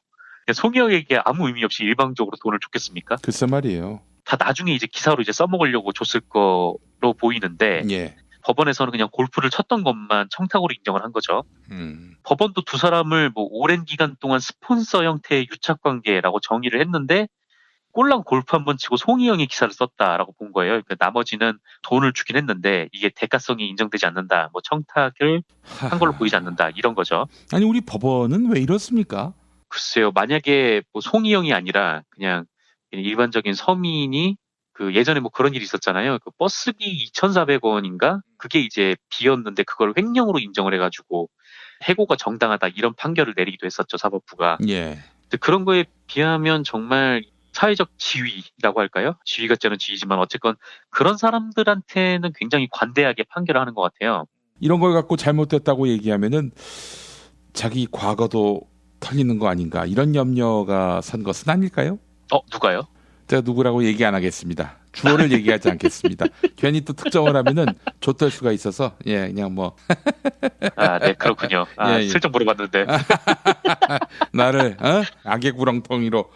Speaker 28: 송희영에게 아무 의미 없이 일방적으로 돈을 줬겠습니까?
Speaker 6: 글쎄 말이에요.
Speaker 28: 다 나중에 이제 기사로 이제 써먹으려고 줬을 거로 보이는데
Speaker 6: 예.
Speaker 28: 법원에서는 그냥 골프를 쳤던 것만 청탁으로 인정을 한 거죠. 법원도 두 사람을 뭐 오랜 기간 동안 스폰서 형태의 유착 관계라고 정의를 했는데 꼴랑 골프 한번 치고 송희영이 기사를 썼다라고 본 거예요. 그러니까 나머지는 돈을 주긴 했는데 이게 대가성이 인정되지 않는다. 뭐 청탁을 한 걸로 보이지 않는다. 이런 거죠.
Speaker 6: 아니 우리 법원은 왜 이렇습니까?
Speaker 28: 글쎄요. 만약에 뭐 송희영이 아니라 그냥 일반적인 서민이 그 예전에 뭐 그런 일이 있었잖아요. 그 버스비 2,400원인가? 그게 이제 비었는데 그걸 횡령으로 인정을 해가지고 해고가 정당하다 이런 판결을 내리기도 했었죠. 사법부가.
Speaker 6: 예.
Speaker 28: 근데 그런 거에 비하면 정말 사회적 지위라고 할까요? 지위 같지 않은 지위지만 어쨌건 그런 사람들한테는 굉장히 관대하게 판결을 하는 것 같아요.
Speaker 6: 이런 걸 갖고 잘못됐다고 얘기하면은 자기 과거도 털리는 거 아닌가 이런 염려가 선 것은 아닐까요?
Speaker 28: 누가요?
Speaker 6: 제가 누구라고 얘기 안 하겠습니다. 주어를 얘기하지 않겠습니다. 괜히 또 특정을 하면은 좆될 수가 있어서 예 그냥 뭐.
Speaker 28: 네 그렇군요.
Speaker 6: 예.
Speaker 28: 슬쩍 물어봤는데
Speaker 6: 나를 악의 구렁텅이로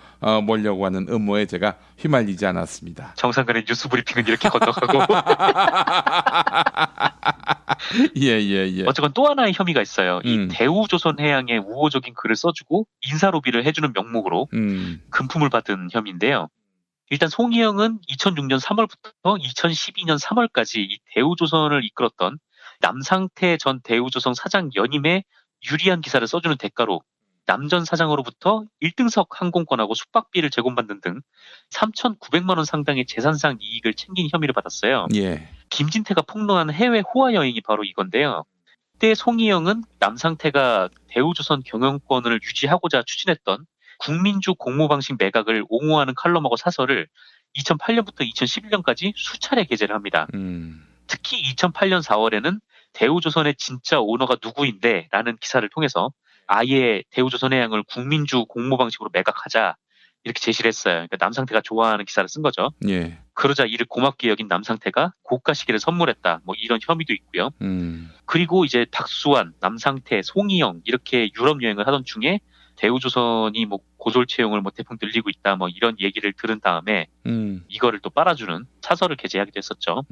Speaker 6: 몰려고 하는 음모에 제가 휘말리지 않았습니다.
Speaker 28: 정상근의 뉴스 브리핑은 이렇게 건너가고.
Speaker 6: 예.
Speaker 28: 어쨌건 또 하나의 혐의가 있어요. 이 대우조선해양에 우호적인 글을 써주고 인사로비를 해주는 명목으로 금품을 받은 혐의인데요. 일단 송희영은 2006년 3월부터 2012년 3월까지 이 대우조선을 이끌었던 남상태 전 대우조선 사장 연임에 유리한 기사를 써주는 대가로 남 전 사장으로부터 1등석 항공권하고 숙박비를 제공받는 등 3,900만 원 상당의 재산상 이익을 챙긴 혐의를 받았어요.
Speaker 6: 예.
Speaker 28: 김진태가 폭로한 해외 호화 여행이 바로 이건데요. 그때 송희영은 남상태가 대우조선 경영권을 유지하고자 추진했던 국민주 공모방식 매각을 옹호하는 칼럼하고 사설을 2008년부터 2011년까지 수차례 게재를 합니다. 특히 2008년 4월에는 대우조선의 진짜 오너가 누구인데 라는 기사를 통해서 아예 대우조선해양을 국민주 공모방식으로 매각하자 이렇게 제시를 했어요. 그러니까 남상태가 좋아하는 기사를 쓴 거죠.
Speaker 6: 예.
Speaker 28: 그러자 이를 고맙게 여긴 남상태가 고가 시계를 선물했다. 뭐 이런 혐의도 있고요. 그리고 이제 박수환, 남상태, 송희영 이렇게 유럽 여행을 하던 중에 대우조선이 뭐 고졸 채용을 뭐 대폭 늘리고 있다 뭐 이런 얘기를 들은 다음에 이거를 또 빨아주는 사설을 게재하기도 했었죠.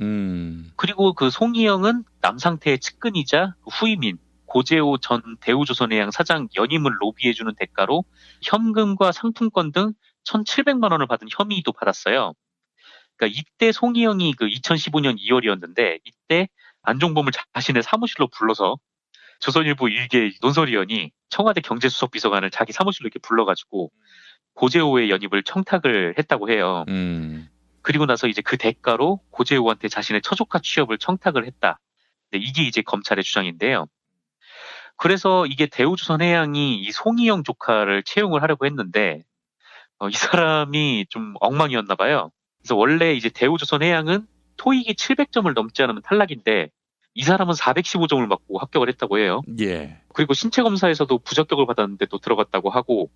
Speaker 28: 그리고 그 송희영은 남상태의 측근이자 후임인 고재호 전 대우조선해양 사장 연임을 로비해주는 대가로 현금과 상품권 등 1,700만 원을 받은 혐의도 받았어요. 그러니까 이때 송희영이 그 2015년 2월이었는데 이때 안종범을 자신의 사무실로 불러서 조선일보 일개 논설위원이 청와대 경제수석비서관을 자기 사무실로 이렇게 불러가지고 고재호의 연입을 청탁을 했다고 해요. 그리고 나서 이제 그 대가로 고재호한테 자신의 처조카 취업을 청탁을 했다. 네, 이게 이제 검찰의 주장인데요. 그래서 이게 대우조선해양이 이 송희영 조카를 채용을 하려고 했는데 이 사람이 좀 엉망이었나 봐요. 그래서 원래 이제 대우조선해양은 토익이 700점을 넘지 않으면 탈락인데 이 사람은 415점을 맞고 합격을 했다고 해요.
Speaker 6: 예.
Speaker 28: 그리고 신체 검사에서도 부적격을 받았는데 또 들어갔다고 하고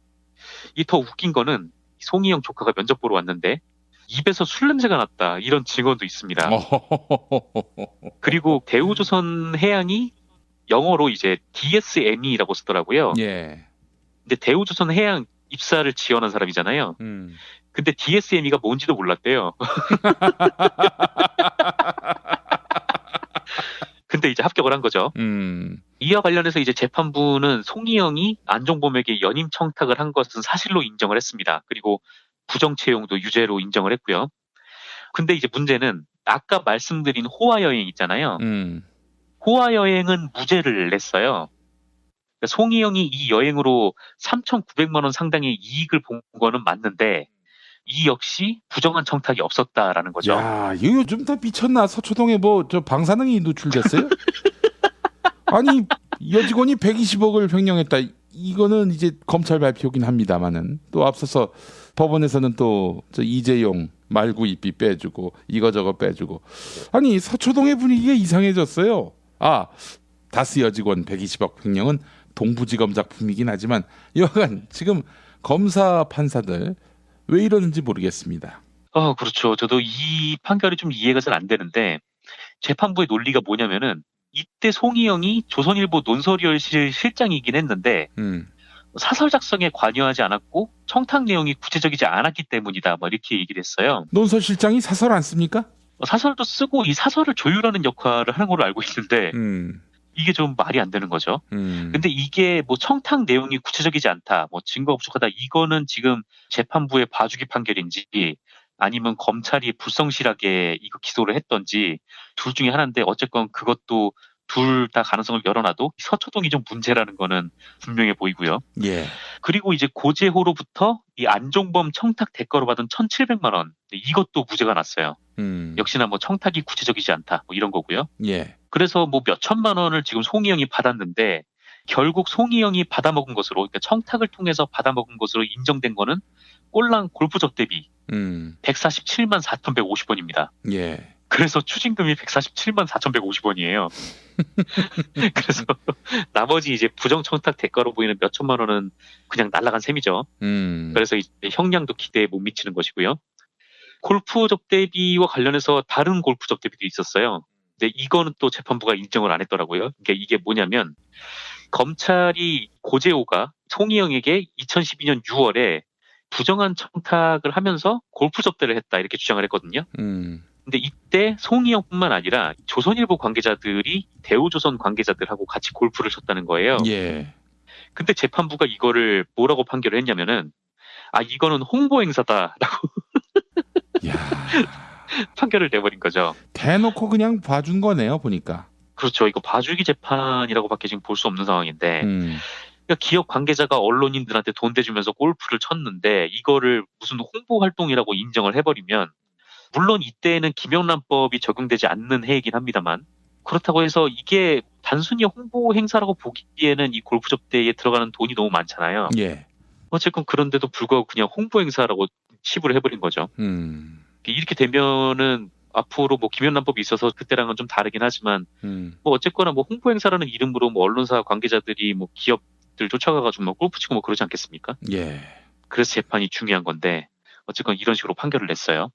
Speaker 28: 이 더 웃긴 거는 송희영 조카가 면접 보러 왔는데 입에서 술 냄새가 났다 이런 증언도 있습니다. 그리고 대우조선해양이 영어로 이제 DSME라고 쓰더라고요.
Speaker 6: 예.
Speaker 28: 근데 대우조선해양 입사를 지원한 사람이잖아요. 근데 DSME가 뭔지도 몰랐대요. 근데 이제 합격을 한 거죠. 이와 관련해서 이제 재판부는 송희영이 안종범에게 연임 청탁을 한 것은 사실로 인정을 했습니다. 그리고 부정 채용도 유죄로 인정을 했고요. 근데 이제 문제는 아까 말씀드린 호화 여행 있잖아요. 호화 여행은 무죄를 냈어요. 그러니까 송희영이 이 여행으로 3,900만 원 상당의 이익을 본 거는 맞는데 이 역시 부정한 청탁이 없었다라는 거죠.
Speaker 6: 야, 이거 요즘 다 미쳤나? 서초동에 뭐 저 방사능이 노출됐어요? 아니 여직원이 120억을 횡령했다. 이거는 이제 검찰 발표긴 합니다만은 또 앞서서 법원에서는 또 이재용 말구입비 빼주고 이거저거 빼주고. 아니 서초동의 분위기가 이상해졌어요. 다스 여직원 120억 횡령은 동부지검 작품이긴 하지만 여하간 지금 검사 판사들 왜 이러는지 모르겠습니다.
Speaker 28: 그렇죠. 저도 이 판결이 좀 이해가 잘 안 되는데 재판부의 논리가 뭐냐면은 이때 송희영이 조선일보 논설위원실 실장이긴 했는데 사설 작성에 관여하지 않았고 청탁 내용이 구체적이지 않았기 때문이다. 뭐 이렇게 얘기를 했어요.
Speaker 6: 논설실장이 사설 안 씁니까?
Speaker 28: 사설도 쓰고 이 사설을 조율하는 역할을 하는 걸로 알고 있는데 이게 좀 말이 안 되는 거죠. 근데 이게 뭐 청탁 내용이 구체적이지 않다, 뭐 증거가 부족하다, 이거는 지금 재판부의 봐주기 판결인지 아니면 검찰이 불성실하게 이거 기소를 했던지 둘 중에 하나인데 어쨌건 그것도 둘 다 가능성을 열어놔도 서초동이 좀 문제라는 거는 분명해 보이고요.
Speaker 6: 예.
Speaker 28: 그리고 이제 고재호로부터 이 안종범 청탁 대가로 받은 1,700만 원, 이것도 무죄가 났어요. 역시나 뭐 청탁이 구체적이지 않다, 뭐 이런 거고요.
Speaker 6: 예.
Speaker 28: 그래서 뭐 몇 천만 원을 지금 송희영이 받았는데 결국 송희영이 받아먹은 것으로, 그러니까 청탁을 통해서 받아먹은 것으로 인정된 거는 꼴랑 골프 접대비 147만 4,150원입니다.
Speaker 6: 예.
Speaker 28: 그래서 추징금이 147만 4,150원이에요. 그래서 나머지 이제 부정청탁 대가로 보이는 몇 천만 원은 그냥 날아간 셈이죠. 그래서 이제 형량도 기대에 못 미치는 것이고요. 골프 접대비와 관련해서 다른 골프 접대비도 있었어요. 근데 이거는 또 재판부가 인정을 안 했더라고요. 그러니까 이게 뭐냐면 검찰이 고재호가 송희영에게 2012년 6월에 부정한 청탁을 하면서 골프 접대를 했다, 이렇게 주장을 했거든요. 근데 이때 송희영뿐만 아니라 조선일보 관계자들이 대우조선 관계자들하고 같이 골프를 쳤다는 거예요.
Speaker 6: 예.
Speaker 28: 근데 재판부가 이거를 뭐라고 판결을 했냐면은 이거는 홍보 행사다라고 판결을 내버린 거죠.
Speaker 6: 대놓고 그냥 봐준 거네요, 보니까.
Speaker 28: 그렇죠. 이거 봐주기 재판이라고밖에 지금 볼 수 없는 상황인데 그러니까 기업 관계자가 언론인들한테 돈 대주면서 골프를 쳤는데 이거를 무슨 홍보 활동이라고 인정을 해버리면, 물론 이때는 김영란법이 적용되지 않는 해이긴 합니다만, 그렇다고 해서 이게 단순히 홍보 행사라고 보기에는 이 골프 접대에 들어가는 돈이 너무 많잖아요.
Speaker 6: 예.
Speaker 28: 어쨌건 그런데도 불구하고 그냥 홍보 행사라고 치부를 해버린 거죠. 이렇게 되면은 앞으로 뭐 김영란법이 있어서 그때랑은 좀 다르긴 하지만 뭐 어쨌거나 뭐 홍보 행사라는 이름으로 뭐 언론사 관계자들이 뭐 기업들 쫓아가가지고 뭐 골프 치고 뭐 그러지 않겠습니까?
Speaker 6: 예.
Speaker 28: 그래서 재판이 중요한 건데 어쨌건 이런 식으로 판결을 냈어요.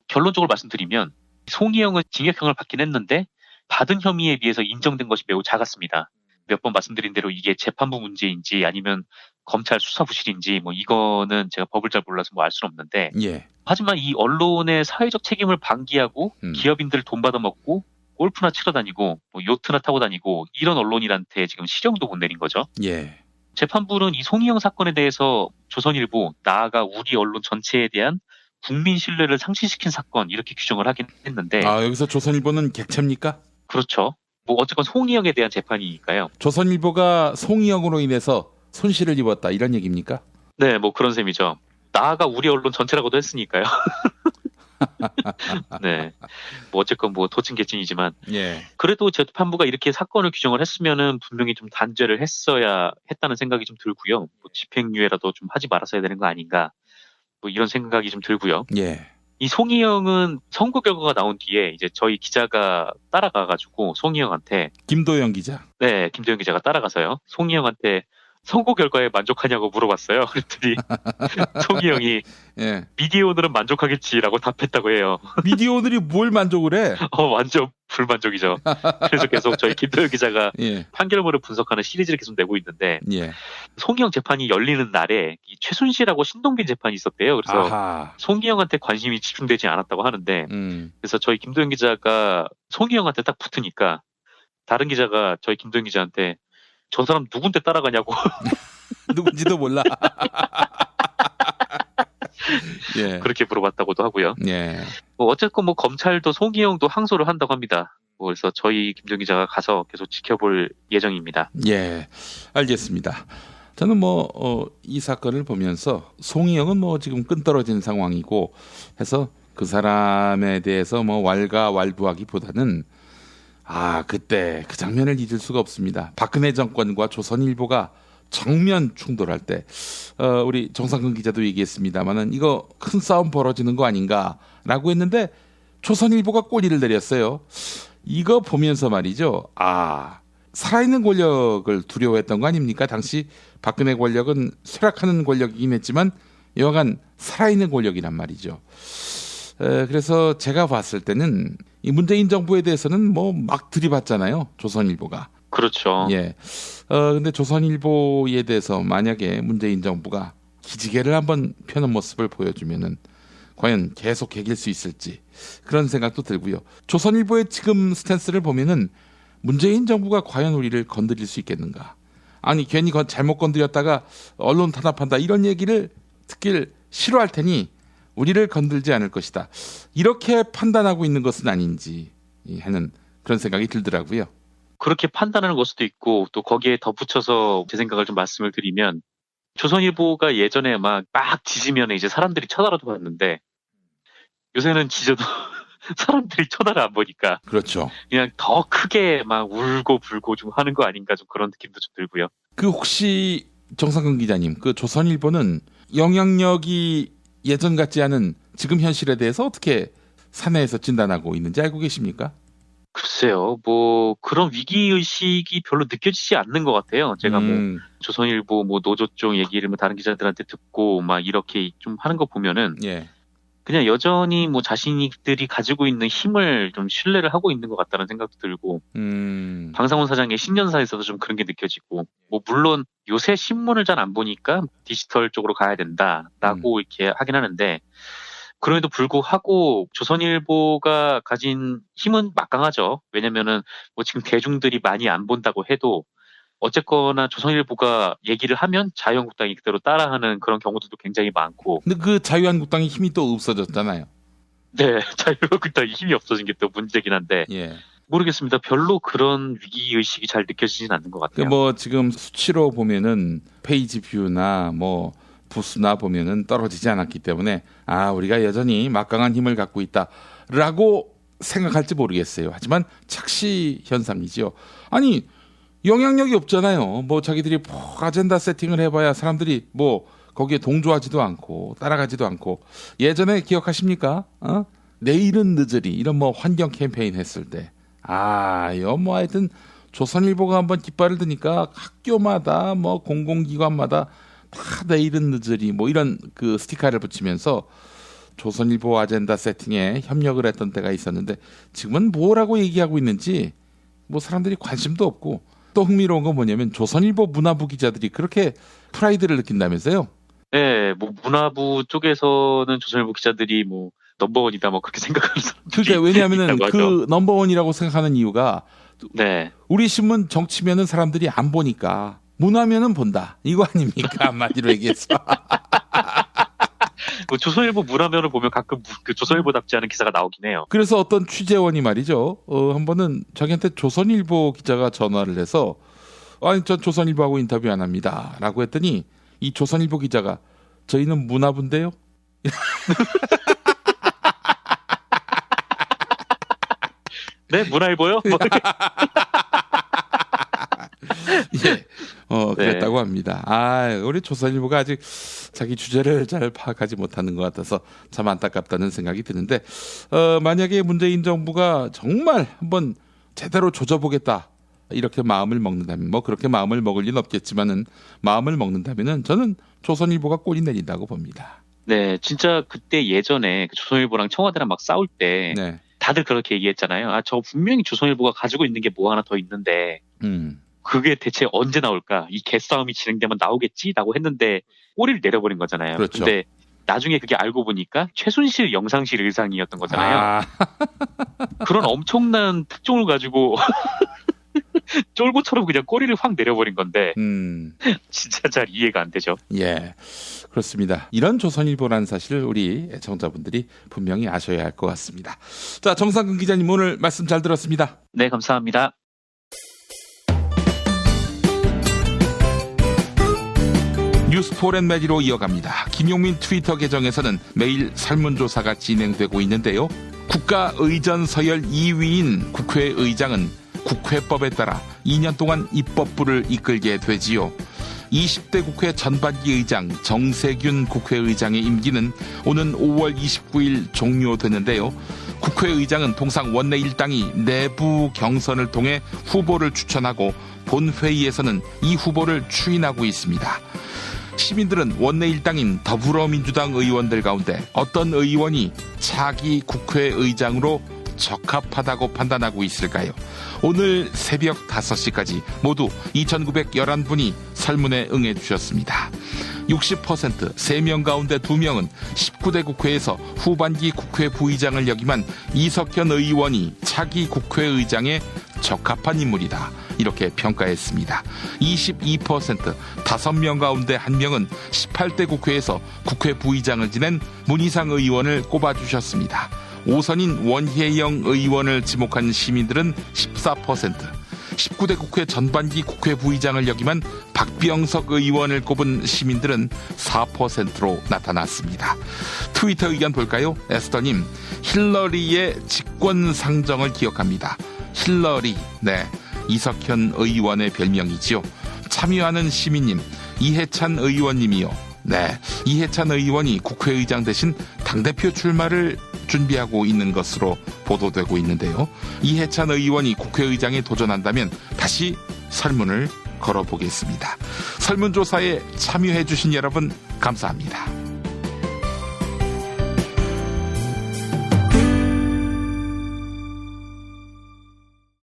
Speaker 28: 결론적으로 말씀드리면 송희영은 징역형을 받긴 했는데 받은 혐의에 비해서 인정된 것이 매우 작았습니다. 몇 번 말씀드린 대로 이게 재판부 문제인지 아니면 검찰 수사부실인지 뭐 이거는 제가 법을 잘 몰라서 뭐 알 수는 없는데,
Speaker 6: 예.
Speaker 28: 하지만 이 언론의 사회적 책임을 방기하고 기업인들 돈 받아먹고 골프나 치러 다니고 뭐 요트나 타고 다니고 이런 언론인한테 지금 실형도 못 내린 거죠.
Speaker 6: 예.
Speaker 28: 재판부는 이 송희영 사건에 대해서 조선일보, 나아가 우리 언론 전체에 대한 국민 신뢰를 상실시킨 사건, 이렇게 규정을 하긴 했는데,
Speaker 6: 여기서 조선일보는 객체입니까?
Speaker 28: 그렇죠. 뭐 어쨌건 송희영에 대한 재판이니까요.
Speaker 6: 조선일보가 송희영으로 인해서 손실을 입었다, 이런 얘기입니까?
Speaker 28: 네, 뭐 그런 셈이죠. 나아가 우리 언론 전체라고도 했으니까요. 네, 뭐 어쨌건 뭐 토친개친이지만,
Speaker 6: 예.
Speaker 28: 그래도 재판부가 이렇게 사건을 규정을 했으면은 분명히 좀 단죄를 했어야 했다는 생각이 좀 들고요. 뭐 집행유예라도 좀 하지 말았어야 되는 거 아닌가, 뭐 이런 생각이 좀 들고요.
Speaker 6: 예.
Speaker 28: 이 송희영은 선고 결과가 나온 뒤에 이제 저희 기자가 따라가가지고 송희영한테,
Speaker 6: 김도영 기자.
Speaker 28: 네, 김도영 기자가 따라가서요. 송희영한테 선고 결과에 만족하냐고 물어봤어요. 그랬더니 송희영이
Speaker 6: 예.
Speaker 28: 미디어오늘은 만족하겠지라고 답했다고 해요.
Speaker 6: 미디어오늘이 뭘 만족을 해?
Speaker 28: 완전 불만족이죠. 그래서 계속 저희 김도영 기자가
Speaker 6: 예.
Speaker 28: 판결문을 분석하는 시리즈를 계속 내고 있는데,
Speaker 6: 예.
Speaker 28: 송희영 재판이 열리는 날에 이 최순실하고 신동빈 재판이 있었대요. 그래서
Speaker 6: 아하.
Speaker 28: 송희영한테 관심이 집중되지 않았다고 하는데, 그래서 저희 김도영 기자가 송희영한테 딱 붙으니까 다른 기자가 저희 김도영 기자한테 저 사람 누군데 따라가냐고.
Speaker 6: 누군지도 몰라. 예.
Speaker 28: 그렇게 물어봤다고도 하고요.
Speaker 6: 예.
Speaker 28: 뭐 어쨌건 뭐 검찰도 송희영도 항소를 한다고 합니다. 그래서 저희 김정 기자가 가서 계속 지켜볼 예정입니다.
Speaker 6: 예, 알겠습니다. 저는 이 사건을 보면서 송희영은 뭐 지금 끈떨어진 상황이고 해서 그 사람에 대해서 뭐 왈가왈부하기보다는 그때 그 장면을 잊을 수가 없습니다. 박근혜 정권과 조선일보가 정면 충돌할 때 우리 정상근 기자도 얘기했습니다만은 이거 큰 싸움 벌어지는 거 아닌가라고 했는데 조선일보가 꼬리를 내렸어요. 이거 보면서 말이죠. 살아있는 권력을 두려워했던 거 아닙니까? 당시 박근혜 권력은 쇠락하는 권력이긴 했지만 여하간 살아있는 권력이란 말이죠. 그래서 제가 봤을 때는 이 문재인 정부에 대해서는 뭐 막 들이받잖아요. 조선일보가.
Speaker 28: 그렇죠.
Speaker 6: 예. 근데 조선일보에 대해서 만약에 문재인 정부가 기지개를 한번 펴는 모습을 보여주면은 과연 계속 개길 수 있을지 그런 생각도 들고요. 조선일보의 지금 스탠스를 보면은 문재인 정부가 과연 우리를 건드릴 수 있겠는가? 아니 괜히 잘못 건드렸다가 언론 탄압한다 이런 얘기를 듣길 싫어할 테니 우리를 건들지 않을 것이다. 이렇게 판단하고 있는 것은 아닌지 하는 그런 생각이 들더라고요.
Speaker 28: 그렇게 판단하는 걸 수도 있고 또 거기에 덧붙여서 제 생각을 좀 말씀을 드리면 조선일보가 예전에 막 지지면 이제 사람들이 쳐다라도 봤는데 요새는 지져도 사람들이 쳐다를 안 보니까
Speaker 6: 그렇죠.
Speaker 28: 그냥 더 크게 막 울고 불고 좀 하는 거 아닌가 좀 그런 느낌도 좀 들고요.
Speaker 6: 혹시 정상근 기자님 조선일보는 영향력이 예전 같지 않은 지금 현실에 대해서 어떻게 사내에서 진단하고 있는지 알고 계십니까?
Speaker 28: 글쎄요, 뭐 그런 위기의식이 별로 느껴지지 않는 것 같아요. 제가 조선일보 노조 쪽 얘기를 다른 기자들한테 듣고 막 이렇게 좀 하는 거 보면은 그냥 여전히 자신들이 가지고 있는 힘을 좀 신뢰를 하고 있는 것 같다는 생각도 들고 방상훈 사장의 신년사에서도 좀 그런 게 느껴지고 물론 요새 신문을 잘 안 보니까 디지털 쪽으로 가야 된다라고 이렇게 하긴 하는데 그럼에도 불구하고 조선일보가 가진 힘은 막강하죠. 왜냐면은 지금 대중들이 많이 안 본다고 해도 어쨌거나 조선일보가 얘기를 하면 자유한국당이 그대로 따라하는 그런 경우들도 굉장히 많고.
Speaker 6: 근데 그 자유한국당의 힘이 또 없어졌잖아요.
Speaker 28: 네, 자유한국당이 힘이 없어진 게 또 문제긴 한데. 모르겠습니다. 별로 그런 위기의식이 잘 느껴지진 않는 것 같아요.
Speaker 6: 지금 수치로 보면은 페이지 뷰나 부수나 보면은 떨어지지 않았기 때문에 우리가 여전히 막강한 힘을 갖고 있다라고 생각할지 모르겠어요. 하지만 착시 현상이죠. 아니 영향력이 없잖아요. 자기들이 아젠다 세팅을 해봐야 사람들이 거기에 동조하지도 않고 따라가지도 않고. 예전에 기억하십니까? 내일은 늦으리 이런 환경 캠페인 했을 때 하여튼 조선일보가 한번 깃발을 드니까 학교마다 공공기관마다 다 내일은 늦으리 이런 그 스티커를 붙이면서 조선일보 아젠다 세팅에 협력을 했던 때가 있었는데 지금은 뭐라고 얘기하고 있는지 사람들이 관심도 없고. 또 흥미로운 건 뭐냐면 조선일보 문화부 기자들이 그렇게 프라이드를 느낀다면서요?
Speaker 28: 네, 문화부 쪽에서는 조선일보 기자들이 넘버원이다 그렇게 생각하는 사람들이
Speaker 6: 그러니까 왜냐하면은 그 넘버원이라고 생각하는 이유가 우리 신문 정치면은 사람들이 안 보니까 문화면은 본다 이거 아닙니까? 한마디로 얘기해서.
Speaker 28: 조선일보 문화면을 보면 가끔 그 조선일보답지 않은 기사가 나오긴 해요.
Speaker 6: 그래서 어떤 취재원이 말이죠. 한 번은 자기한테 조선일보 기자가 전화를 해서 전 조선일보하고 인터뷰 안 합니다 라고 했더니 이 조선일보 기자가 저희는 문화부인데요.
Speaker 28: 네, 문화일보요?
Speaker 6: 그랬다고 합니다. 우리 조선일보가 아직 자기 주제를 잘 파악하지 못하는 것 같아서 참 안타깝다는 생각이 드는데 만약에 문재인 정부가 정말 한번 제대로 조져보겠다 이렇게 마음을 먹는다면 그렇게 마음을 먹을 리는 없겠지만은 마음을 먹는다면은 저는 조선일보가 꼬리 내린다고 봅니다.
Speaker 28: 네, 진짜 그때 예전에 조선일보랑 청와대랑 막 싸울 때 다들 그렇게 얘기했잖아요. 저 분명히 조선일보가 가지고 있는 게 하나 더 있는데 그게 대체 언제 나올까? 이 개싸움이 진행되면 나오겠지라고 했는데 꼬리를 내려버린 거잖아요.
Speaker 6: 그렇죠.
Speaker 28: 근데 나중에 그게 알고 보니까 최순실 영상실 의상이었던 거잖아요. 그런 엄청난 특종을 가지고 쫄보처럼 그냥 꼬리를 확 내려버린 건데 진짜 잘 이해가 안 되죠.
Speaker 6: 예, 그렇습니다. 이런 조선일보라는 사실을 우리 애청자분들이 분명히 아셔야 할 것 같습니다. 자, 정상근 기자님 오늘 말씀 잘 들었습니다.
Speaker 28: 네, 감사합니다.
Speaker 6: 뉴스 포렌매디로 이어갑니다. 김용민 트위터 계정에서는 매일 설문조사가 진행되고 있는데요. 국가의전서열 2위인 국회의장은 국회법에 따라 2년 동안 입법부를 이끌게 되지요. 20대 국회 전반기 의장 정세균 국회의장의 임기는 오는 5월 29일 종료되는데요. 국회의장은 통상 원내 일당이 내부 경선을 통해 후보를 추천하고 본회의에서는 이 후보를 추인하고 있습니다. 시민들은 원내 일당인 더불어민주당 의원들 가운데 어떤 의원이 차기 국회의장으로 적합하다고 판단하고 있을까요? 오늘 새벽 5시까지 모두 2,911분이 설문에 응해 주셨습니다. 60% 3명 가운데 2명은 19대 국회에서 후반기 국회 부의장을 역임한 이석현 의원이 차기 국회의장에 적합한 인물이다. 이렇게 평가했습니다. 22% 5명 가운데 1명은 18대 국회에서 국회 부의장을 지낸 문희상 의원을 꼽아주셨습니다. 5선인 원혜영 의원을 지목한 시민들은 14%, 19대 국회 전반기 국회 부의장을 역임한 박병석 의원을 꼽은 시민들은 4%로 나타났습니다. 트위터 의견 볼까요? 에스더님, 힐러리의 직권 상정을 기억합니다. 힐러리, 네, 이석현 의원의 별명이지요. 참여하는 시민님, 이해찬 의원님이요. 네, 이해찬 의원이 국회의장 대신 당대표 출마를 준비하고 있는 것으로 보도되고 있는데요. 이해찬 의원이 국회의장에 도전한다면 다시 설문을 걸어보겠습니다. 설문조사에 참여해주신 여러분 감사합니다.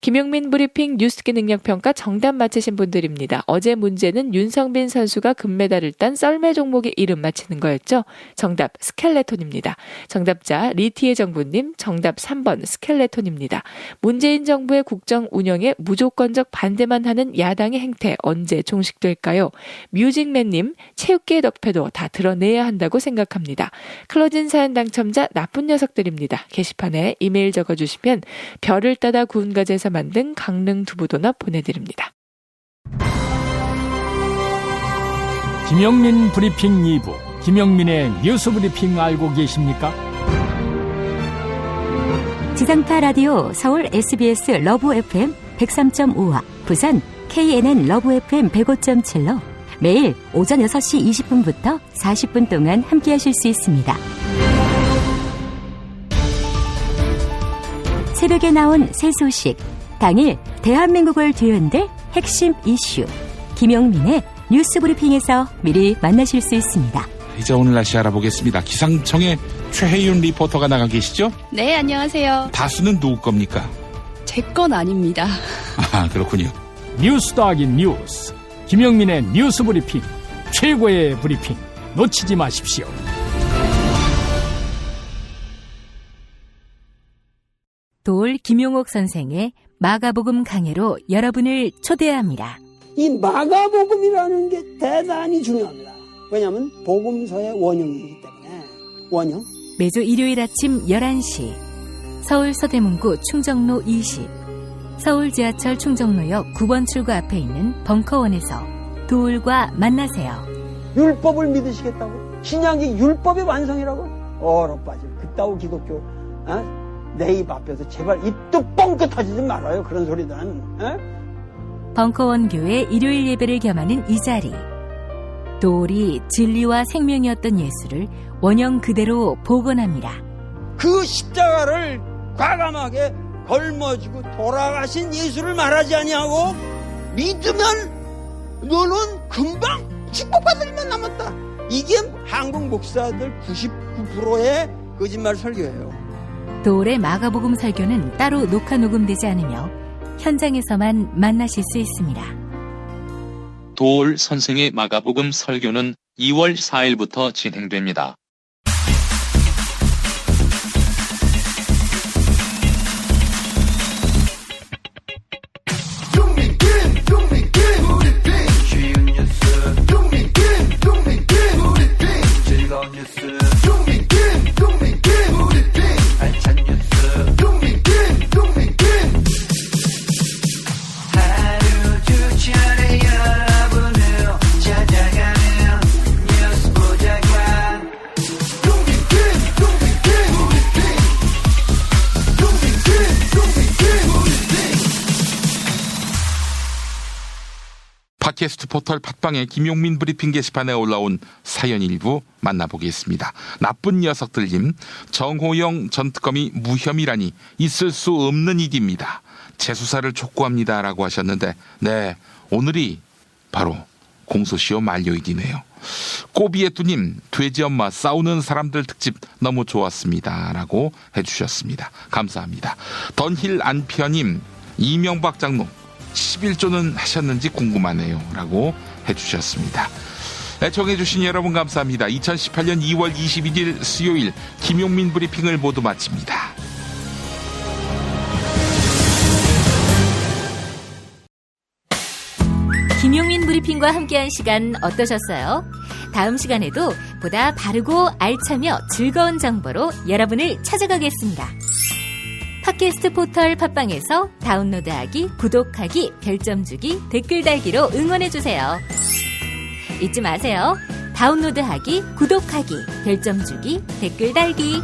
Speaker 8: 김용민 브리핑 뉴스기 능력평가 정답 맞히신 분들입니다. 어제 문제는 윤성빈 선수가 금메달을 딴 썰매 종목의 이름 맞히는 거였죠. 정답 스켈레톤입니다. 정답자 리티의 정부님, 정답 3번 스켈레톤입니다. 문재인 정부의 국정 운영에 무조건적 반대만 하는 야당의 행태 언제 종식될까요? 뮤직맨님, 체육계의 덕패도 다 드러내야 한다고 생각합니다. 클로징 사연 당첨자 나쁜 녀석들입니다. 게시판에 이메일 적어주시면 별을 따다 구운 가재에서 만든 강릉 두부도넛 보내드립니다.
Speaker 2: 김용민 브리핑 2부, 김용민의 뉴스 브리핑 알고 계십니까?
Speaker 4: 지상파 라디오 서울 SBS 러브 FM 103.5와 부산 KNN 러브 FM 105.7로 매일 오전 6시 20분부터 40분 동안 함께하실 수 있습니다. 새벽에 나온 새 소식, 당일 대한민국을 뒤흔들 핵심 이슈, 김용민의 뉴스 브리핑에서 미리 만나실 수 있습니다.
Speaker 6: 이제 오늘 날씨 알아보겠습니다. 기상청에 최혜윤 리포터가 나가 계시죠?
Speaker 9: 네, 안녕하세요.
Speaker 6: 다수는 누구 겁니까?
Speaker 9: 제 건 아닙니다.
Speaker 6: 아, 그렇군요.
Speaker 2: 뉴스 더하기 뉴스, 김용민의 뉴스 브리핑, 최고의 브리핑, 놓치지 마십시오.
Speaker 4: 도올 김용옥 선생의 마가복음 강해로 여러분을 초대합니다.
Speaker 12: 이 마가복음이라는 게 대단히 중요합니다. 왜냐하면 복음서의 원형이기 때문에. 원형.
Speaker 4: 매주 일요일 아침 11시 서울 서대문구 충정로 20, 서울 지하철 충정로역 9번 출구 앞에 있는 벙커원에서 도울과 만나세요.
Speaker 12: 율법을 믿으시겠다고? 신약이 율법의 완성이라고? 얼어빠질 그따위 기독교 내 입 앞에서 제발 입도 뻥끗 터지지 말아요. 그런 소리는.
Speaker 4: 벙커원 교회 일요일 예배를 겸하는 이 자리. 도울이 진리와 생명이었던 예수를 원형 그대로 복원합니다.
Speaker 12: 그 십자가를 과감하게 걸머지고 돌아가신 예수를 말하지 아니하고 믿으면 너는 금방 축복받을 일만 남았다. 이게 한국 목사들 99%의 거짓말 설교예요.
Speaker 4: 도울의 마가복음 설교는 따로 녹화 녹음되지 않으며 현장에서만 만나실 수 있습니다.
Speaker 13: 도울 선생의 마가복음 설교는 2월 4일부터 진행됩니다.
Speaker 6: 팟캐스트 포털 팟빵의 김용민 브리핑 게시판에 올라온 사연 일부 만나보겠습니다. 나쁜 녀석들님, 정호영 전 특검이 무혐의라니 있을 수 없는 일입니다. 재수사를 촉구합니다 라고 하셨는데, 네, 오늘이 바로 공소시효 만료일이네요. 꼬비에뚜님, 돼지 엄마 싸우는 사람들 특집 너무 좋았습니다 라고 해주셨습니다. 감사합니다. 던힐 안피어님, 이명박 장로 11조는 하셨는지 궁금하네요 라고 해주셨습니다. 애청해주신 여러분 감사합니다. 2018년 2월 21일 수요일 김용민 브리핑을 모두 마칩니다.
Speaker 1: 김용민 브리핑과 함께한 시간 어떠셨어요? 다음 시간에도 보다 바르고 알차며 즐거운 정보로 여러분을 찾아가겠습니다. 팟캐스트 포털 팟빵에서 다운로드하기, 구독하기, 별점 주기, 댓글 달기로 응원해주세요. 잊지 마세요. 다운로드하기, 구독하기, 별점 주기, 댓글 달기.